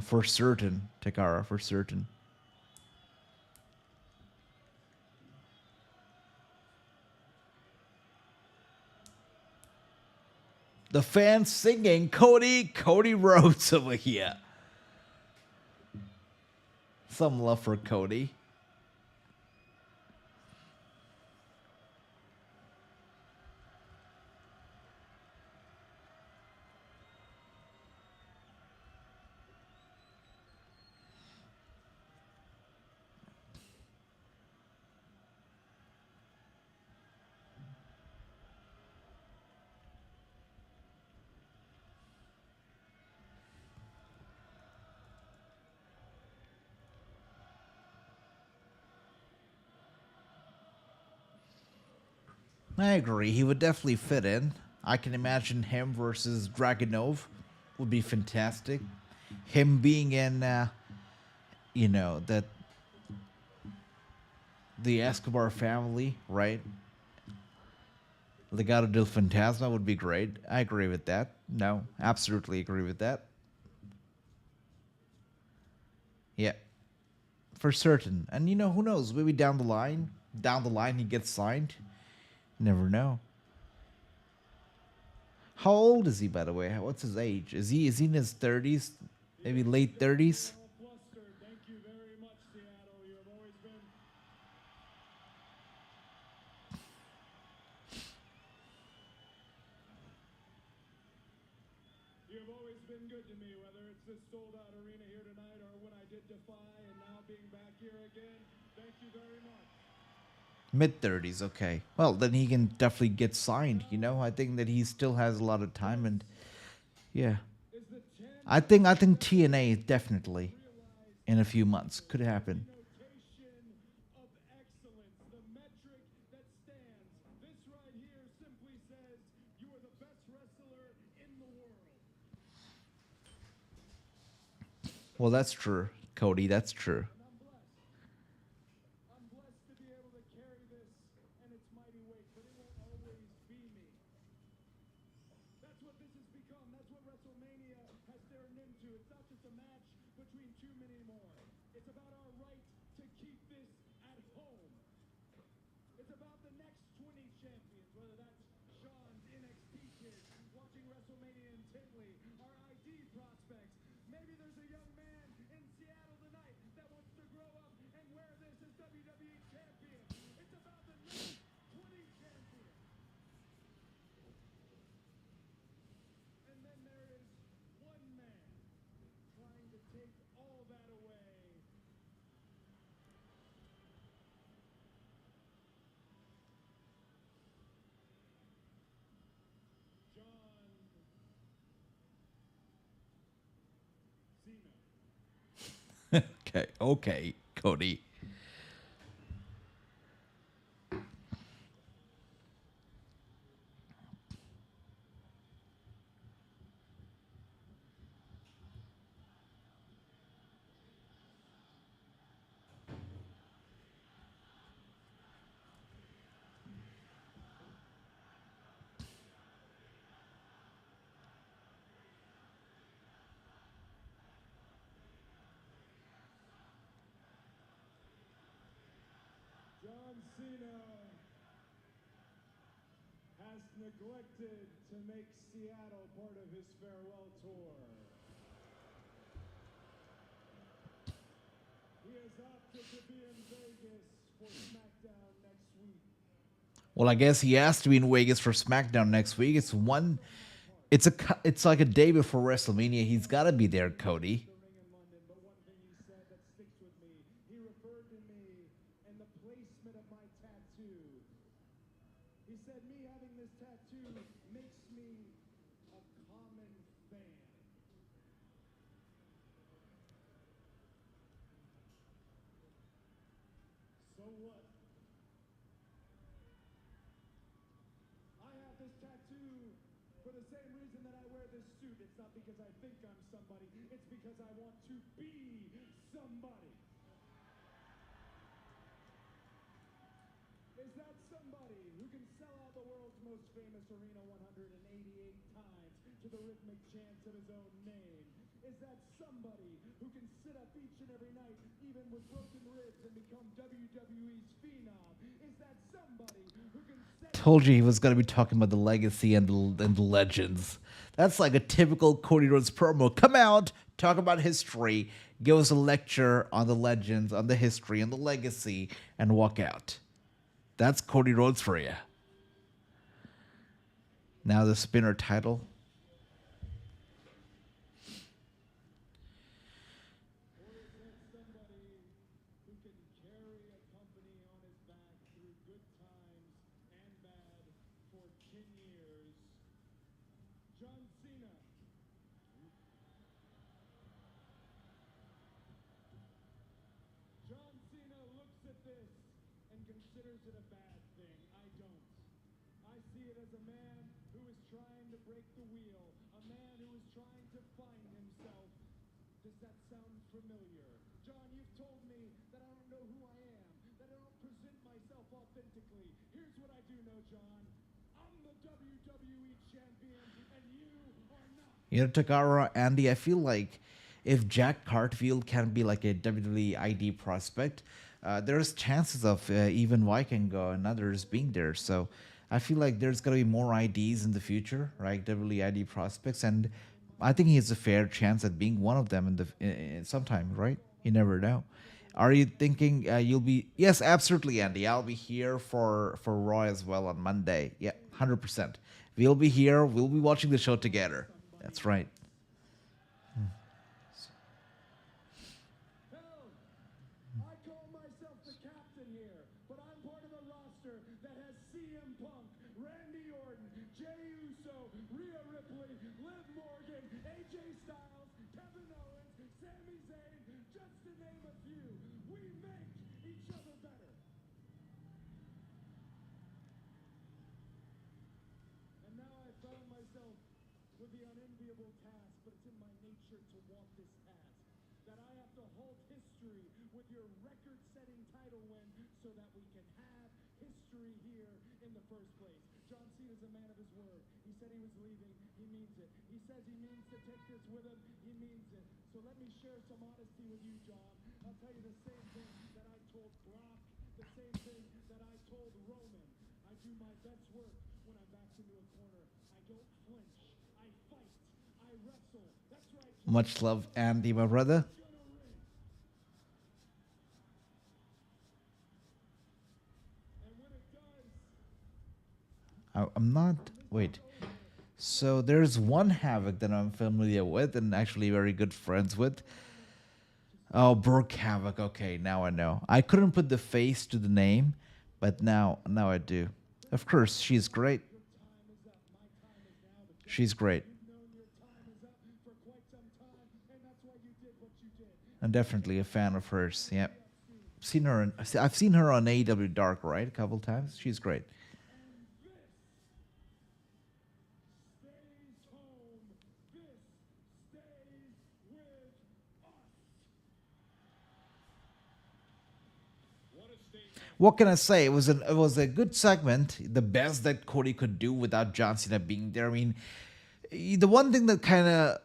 For certain, Takara, for certain. The fans singing Cody Rhodes over here. Some love for Cody. I agree. He would definitely fit in. I can imagine him versus Dragunov would be fantastic. Him being in, that the Escobar family, right? Legado del Fantasma would be great. I agree with that. No, absolutely agree with that. Yeah, for certain. And who knows? Maybe down the line he gets signed. Never know. How old is he, by the way? What's his age? Is he in his 30s? Maybe late 30s? Flustered. Thank you very much, Seattle. You have always been good to me, whether it's this sold-out arena here tonight or when I did Defy and now being back here again. Thank you very much. Mid 30s, okay. Well, then he can definitely get signed, I think that he still has a lot of time and yeah. I think TNA definitely in a few months could happen. Notation of excellence, the metric that stands. This right here simply says you are the best wrestler in the world. Well, that's true, Cody, that's true. I'm blessed to be able to carry this and its mighty weight, but it won't always be me. That's what this has become. That's what WrestleMania has turned into. It's not just a match between two many more. It's about our right to keep this at home. It's about the next 20 champions, whether that's Shawn Kinley, our ID prospects. Maybe there's a young man in Seattle tonight that wants to grow up and wear this as WWE champion. It's about the next 20 champions. And then there is one man trying to take all that away. John Cena. Okay, Cody. John Cena has neglected to make Seattle part of his farewell tour. He has opted to be in Vegas for SmackDown next week. Well, I guess he has to be in Vegas for SmackDown next week. It's like a day before WrestleMania. He's got to be there, Cody. The ring in London, but one thing he said that sticks with me. He referred to me and the placement of my tattoo. He said me having this tattoo makes me a common fan. So what? I have this tattoo for the same reason that I wear this suit. It's not because I think I'm somebody. It's because I want to be somebody. Is that somebody who can sell out the world's most famous arena 188 times to the rhythmic chants of his own name? Is that somebody who can sit up each and every night, even with broken ribs, and become WWE's phenom? Is that somebody who can set Told you he was going to be talking about the legacy and the legends. That's like a typical Cody Rhodes promo. Come out, talk about history, give us a lecture on the legends, on the history, and the legacy, and walk out. That's Cody Rhodes for you. Now the spinner title. Or is that somebody who can carry a company on his back through good times and bad for 10 years? John Cena. John Cena looks at this and considers it a bad thing. I don't. I see it as a man who is trying to break the wheel, a man who is trying to find himself. Does that sound familiar? John, you've told me that I don't know who I am, that I don't present myself authentically. Here's what I do know, John. I'm the WWE champion, and you are not. You know, Takara, Andy, I feel like if Jack Cartfield can be like a WWE ID prospect, there's chances of even Vikingo and others being there. So I feel like there's going to be more IDs in the future, right? WWE ID prospects. And I think he has a fair chance at being one of them in sometime, right? You never know. Are you thinking you'll be? Yes, absolutely, Andy. I'll be here for Raw as well on Monday. Yeah, 100%. We'll be here. We'll be watching the show together. That's right. Hell, I call myself the captain here, but I'm part of a roster that has CM Punk, Randy Orton, Jey Uso, Rhea Ripley, Liv Morgan, AJ Styles, Kevin Owens, Sami Zayn, just to name a few. We make each other better. And now I found myself with the unenviable task, but it's in my nature to want this task. That I have to halt history with your record-setting title win so that we can have history here in the first place. John Cena's a man of his word. He said he was leaving. He means it. He says he means to take this with him. He means it. So let me share some honesty with you, John. I'll tell you the same thing that I told Brock, the same thing that I told Roman. I do my best work when I'm backed into a corner. I don't flinch. I fight. Much love, Andy, my brother. I'm not. Wait. So there's one Havoc that I'm familiar with and actually very good friends with. Oh, Brooke Havoc. Okay, now I know. I couldn't put the face to the name, but now I do. Of course, she's great. She's great. I'm definitely a fan of hers. Yep. I've seen her on AEW Dark, right? A couple times. She's great. What can I say? It was a good segment, the best that Cody could do without John Cena being there. I mean, the one thing that kind of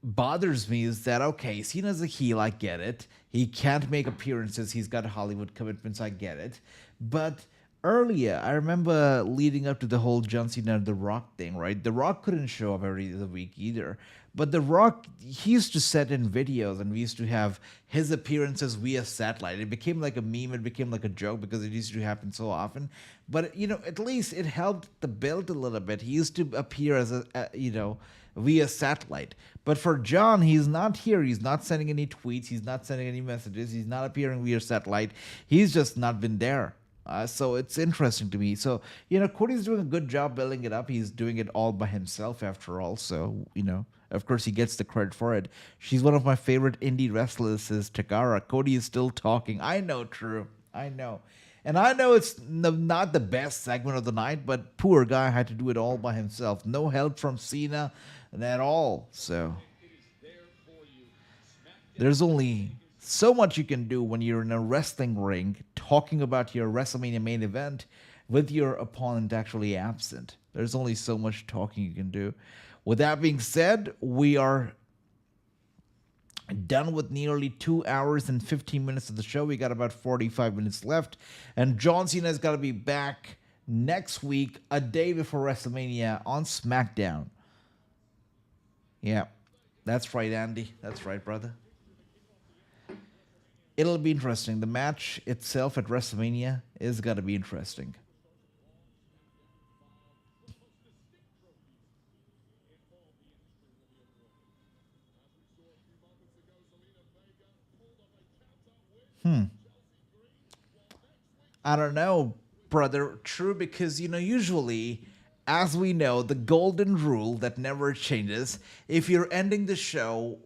bothers me is that, okay, Cena's a heel, I get it. He can't make appearances. He's got Hollywood commitments, I get it. But earlier, I remember leading up to the whole John Cena and The Rock thing, right? The Rock couldn't show up every other week either. But The Rock, he used to set in videos and we used to have his appearances via satellite. It became like a meme. It became like a joke because it used to happen so often. But, at least it helped the build a little bit. He used to appear as via satellite. But for John, he's not here. He's not sending any tweets. He's not sending any messages. He's not appearing via satellite. He's just not been there. So it's interesting to me. So, Cody's doing a good job building it up. He's doing it all by himself after all. So, of course, he gets the credit for it. She's one of my favorite indie wrestlers, is Takara. Cody is still talking. I know, true. I know. And I know it's not the best segment of the night, but poor guy had to do it all by himself. No help from Cena at all. So there's only so much you can do when you're in a wrestling ring talking about your WrestleMania main event with your opponent actually absent. There's only so much talking you can do. With that being said, we are done with nearly 2 hours and 15 minutes of the show. We got about 45 minutes left. And John Cena's got to be back next week, a day before WrestleMania on SmackDown. Yeah, that's right, Andy. That's right, brother. It'll be interesting. The match itself at WrestleMania is going to be interesting. I don't know, brother. True, because, usually, as we know, the golden rule that never changes, if you're ending the show,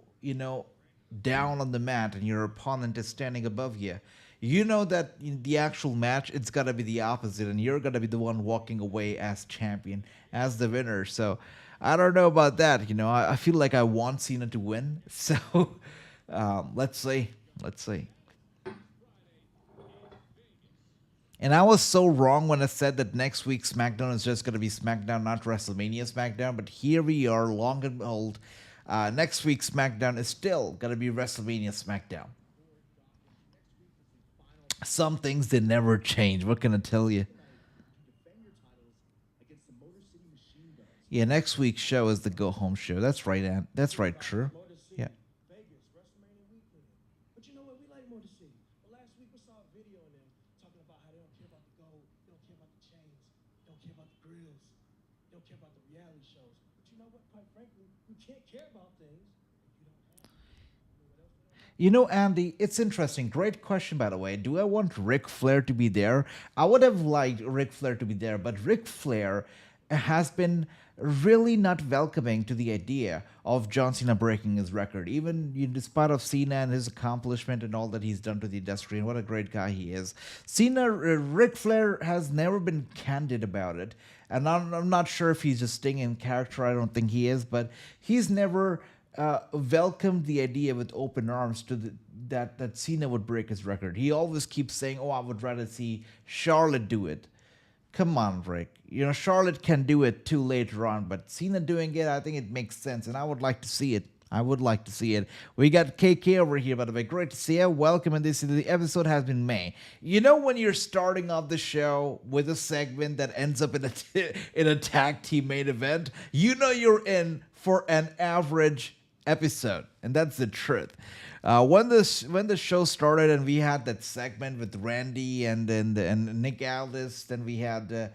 down on the mat and your opponent is standing above you, you know that in the actual match, it's got to be the opposite, and you're going to be the one walking away as champion, as the winner. So I don't know about that. I feel like I want Cena to win. So let's see. And I was so wrong when I said that next week's SmackDown is just going to be SmackDown, not WrestleMania SmackDown. But here we are, long and behold. Next week's SmackDown is still going to be WrestleMania SmackDown. Some things, they never change. What can I tell you? Yeah, next week's show is the go-home show. That's right, Ann. That's right, true. Yeah. But you know what? We like more to see. Well, last week we saw a video of them talking about how they don't care about the gold, they don't care about the chains, they don't care about the grills, they don't care about the reality shows. But you know what? Quite frankly, we can't care about things if you don't have. Andy, it's interesting. Great question, by the way. Do I want Ric Flair to be there? I would have liked Ric Flair to be there, but Ric Flair has been really not welcoming to the idea of John Cena breaking his record, even despite of Cena and his accomplishment and all that he's done to the industry and what a great guy he is. Ric Flair has never been candid about it, and I'm not sure if he's just staying in character. I don't think he is, but he's never welcomed the idea with open arms to that Cena would break his record. He always keeps saying, "Oh, I would rather see Charlotte do it." Come on, Rick. Charlotte can do it too later on, but Cena doing it, I think it makes sense, and I would like to see it. We got KK over here, by the way. Great to see you. Welcome, and the episode has been May. When you're starting off the show with a segment that ends up in a tag team main event, you're in for an average episode, and that's the truth. When the show started and we had that segment with Randy and Nick Aldis, then we had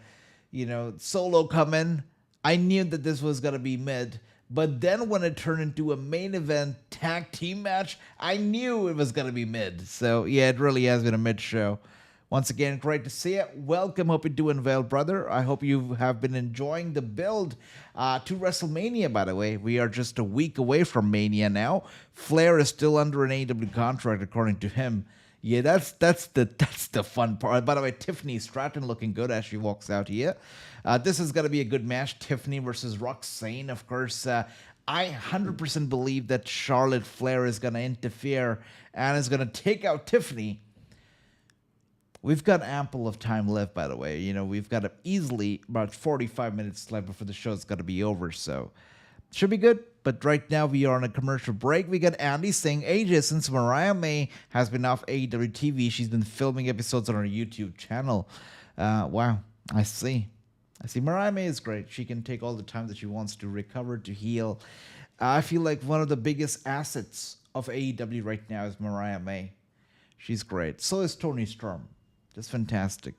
Solo come in. I knew that this was gonna be mid, but then when it turned into a main event tag team match, I knew it was gonna be mid. So yeah, it really has been a mid show. Once again, great to see you. Welcome. Hope you're doing well, brother. I hope you have been enjoying the build to WrestleMania, by the way. We are just a week away from Mania now. Flair is still under an AEW contract, according to him. Yeah, that's the fun part. By the way, Tiffany Stratton looking good as she walks out here. This is going to be a good match. Tiffany versus Roxane. Of course, I 100% believe that Charlotte Flair is going to interfere and is going to take out Tiffany. We've got ample of time left, by the way. We've got easily about 45 minutes left before the show's got to be over, so should be good. But right now we are on a commercial break. We got Andy saying, AJ, since Mariah May has been off AEW TV, she's been filming episodes on her YouTube channel. Wow, I see. Mariah May is great. She can take all the time that she wants to recover, to heal. I feel like one of the biggest assets of AEW right now is Mariah May. She's great. So is Tony Storm. Just fantastic.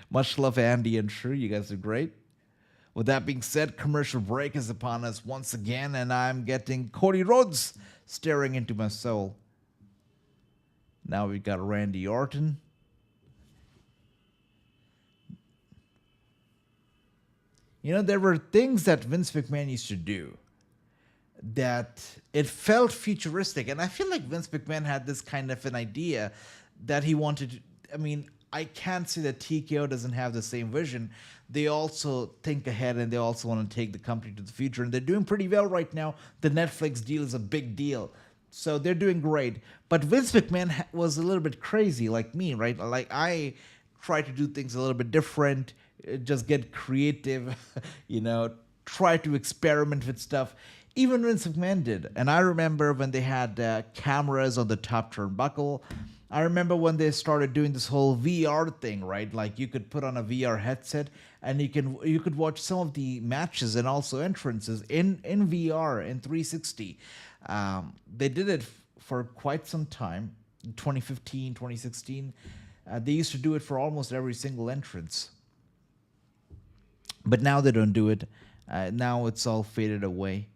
Much love, Andy and Shrew. You guys are great. With that being said, commercial break is upon us once again, and I'm getting Cody Rhodes staring into my soul. Now we got Randy Orton. There were things that Vince McMahon used to do that it felt futuristic, and I feel like Vince McMahon had this kind of an idea that he wanted to, I can't say that TKO doesn't have the same vision. They also think ahead, and they also want to take the company to the future, and they're doing pretty well right now. The Netflix deal is a big deal, so they're doing great. But Vince McMahon was a little bit crazy like me, right? Like, I try to do things a little bit different, just get creative, try to experiment with stuff. Even Vince McMahon did. And I remember when they had cameras on the top turnbuckle. I remember when they started doing this whole VR thing, right? Like, you could put on a VR headset and you could watch some of the matches and also entrances in VR, in 360. They did it for quite some time, 2015, 2016. They used to do it for almost every single entrance. But now they don't do it. Now it's all faded away.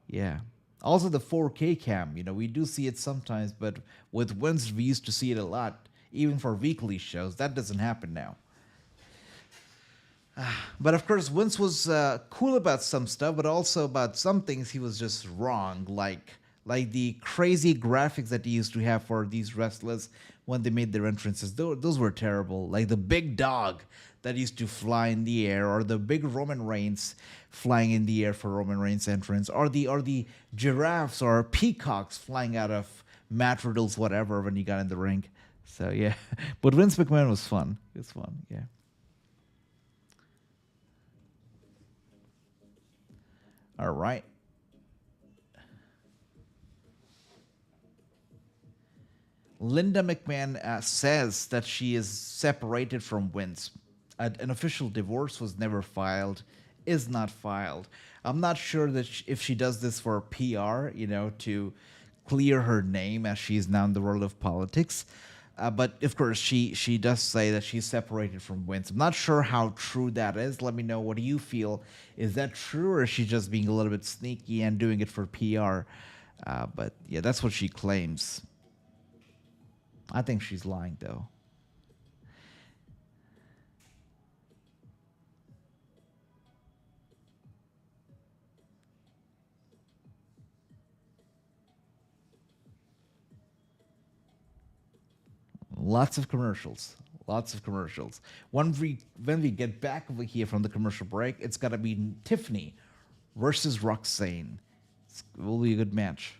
Yeah. Also the 4K cam, we do see it sometimes, but with Vince, we used to see it a lot, even for weekly shows. That doesn't happen now. But of course, Vince was cool about some stuff, but also about some things he was just wrong, like the crazy graphics that he used to have for these wrestlers when they made their entrances. Those were terrible. Like the big dog that used to fly in the air, or the big Roman Reigns flying in the air for Roman Reigns' entrance, or the giraffes or peacocks flying out of Matt Riddle's whatever when he got in the ring. So yeah, but Vince McMahon was fun. It was fun, yeah. All right. Linda McMahon says that she is separated from Vince. An official divorce was never filed, is not filed. I'm not sure that if she does this for PR, to clear her name as she's now in the world of politics. But of course, she does say that she's separated from Vince. I'm not sure how true that is. Let me know, what do you feel? Is that true, or is she just being a little bit sneaky and doing it for PR? But yeah, that's what she claims. I think she's lying, though. Lots of commercials. When we get back over here from the commercial break, it's got to be Tiffany versus Roxane. It will be a good match.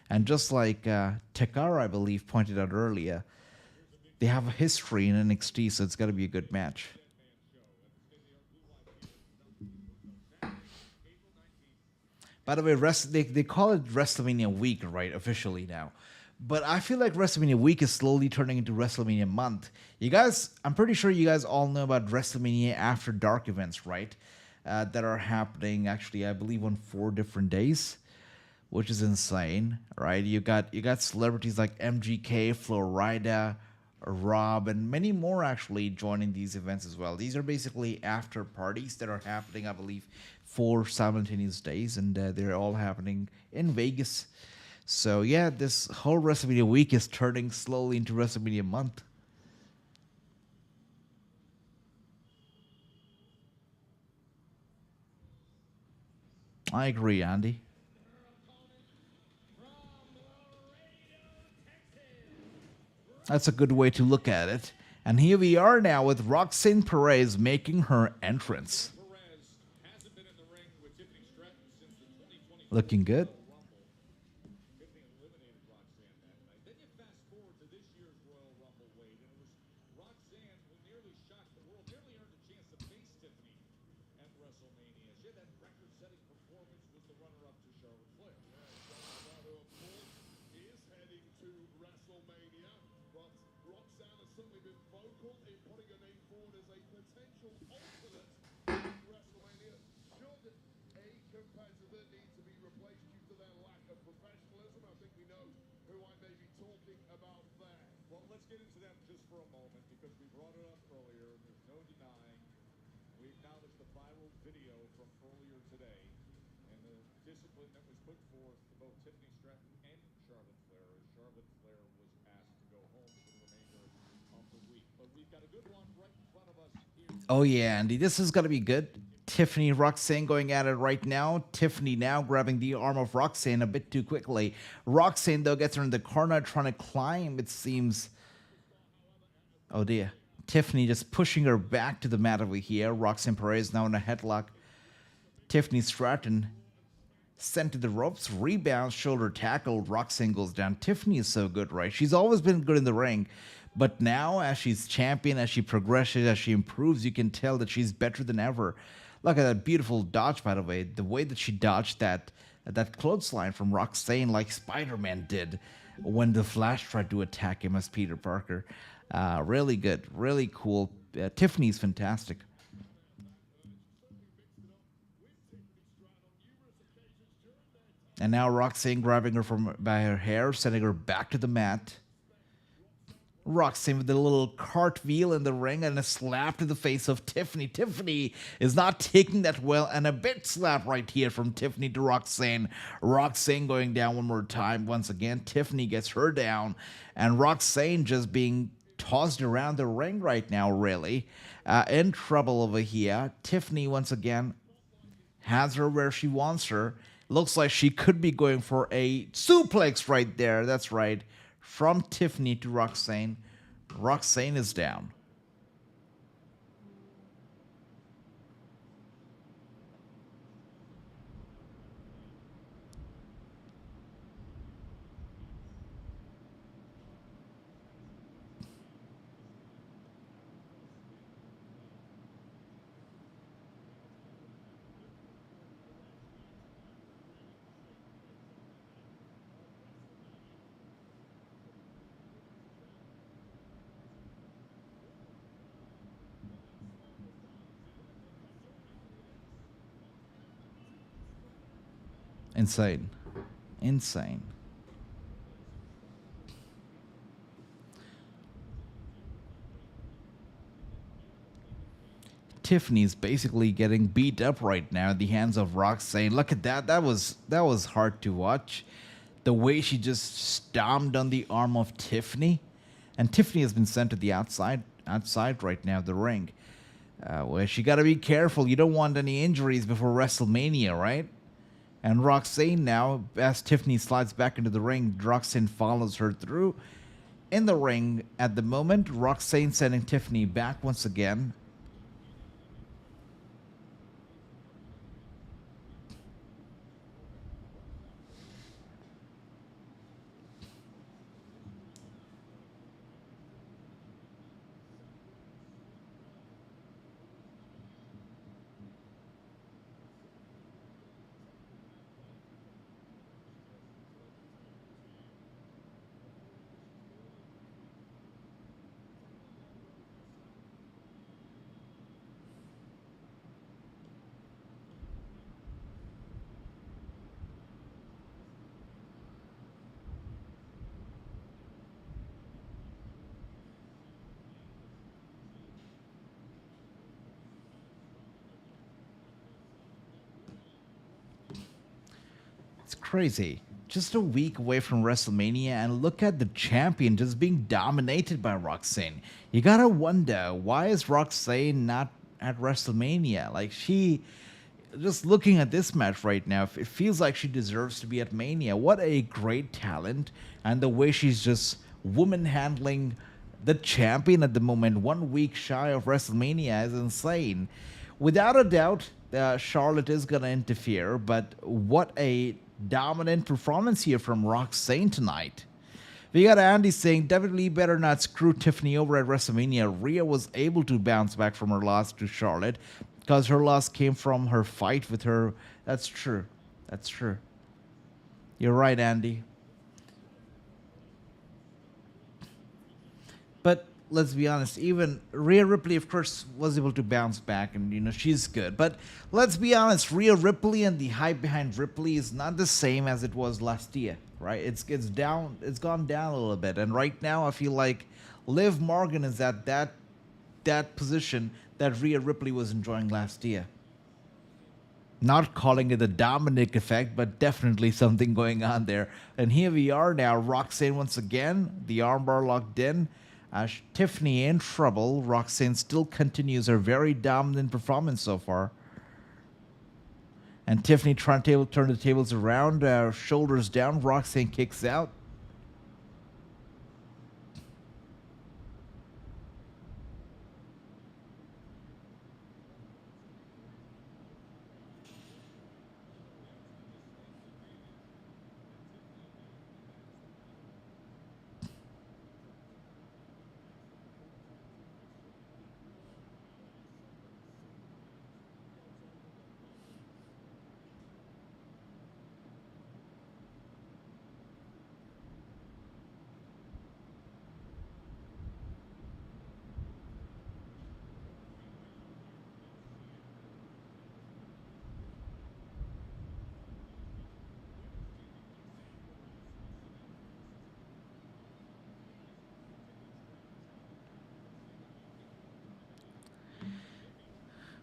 And just like Takara, I believe, pointed out earlier, they have a history in NXT, so it's got to be a good match. By the way, they call it WrestleMania week, right, officially now. But I feel like WrestleMania week is slowly turning into WrestleMania month. You guys, I'm pretty sure you guys all know about WrestleMania After Dark events, right? that are happening. Actually, I believe on 4 different days, which is insane, right? You got celebrities like MGK, Florida, Rob, and many more actually joining these events as well. These are basically after parties that are happening, I believe, 4 simultaneous days, and they're all happening in Vegas. So yeah, this whole WrestleMania week is turning slowly into WrestleMania month. I agree, Andy. That's a good way to look at it. And here we are now with Roxane Perez making her entrance. Perez hasn't been in the ring with Tiffany Stratton since the 2020 Looking good. Rumble. Tiffany eliminated Roxanne that night. Then you fast forward to this year's Royal Rumble, Wade, and it was Roxanne who nearly shocked the world, nearly earned a chance to face Tiffany at WrestleMania. She had that record-setting performance, was the runner-up to Charlotte Flair. Berto, of course, is heading to WrestleMania. Roxanne has certainly been vocal in putting her name forward as a potential alternate in WrestleMania. Should a competitor need to be replaced due to their lack of professionalism? I think we know who I may be talking about there. Well, let's get into that just for a moment because we brought it up earlier and there's no denying. We acknowledged the viral video from earlier today and the discipline that was put forth to both Tiffany Stratton and Charlotte Flair as Charlotte Flair was asked to go home for the remainder of the week. But we've got a good one right in front of us here. Oh yeah, Andy, this is gonna be good. Tiffany and Roxane going at it right now. Tiffany now grabbing the arm of Roxane a bit too quickly. Roxane though gets her in the corner trying to climb, it seems. Oh dear. Tiffany just pushing her back to the mat over here. Roxane Perez now in a headlock. Tiffany Stratton sent to the ropes, rebounds, shoulder tackle. Roxane goes down. Tiffany is so good, right? She's always been good in the ring. But now, as she's champion, as she progresses, as she improves, you can tell that she's better than ever. Look at that beautiful dodge, by the way. The way that she dodged that clothesline from Roxane like Spider-Man did when the Flash tried to attack him as Peter Parker. Really good. Really cool. Tiffany's fantastic. And now Roxane grabbing her by her hair, sending her back to the mat. Roxane with a little cartwheel in the ring and a slap to the face of Tiffany. Tiffany is not taking that well, and a big slap right here from Tiffany to Roxane. Roxane going down one more time. Once again, Tiffany gets her down, and Roxane just being tossed around the ring right now, really. In trouble over here. Tiffany, once again, has her where she wants her. Looks like she could be going for a suplex right there. That's right. From Tiffany to Roxane. Roxane is down. Insane. Insane. Tiffany's basically getting beat up right now at the hands of Roxane. Look at that. That was hard to watch. The way she just stomped on the arm of Tiffany. And Tiffany has been sent to the outside right now of the ring. Where she got to be careful. You don't want any injuries before WrestleMania, right? And Roxane now, as Tiffany slides back into the ring, Roxane follows her through. In the ring at the moment, Roxane sending Tiffany back once again. crazy. Just a week away from WrestleMania, and look at the champion just being dominated by Roxane. You gotta wonder, why is Roxane not at WrestleMania? Like, just looking at this match right now, it feels like she deserves to be at Mania. What a great talent, and the way she's just woman handling the champion at the moment, 1 week shy of WrestleMania, is insane. Without a doubt, Charlotte is going to interfere, but what a dominant performance here from Roxane tonight. We got Andy saying, WWE better not screw Tiffany over at WrestleMania. Rhea was able to bounce back from her loss to Charlotte because her loss came from her fight with her. That's true. That's true. You're right, Andy. But let's be honest, even Rhea Ripley, of course, was able to bounce back, and she's good. But let's be honest, Rhea Ripley and the hype behind Ripley is not the same as it was last year, right? It's gone down a little bit, and right now I feel like Liv Morgan is at that position that Rhea Ripley was enjoying last year. Not calling it the Dominic effect, but definitely something going on there. And here we are now, Roxane once again, the armbar locked in. Tiffany in trouble. Roxane still continues her very dominant performance so far. And Tiffany trying to turn the tables around, shoulders down. Roxane kicks out.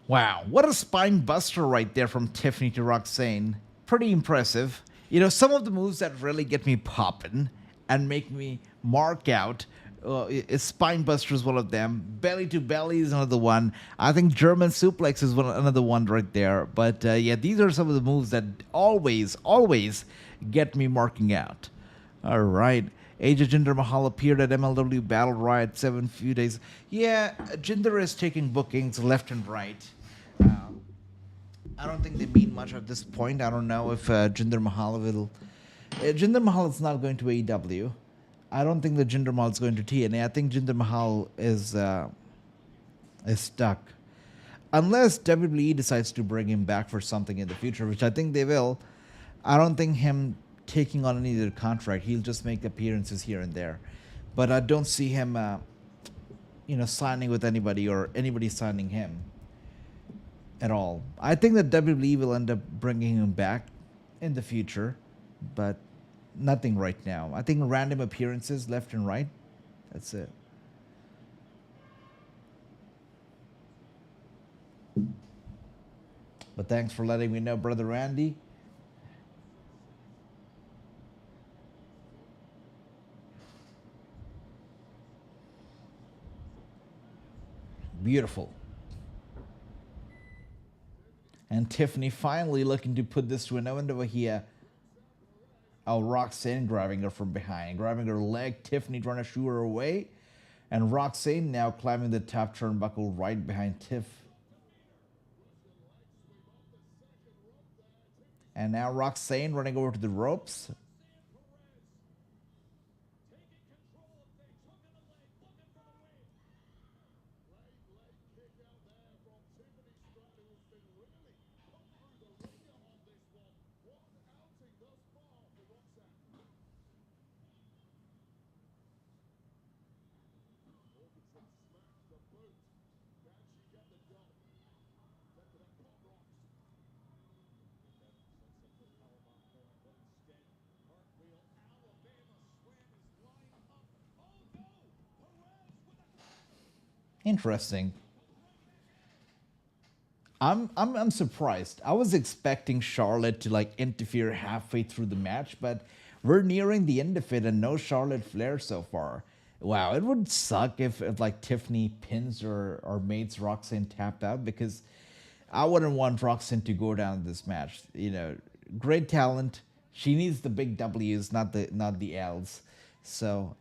Wow, what a spine buster right there from Tiffany to Roxane. Pretty impressive. Some of the moves that really get me popping and make me mark out, spine buster is one of them. Belly to belly is another one. I think German suplex is another one right there. But yeah, these are some of the moves that always get me marking out. All right. AJ Jinder Mahal appeared at MLW Battle Riot 7 few days. Yeah, Jinder is taking bookings left and right. I don't think they mean much at this point. I don't know if Jinder Mahal will. Jinder Mahal is not going to AEW. I don't think that Jinder Mahal is going to TNA. I think Jinder Mahal is stuck. Unless WWE decides to bring him back for something in the future, which I think they will. I don't think him taking on any other contract. He'll just make appearances here and there. But I don't see him, signing with anybody or anybody signing him at all. I think that WWE will end up bringing him back in the future, but nothing right now. I think random appearances left and right. That's it. But thanks for letting me know, Brother Randy. Beautiful. And Tiffany finally looking to put this to an end over here. Oh, Roxane grabbing her from behind, grabbing her leg. Tiffany trying to shoo her away. And Roxane now climbing the top turnbuckle right behind Tiff. And now Roxane running over to the ropes. Interesting. I'm surprised. I was expecting Charlotte to like interfere halfway through the match, but we're nearing the end of it and no Charlotte Flair so far. Wow, it would suck if like Tiffany pins or mates Roxanne tap out, because I wouldn't want Roxanne to go down this match. You know, great talent. She needs the big W's, not the L's. So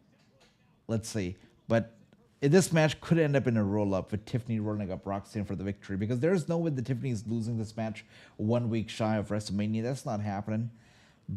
let's see. But this match could end up in a roll up with Tiffany rolling up Roxanne for the victory, because there's no way that Tiffany is losing this match 1 week shy of WrestleMania. That's not happening.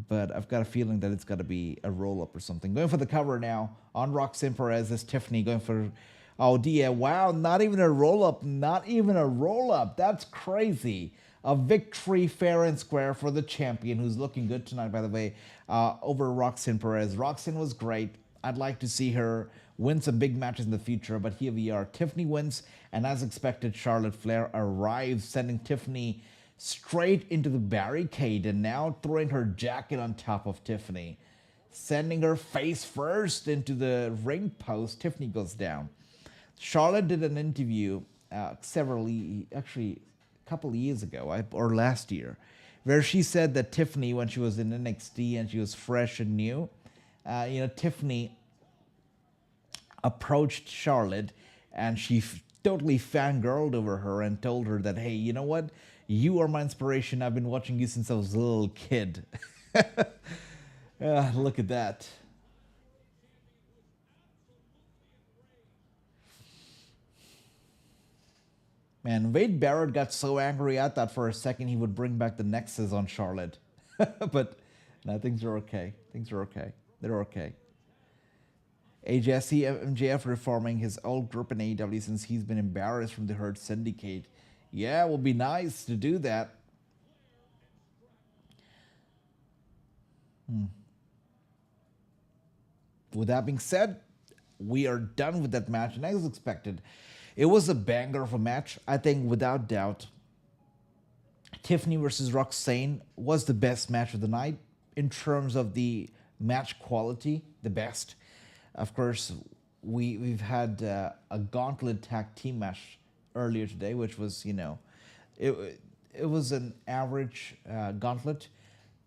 But I've got a feeling that it's got to be a roll up or something. Going for the cover now on Roxanne Perez is Tiffany going for. Oh, dear. Wow, not even a roll up. Not even a roll up. That's crazy. A victory fair and square for the champion, who's looking good tonight, by the way, over Roxanne Perez. Roxanne was great. I'd like to see her win some big matches in the future, but here we are. Tiffany wins, and as expected, Charlotte Flair arrives, sending Tiffany straight into the barricade and now throwing her jacket on top of Tiffany, sending her face first into the ring post. Tiffany goes down. Charlotte did an interview a couple of years ago, or last year, where she said that Tiffany, when she was in NXT and she was fresh and new, Tiffany approached Charlotte and she totally fangirled over her and told her that, hey, you know what? You are my inspiration. I've been watching you since I was a little kid. Look at that. Man, Wade Barrett got so angry. I thought for a second he would bring back the Nexus on Charlotte. But no, things are okay. Things are okay. They're okay. MJF reforming his old group in AEW since he's been embarrassed from the Hurt Syndicate. Yeah, it would be nice to do that. With that being said, we are done with that match, and as expected, it was a banger of a match. I think without doubt, Tiffany versus Roxane was the best match of the night in terms of the match quality, the best. Of course, we've had a Gauntlet tag team match earlier today, which was, it was an average Gauntlet.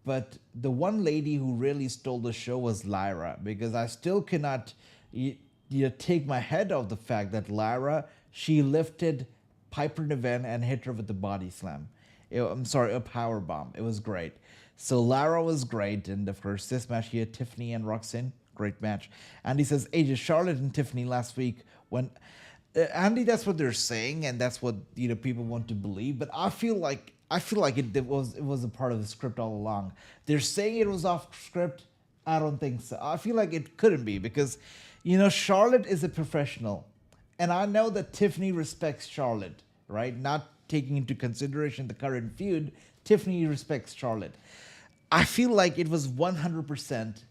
But the one lady who really stole the show was Lyra, because I still cannot take my head off the fact that Lyra, she lifted Piper Niven and hit her with the body slam. A power bomb. It was great. So Lyra was great, and of course this match here, Tiffany and Roxanne, great match. Andy says, AJ, Charlotte and Tiffany last week when Andy, that's what they're saying, and that's what people want to believe. But I feel like it was a part of the script all along. They're saying it was off script. I don't think so. I feel like it couldn't be, because Charlotte is a professional, and I know that Tiffany respects Charlotte, right? Not taking into consideration the current feud, Tiffany respects Charlotte. I feel like it was 100%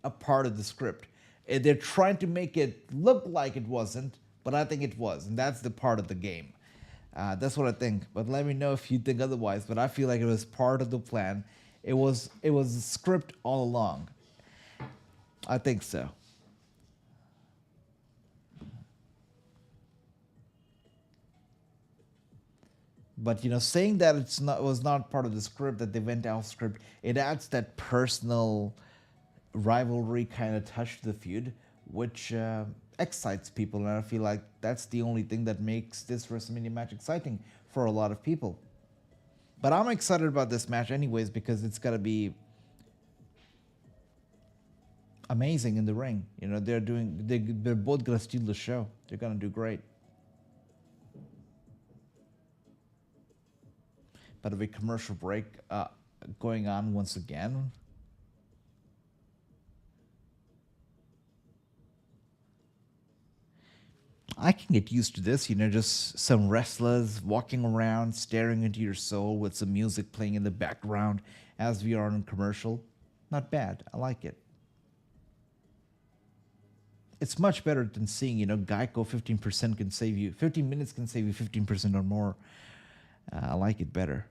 a part of the script. They're trying to make it look like it wasn't, but I think it was, and that's the part of the game. That's what I think. But let me know if you think otherwise. But I feel like it was part of the plan. It was a script all along. I think so. But saying that it was not part of the script, that they went off script, it adds that personal rivalry kind of touch to the feud, which excites people, and I feel like that's the only thing that makes this WrestleMania match exciting for a lot of people. But I'm excited about this match anyways, because it's gotta be amazing in the ring. They're both gonna steal the show. They're gonna do great. By the way, commercial break going on once again. I can get used to this, just some wrestlers walking around, staring into your soul with some music playing in the background as we are on commercial. Not bad. I like it. It's much better than seeing, Geico 15% can save you, 15 minutes can save you 15% or more. I like it better.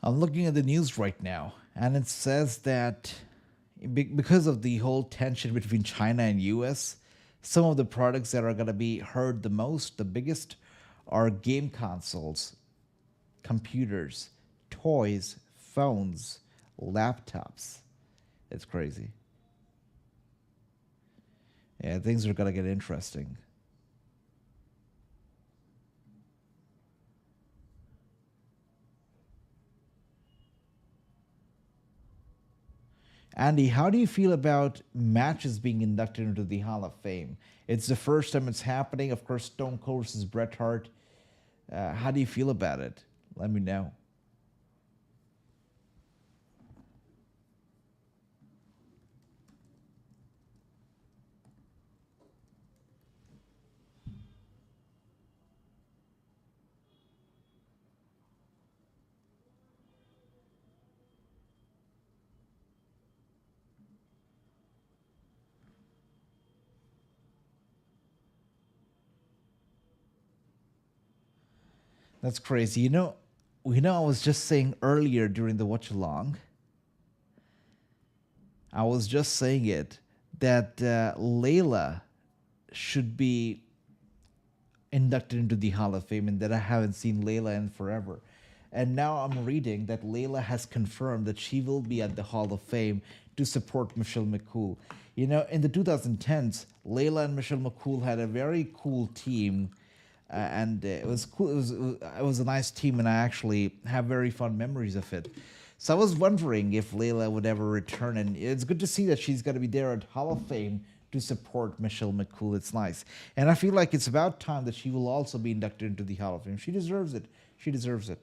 I'm looking at the news right now, and it says that because of the whole tension between China and US, some of the products that are going to be heard the most, the biggest, are game consoles, computers, toys, phones, laptops. It's crazy. Yeah, things are going to get interesting. Andy, how do you feel about matches being inducted into the Hall of Fame? It's the first time it's happening. Of course, Stone Cold versus Bret Hart. How do you feel about it? Let me know. That's crazy. I was just saying earlier during the watch along, I was just saying it, that Layla should be inducted into the Hall of Fame, and that I haven't seen Layla in forever. And now I'm reading that Layla has confirmed that she will be at the Hall of Fame to support Michelle McCool. In the 2010s, Layla and Michelle McCool had a very cool team, and it was cool. It was a nice team, and I actually have very fond memories of it. So I was wondering if Layla would ever return, and it's good to see that she's going to be there at Hall of Fame to support Michelle McCool. It's nice, and I feel like it's about time that she will also be inducted into the Hall of Fame. She deserves it. She deserves it.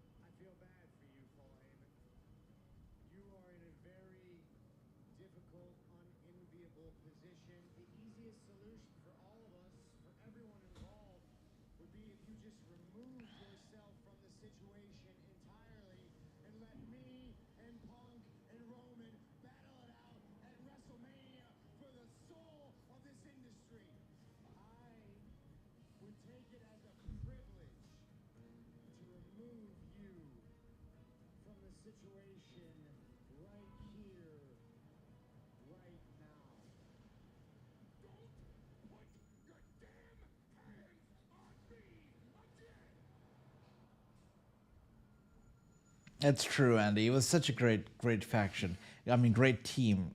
I feel bad for you, Paul Heyman. You are in a very difficult, unenviable position. The easiest solution for all of us, for everyone involved, would be if you just remove yourself from the situation entirely and let me and Punk and Roman battle it out at WrestleMania for the soul of this industry. I would take it as a privilege to remove you from the situation right here, right now. Don't put your damn hands on me again! That's true, Andy. It was such a great faction. I mean, great team.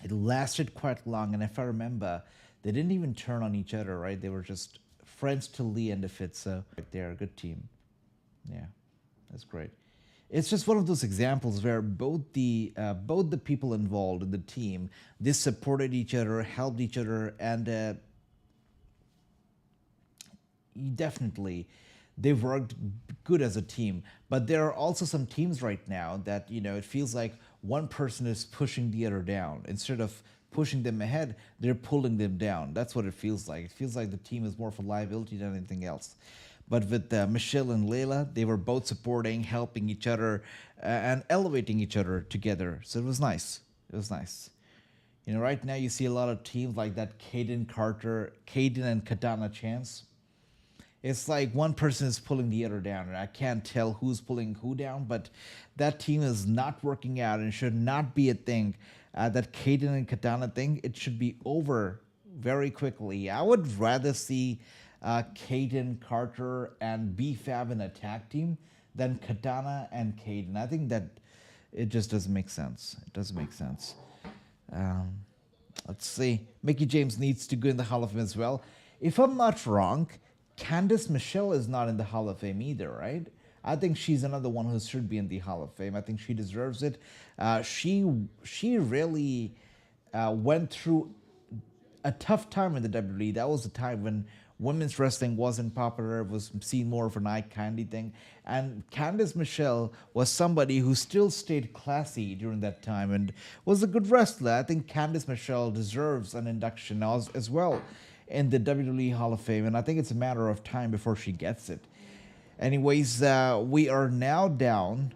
It lasted quite long, and if I remember, they didn't even turn on each other, right? They were just friends till the end of it. So they're a good team. Yeah, that's great. It's just one of those examples where both the people involved in the team, they supported each other, helped each other, and definitely they worked good as a team. But there are also some teams right now that it feels like one person is pushing the other down. Instead of pushing them ahead, they're pulling them down. That's what it feels like. It feels like the team is more of a liability than anything else. But with Michelle and Layla, they were both supporting, helping each other, and elevating each other together. So it was nice. It was nice. Right now you see a lot of teams like that Caden and Katana Chance. It's like one person is pulling the other down, and I can't tell who's pulling who down, but that team is not working out and should not be a thing. That Caden and Katana thing, it should be over very quickly. I would rather see Caden, Carter, and B-Fab in a tag team than Katana and Caden. I think that it just doesn't make sense. It doesn't make sense. Let's see. Mickie James needs to go in the Hall of Fame as well. If I'm not wrong, Candice Michelle is not in the Hall of Fame either, right? I think she's another one who should be in the Hall of Fame. I think she deserves it. She really went through a tough time in the WWE. That was the time women's wrestling wasn't popular, it was seen more of an eye candy thing. And Candice Michelle was somebody who still stayed classy during that time and was a good wrestler. I think Candice Michelle deserves an induction as well in the WWE Hall of Fame, and I think it's a matter of time before she gets it. Anyways, we are now down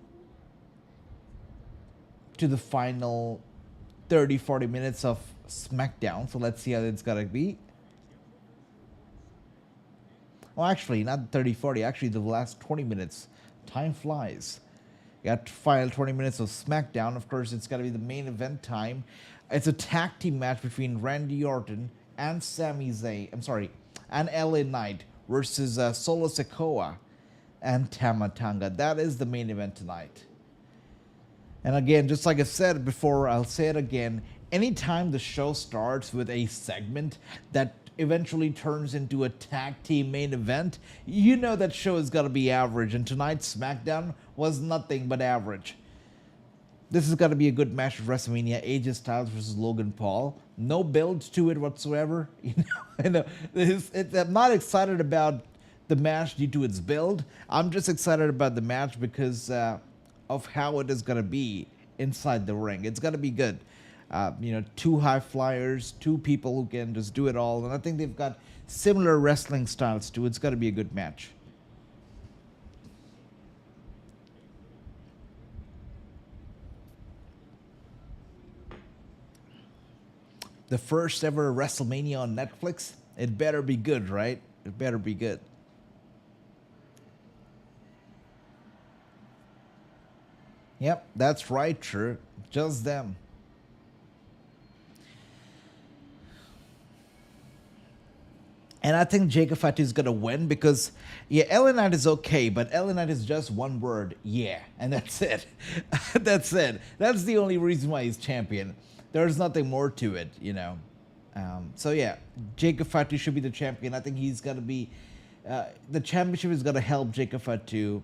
to the final 30-40 minutes of SmackDown, so let's see how it's gonna be. Well, actually, not 30-40, actually the last 20 minutes. Time flies. You got final 20 minutes of SmackDown. Of course, it's gonna be the main event time. It's a tag team match between Randy Orton and Sami Zayn, and LA Knight versus Solo Sakoa and Tama Tonga. That is the main event tonight. And again, just like I said before, I'll say it again. Anytime the show starts with a segment that eventually turns into a tag team main event, you know that show is going to be average. And tonight's SmackDown was nothing but average. This is going to be a good match at WrestleMania. AJ Styles versus Logan Paul. No build to it whatsoever. I'm not excited about the match due to its build. I'm just excited about the match because of how it is going to be inside the ring. It's going to be good. Two high flyers, two people who can just do it all. And I think they've got similar wrestling styles too. It's going to be a good match. The first ever WrestleMania on Netflix. It better be good, right? It better be good. Yep, that's right, true. Just them. And I think Jacob Fatu is going to win because, yeah, LA Knight is okay, but LA Knight is just one word, yeah, and that's it. That's it. That's the only reason why he's champion. There's nothing more to it, So, yeah, Jacob Fatu should be the champion. I think he's going to be, the championship is going to help Jacob Fatu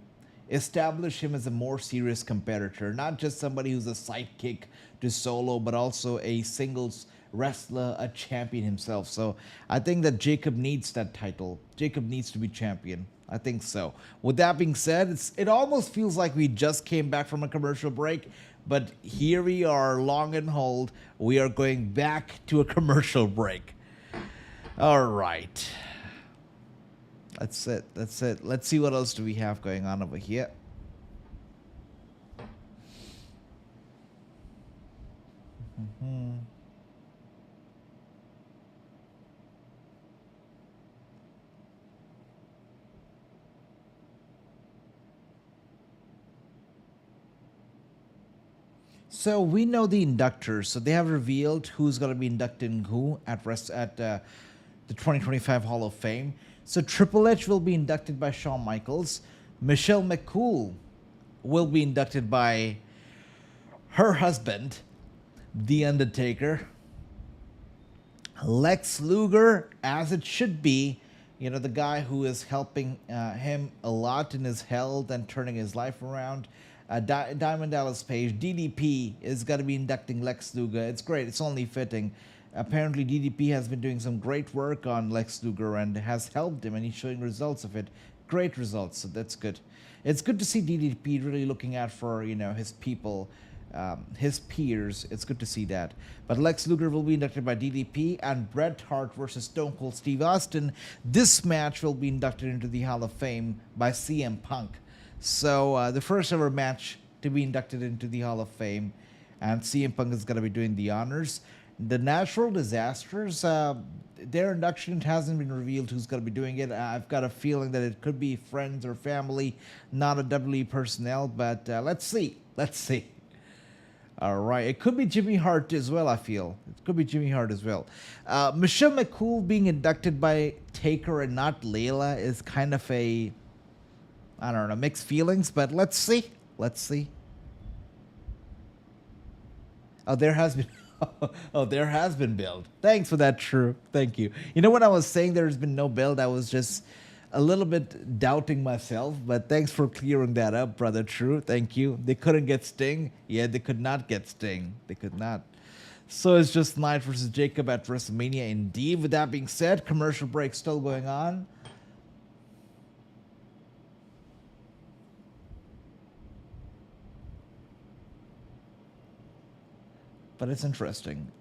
establish him as a more serious competitor, not just somebody who's a sidekick to Solo, but also a singles wrestler, a champion himself. So I think that Jacob needs that title. Jacob needs to be champion. I think so. With that being said, it almost feels like we just came back from a commercial break, but here we are, long and hold. We are going back to a commercial break. All right. That's it. That's it. Let's see what else do we have going on over here. So we know the inductors. So they have revealed who's going to be inducting who at the 2025 Hall of Fame. So Triple H will be inducted by Shawn Michaels. Michelle McCool will be inducted by her husband, The Undertaker. Lex Luger, as it should be, the guy who is helping him a lot in his health and turning his life around. Diamond Dallas Page, DDP, is going to be inducting Lex Luger. It's great. It's only fitting. Apparently, DDP has been doing some great work on Lex Luger and has helped him, and he's showing results of it. Great results, so that's good. It's good to see DDP really looking out for, his people, his peers. It's good to see that. But Lex Luger will be inducted by DDP, and Bret Hart versus Stone Cold Steve Austin. This match will be inducted into the Hall of Fame by CM Punk. So the first ever match to be inducted into the Hall of Fame, and CM Punk is going to be doing the honors. The Natural Disasters, their induction hasn't been revealed who's going to be doing it. I've got a feeling that it could be friends or family, not a WWE personnel, but let's see. Let's see. All right. It could be Jimmy Hart as well, I feel. It could be Jimmy Hart as well. Michelle McCool being inducted by Taker and not Layla is kind of a, I don't know, mixed feelings, but let's see. Let's see. Oh, there has been... Oh, there has been build. Thanks for that, True. Thank you. When I was saying there's been no build, I was just a little bit doubting myself, but thanks for clearing that up, brother True. Thank you. They couldn't get Sting. Yeah, they could not get Sting. They could not. So it's just Knight versus Jacob at WrestleMania indeed. With that being said, commercial break still going on. But it's interesting.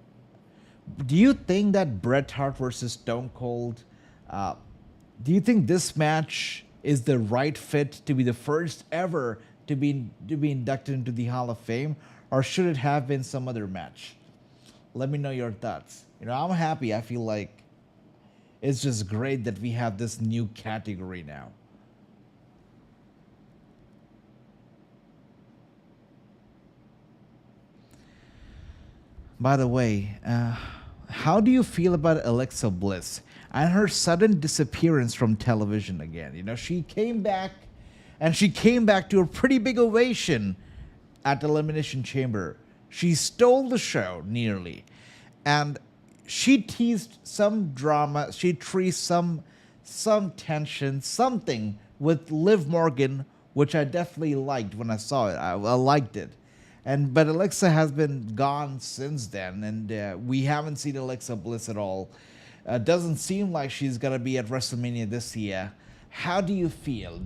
Do you think that Bret Hart versus Stone Cold, do you think this match is the right fit to be the first ever to be inducted into the Hall of Fame, or should it have been some other match? Let me know your thoughts. I'm happy. I feel like it's just great that we have this new category now. By the way, how do you feel about Alexa Bliss and her sudden disappearance from television again? She came back, and she came back to a pretty big ovation at Elimination Chamber. She stole the show nearly, and she teased some drama. She teased some tension, something with Liv Morgan, which I definitely liked when I saw it. I liked it. But Alexa has been gone since then, and we haven't seen Alexa Bliss at all. Doesn't seem like she's gonna be at WrestleMania this year. How do you feel?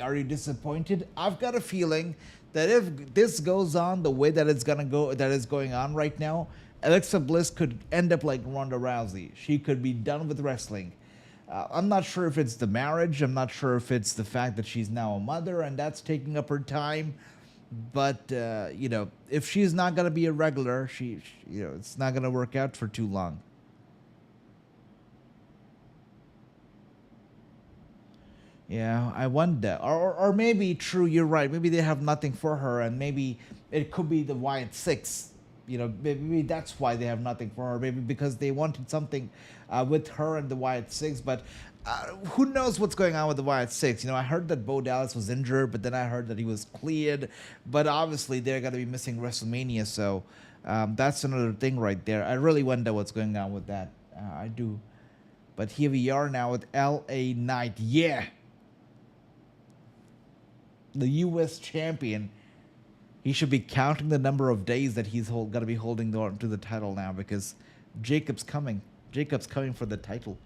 Are you disappointed? I've got a feeling that if this goes on the way that it's gonna go, that is going on right now, Alexa Bliss could end up like Ronda Rousey. She could be done with wrestling. I'm not sure if it's the marriage. I'm not sure if it's the fact that she's now a mother and that's taking up her time. But if she's not gonna be a regular, it's not gonna work out for too long. Yeah, I wonder, or maybe true. You're right. Maybe they have nothing for her, and maybe it could be the Wyatt Six. Maybe that's why they have nothing for her. Maybe because they wanted something with her and the Wyatt Six, but. Who knows what's going on with the Wyatt Six? I heard that Bo Dallas was injured, but then I heard that he was cleared. But obviously, they're going to be missing WrestleMania, so that's another thing right there. I really wonder what's going on with that. I do. But here we are now with LA Knight. Yeah. The U.S. champion. He should be counting the number of days that he's going to be holding on to the title now, because Jacob's coming. Jacob's coming for the title.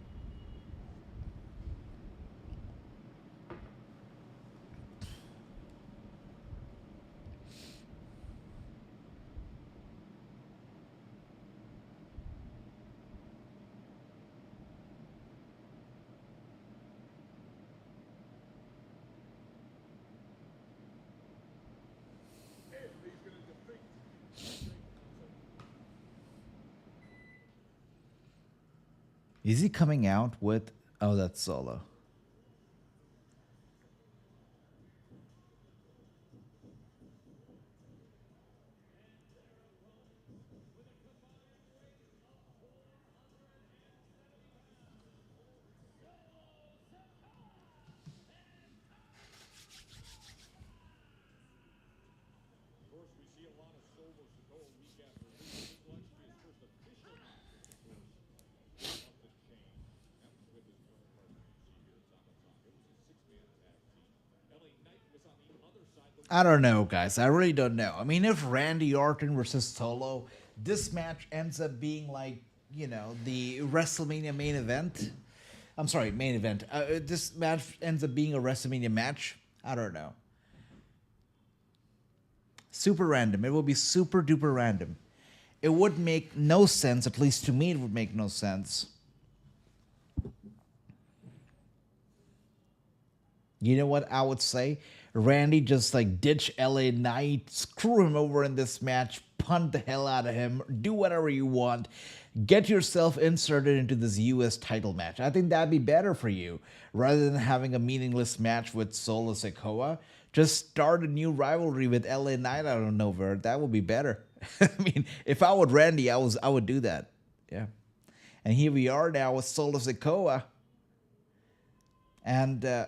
Is he coming out with... Oh, that's Solo. Of course, we see a lot of Solo Sakoa week after week. This will actually be his first official match, of course, up the chain. And with his current partner, you see here, Tamatanga, which is a six-man tag team. LA Knight was on the other side. I don't know, guys. I really don't know. I mean, if Randy Orton versus Solo, this match ends up being like, the WrestleMania main event. I'm sorry, main event. This match ends up being a WrestleMania match. I don't know. Super random. It will be super duper random. It would make no sense, at least to me it would make no sense. You know what I would say? Randy just ditch LA Knight, screw him over in this match, punt the hell out of him, do whatever you want, get yourself inserted into this US title match. I think that'd be better for you, rather than having a meaningless match with Solo Sikoa. Just start a new rivalry with LA Knight out of nowhere. That would be better. I mean, if I were Randy, I would do that. Yeah. And here we are now with Solo Sikoa. And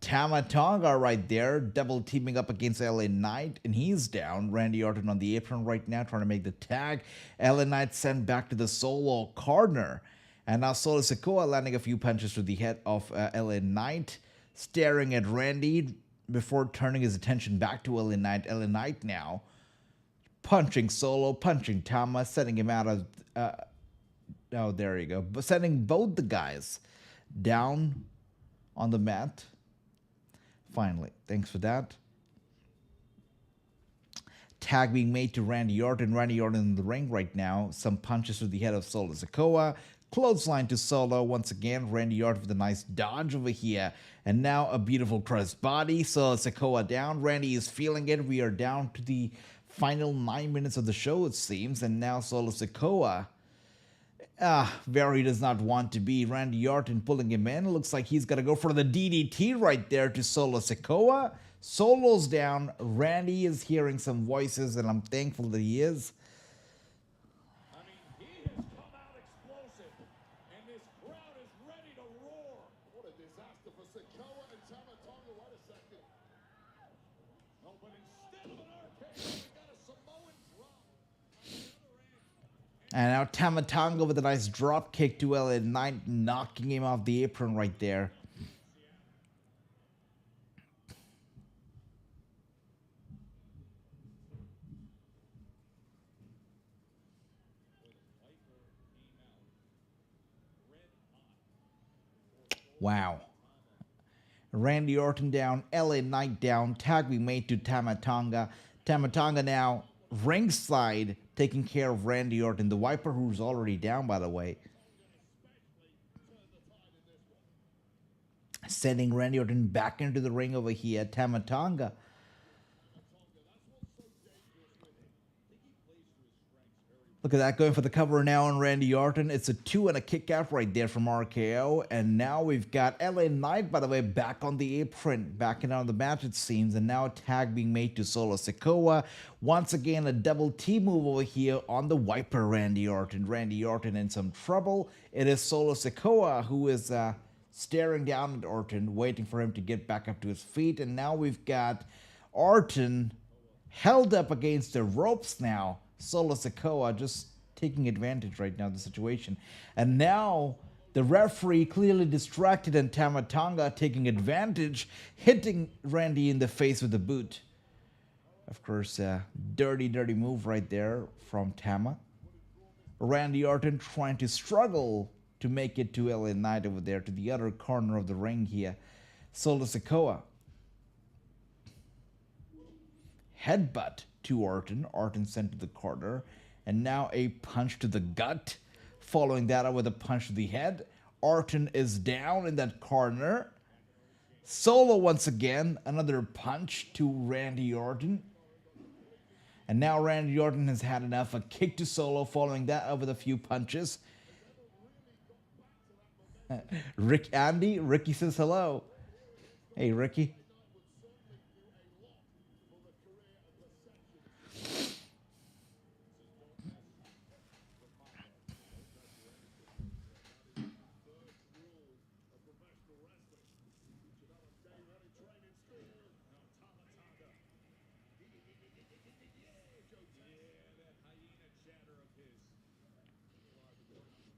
Tama Tonga right there, double teaming up against LA Knight, and he's down. Randy Orton on the apron right now, trying to make the tag. LA Knight sent back to the Solo corner. And now Solo Sikoa landing a few punches to the head of LA Knight, staring at Randy before turning his attention back to LA Knight. LA Knight now punching Solo, punching Tama, setting him out of. Oh, there you go. But sending both the guys down on the mat. Finally, thanks for that. Tag being made to Randy Orton. Randy Orton in the ring right now. Some punches to the head of Solo Sakoa. Clothesline to Solo. Once again, Randy Orton with a nice dodge over here. And now a beautiful crossbody. So Sakoa down. Randy is feeling it. We are down to the final 9 minutes of the show, it seems. And now Solo Sakoa. Where he does not want to be. Randy Orton pulling him in. Looks like he's going to go for the DDT right there to Solo Sakoa. Solo's down. Randy is hearing some voices, and I'm thankful that he is. I mean, he has come out explosive, and this crowd is ready to roar. What a disaster for Sakoa and Tama Tonga. Wait a second. Oh, but instead of an arcade, we got a Samoan drop. And now Tama Tonga with a nice drop kick to LA Knight, knocking him off the apron right there. Wow. Randy Orton down, LA Knight down, tag being made to Tama Tonga. Tama Tonga now ringside, taking care of Randy Orton, the Viper, who's already down, by the way. Sending Randy Orton back into the ring over here. Tama Tonga. Look at that, going for the cover now on Randy Orton. It's a 2 and a kick out right there from RKO. And now we've got LA Knight, by the way, back on the apron, backing on the match, it seems. And now a tag being made to Solo Sakoa. Once again, a double T move over here on the Viper Randy Orton. Randy Orton in some trouble. It is Solo Sakoa who is staring down at Orton, waiting for him to get back up to his feet. And now we've got Orton held up against the ropes now. Solo Sakoa just taking advantage right now of the situation. And now the referee clearly distracted and Tama Tonga taking advantage, hitting Randy in the face with the boot. Of course, dirty move right there from Tama. Randy Orton trying to struggle to make it to LA Knight over there to the other corner of the ring here. Solo Sakoa. Headbutt to Orton. Orton sent to the corner. And now a punch to the gut. Following that up with a punch to the head. Orton is down in that corner. Solo once again. Another punch to Randy Orton. And now Randy Orton has had enough. A kick to Solo. Following that up with a few punches. Ricky says hello. Hey, Ricky.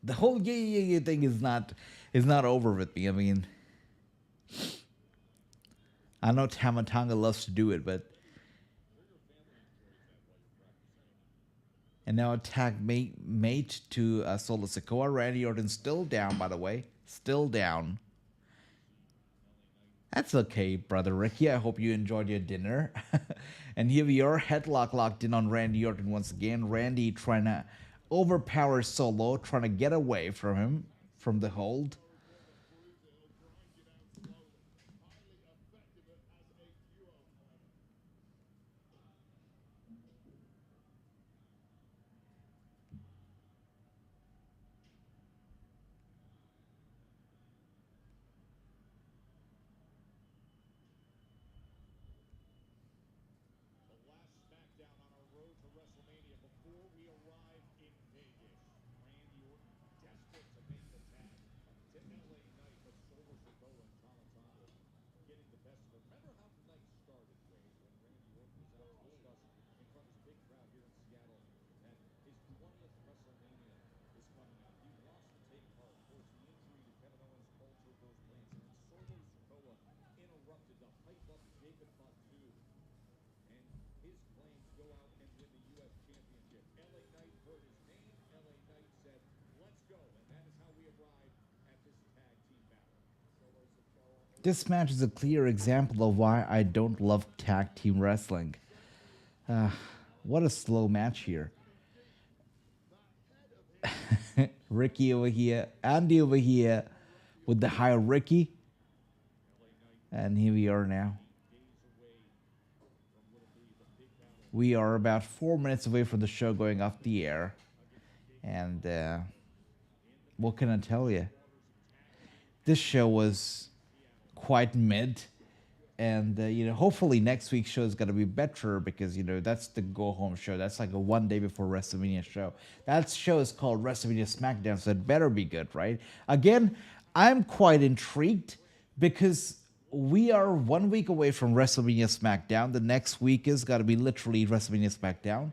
The whole yeah thing is not over with me. I mean, I know Tama Tonga loves to do it, but and now a tag mate to Solo Sakoa. Randy Orton still down, by the way, still down. That's okay, brother Ricky. I hope you enjoyed your dinner. And here we are, headlock locked in on Randy Orton once again. Randy trying to overpower Solo, trying to get away from him, from the hold. The last SmackDown on our road to WrestleMania before we arrive in Vegas. Randy Orton desperate to make the tag to LA Knight, but Solo Sakoa and Tama Tonga getting the best of it. Remember how the night started, Ray, when Randy Orton was out to discuss in front of his big crowd here in Seattle that his 20th WrestleMania is coming up. He wants to take part. Of course, the injury to Kevin Owens altered those plans, and then Solo Sakoa interrupted to hype up Jacob Fatu. And his claims go out and win the U.S. This match is a clear example of why I don't love tag team wrestling. What a slow match here. Ricky over here, Andy over here with the high Ricky. And here we are now. We are about 4 minutes away from the show going off the air. And what can I tell you? This show was quite mid. And, hopefully next week's show is going to be better because, that's the go-home show. That's like a one day before WrestleMania show. That show is called WrestleMania SmackDown, so it better be good, right? Again, I'm quite intrigued because we are 1 week away from WrestleMania SmackDown. The next week is going to be literally WrestleMania SmackDown.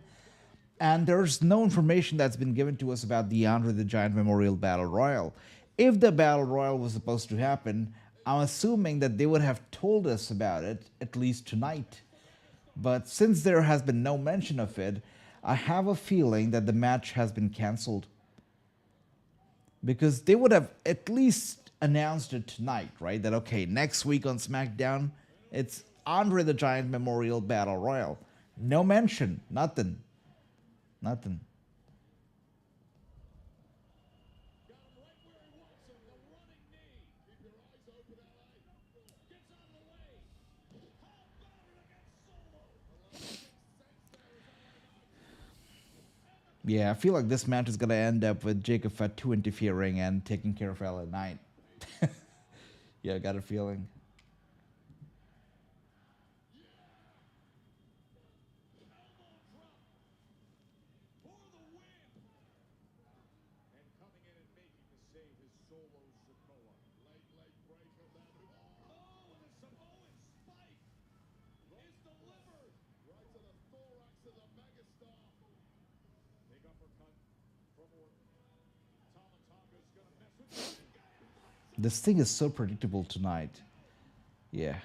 And there's no information that's been given to us about the Andre the Giant Memorial Battle Royal. If the Battle Royal was supposed to happen, I'm assuming that they would have told us about it, at least tonight. But since there has been no mention of it, I have a feeling that the match has been cancelled. Because they would have at least announced it tonight, right? That, okay, next week on SmackDown, it's Andre the Giant Memorial Battle Royal. No mention, nothing. Nothing. Yeah, I feel like this match is going to end up with Jacob Fatu interfering and taking care of LA Knight. Yeah, I got a feeling. And coming in and making the save is Solo Sakoa. Late break of that. Oh, and a Samoan spike is delivered right to the thorax of the megastar. Big uppercut from Orton. Tama Tonga's gonna mess with This thing is so predictable tonight. Yeah.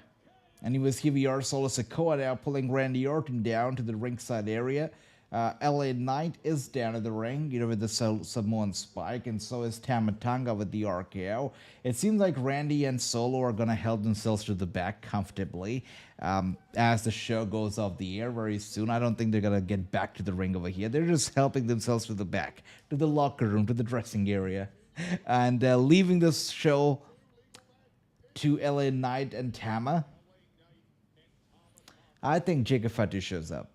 And here we are, Solo Sakoa now pulling Randy Orton down to the ringside area. LA Knight is down in the ring, with the Samoan spike, and so is Tama Tonga with the RKO. It seems like Randy and Solo are going to help themselves to the back comfortably as the show goes off the air very soon. I don't think they're going to get back to the ring over here. They're just helping themselves to the back, to the locker room, to the dressing area, and leaving this show to LA Knight and Tama. I think Jacob Fatu shows up.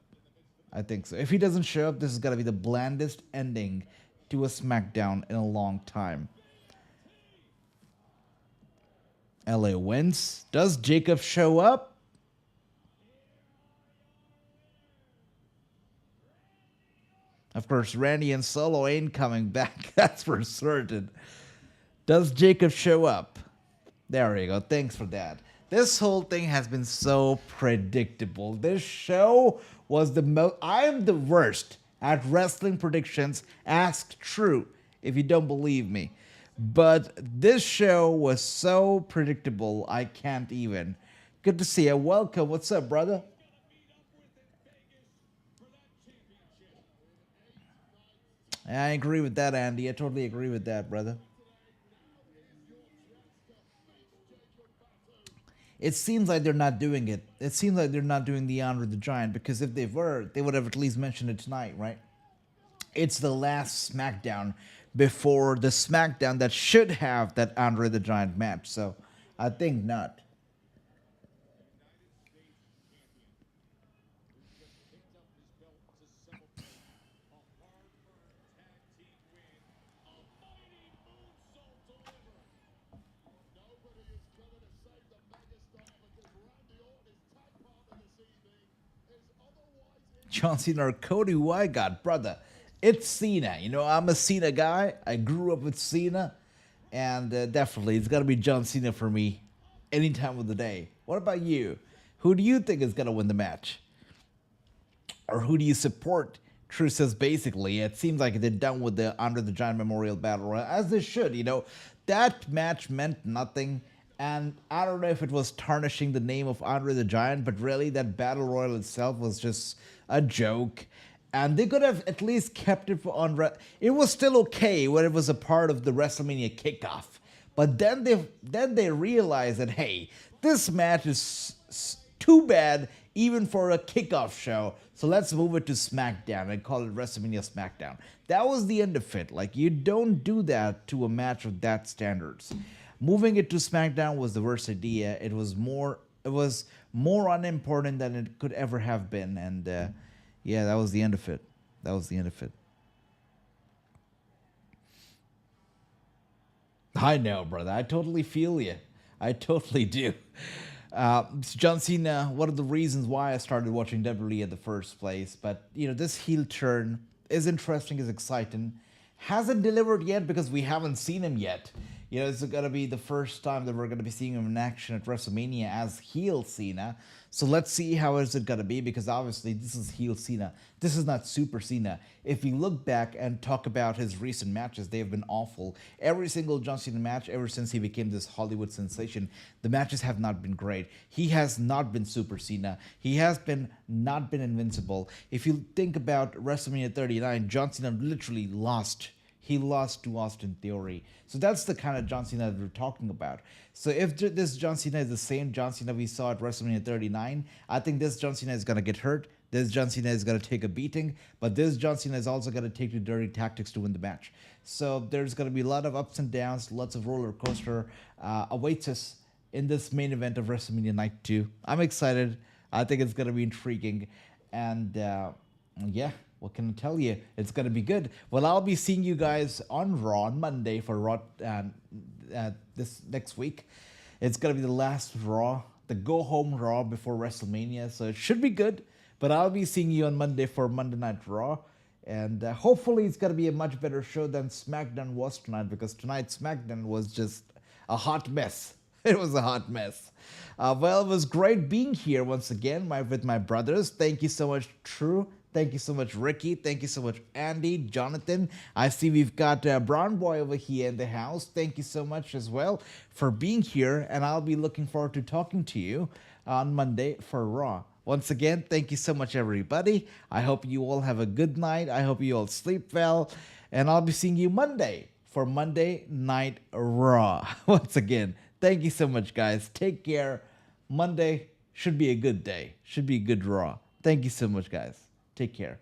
I think so. If he doesn't show up, this is going to be the blandest ending to a SmackDown in a long time. LA wins. Does Jacob show up? Of course, Randy and Solo ain't coming back. That's for certain. Does Jacob show up? There you go. Thanks for that. This whole thing has been so predictable. This show was the most... I am the worst at wrestling predictions. Ask True if you don't believe me. But this show was so predictable, I can't even. Good to see you. Welcome. What's up, brother? I agree with that, Andy. I totally agree with that, brother. It seems like they're not doing it. It seems like they're not doing the Andre the Giant, because if they were, they would have at least mentioned it tonight, right? It's the last SmackDown before the SmackDown that should have that Andre the Giant match. So I think not. John Cena or Cody Wygott, brother. It's Cena. I'm a Cena guy. I grew up with Cena. And definitely, it's got to be John Cena for me any time of the day. What about you? Who do you think is going to win the match? Or who do you support? True says basically, it seems like they're done with the Andre the Giant Memorial Battle Royal, as they should. That match meant nothing. And I don't know if it was tarnishing the name of Andre the Giant, but really that Battle Royal itself was just a joke. And they could have at least kept it for It was still okay when it was a part of the WrestleMania kickoff. But then they realize that, hey, this match is too bad even for a kickoff show. So let's move it to SmackDown and call it WrestleMania SmackDown. That was the end of it. Like, you don't do that to a match of that standards. Moving it to SmackDown was the worst idea. It was more unimportant than it could ever have been. And yeah, that was the end of it. That was the end of it. I know, brother. I totally feel you. I totally do. John Cena, one of the reasons why I started watching WWE in the first place. But, this heel turn is interesting, is exciting. Hasn't delivered yet because we haven't seen him yet. It's going to be the first time that we're going to be seeing him in action at WrestleMania as heel Cena. So let's see how is it going to be, because obviously this is heel Cena. This is not Super Cena. If we look back and talk about his recent matches, they have been awful. Every single John Cena match ever since he became this Hollywood sensation, the matches have not been great. He has not been Super Cena. He has not been invincible. If you think about WrestleMania 39, John Cena literally lost. He lost to Austin Theory. So that's the kind of John Cena that we're talking about. So if this John Cena is the same John Cena we saw at WrestleMania 39, I think this John Cena is going to get hurt. This John Cena is going to take a beating. But this John Cena is also going to take the dirty tactics to win the match. So there's going to be a lot of ups and downs, lots of roller coaster awaits us in this main event of WrestleMania Night 2. I'm excited. I think it's going to be intriguing. And yeah. What can I tell you? It's going to be good. Well, I'll be seeing you guys on Raw on Monday for Raw this next week. It's going to be the last Raw, the go-home Raw before WrestleMania. So it should be good. But I'll be seeing you on Monday for Monday Night Raw. And hopefully it's going to be a much better show than SmackDown was tonight, because tonight's SmackDown was just a hot mess. It was a hot mess. Well, it was great being here once again with my brothers. Thank you so much, True. Thank you so much, Ricky. Thank you so much, Andy, Jonathan. I see we've got Brown Boy over here in the house. Thank you so much as well for being here. And I'll be looking forward to talking to you on Monday for Raw. Once again, thank you so much, everybody. I hope you all have a good night. I hope you all sleep well. And I'll be seeing you Monday for Monday Night Raw. Once again, thank you so much, guys. Take care. Monday should be a good day. Should be a good Raw. Thank you so much, guys. Take care.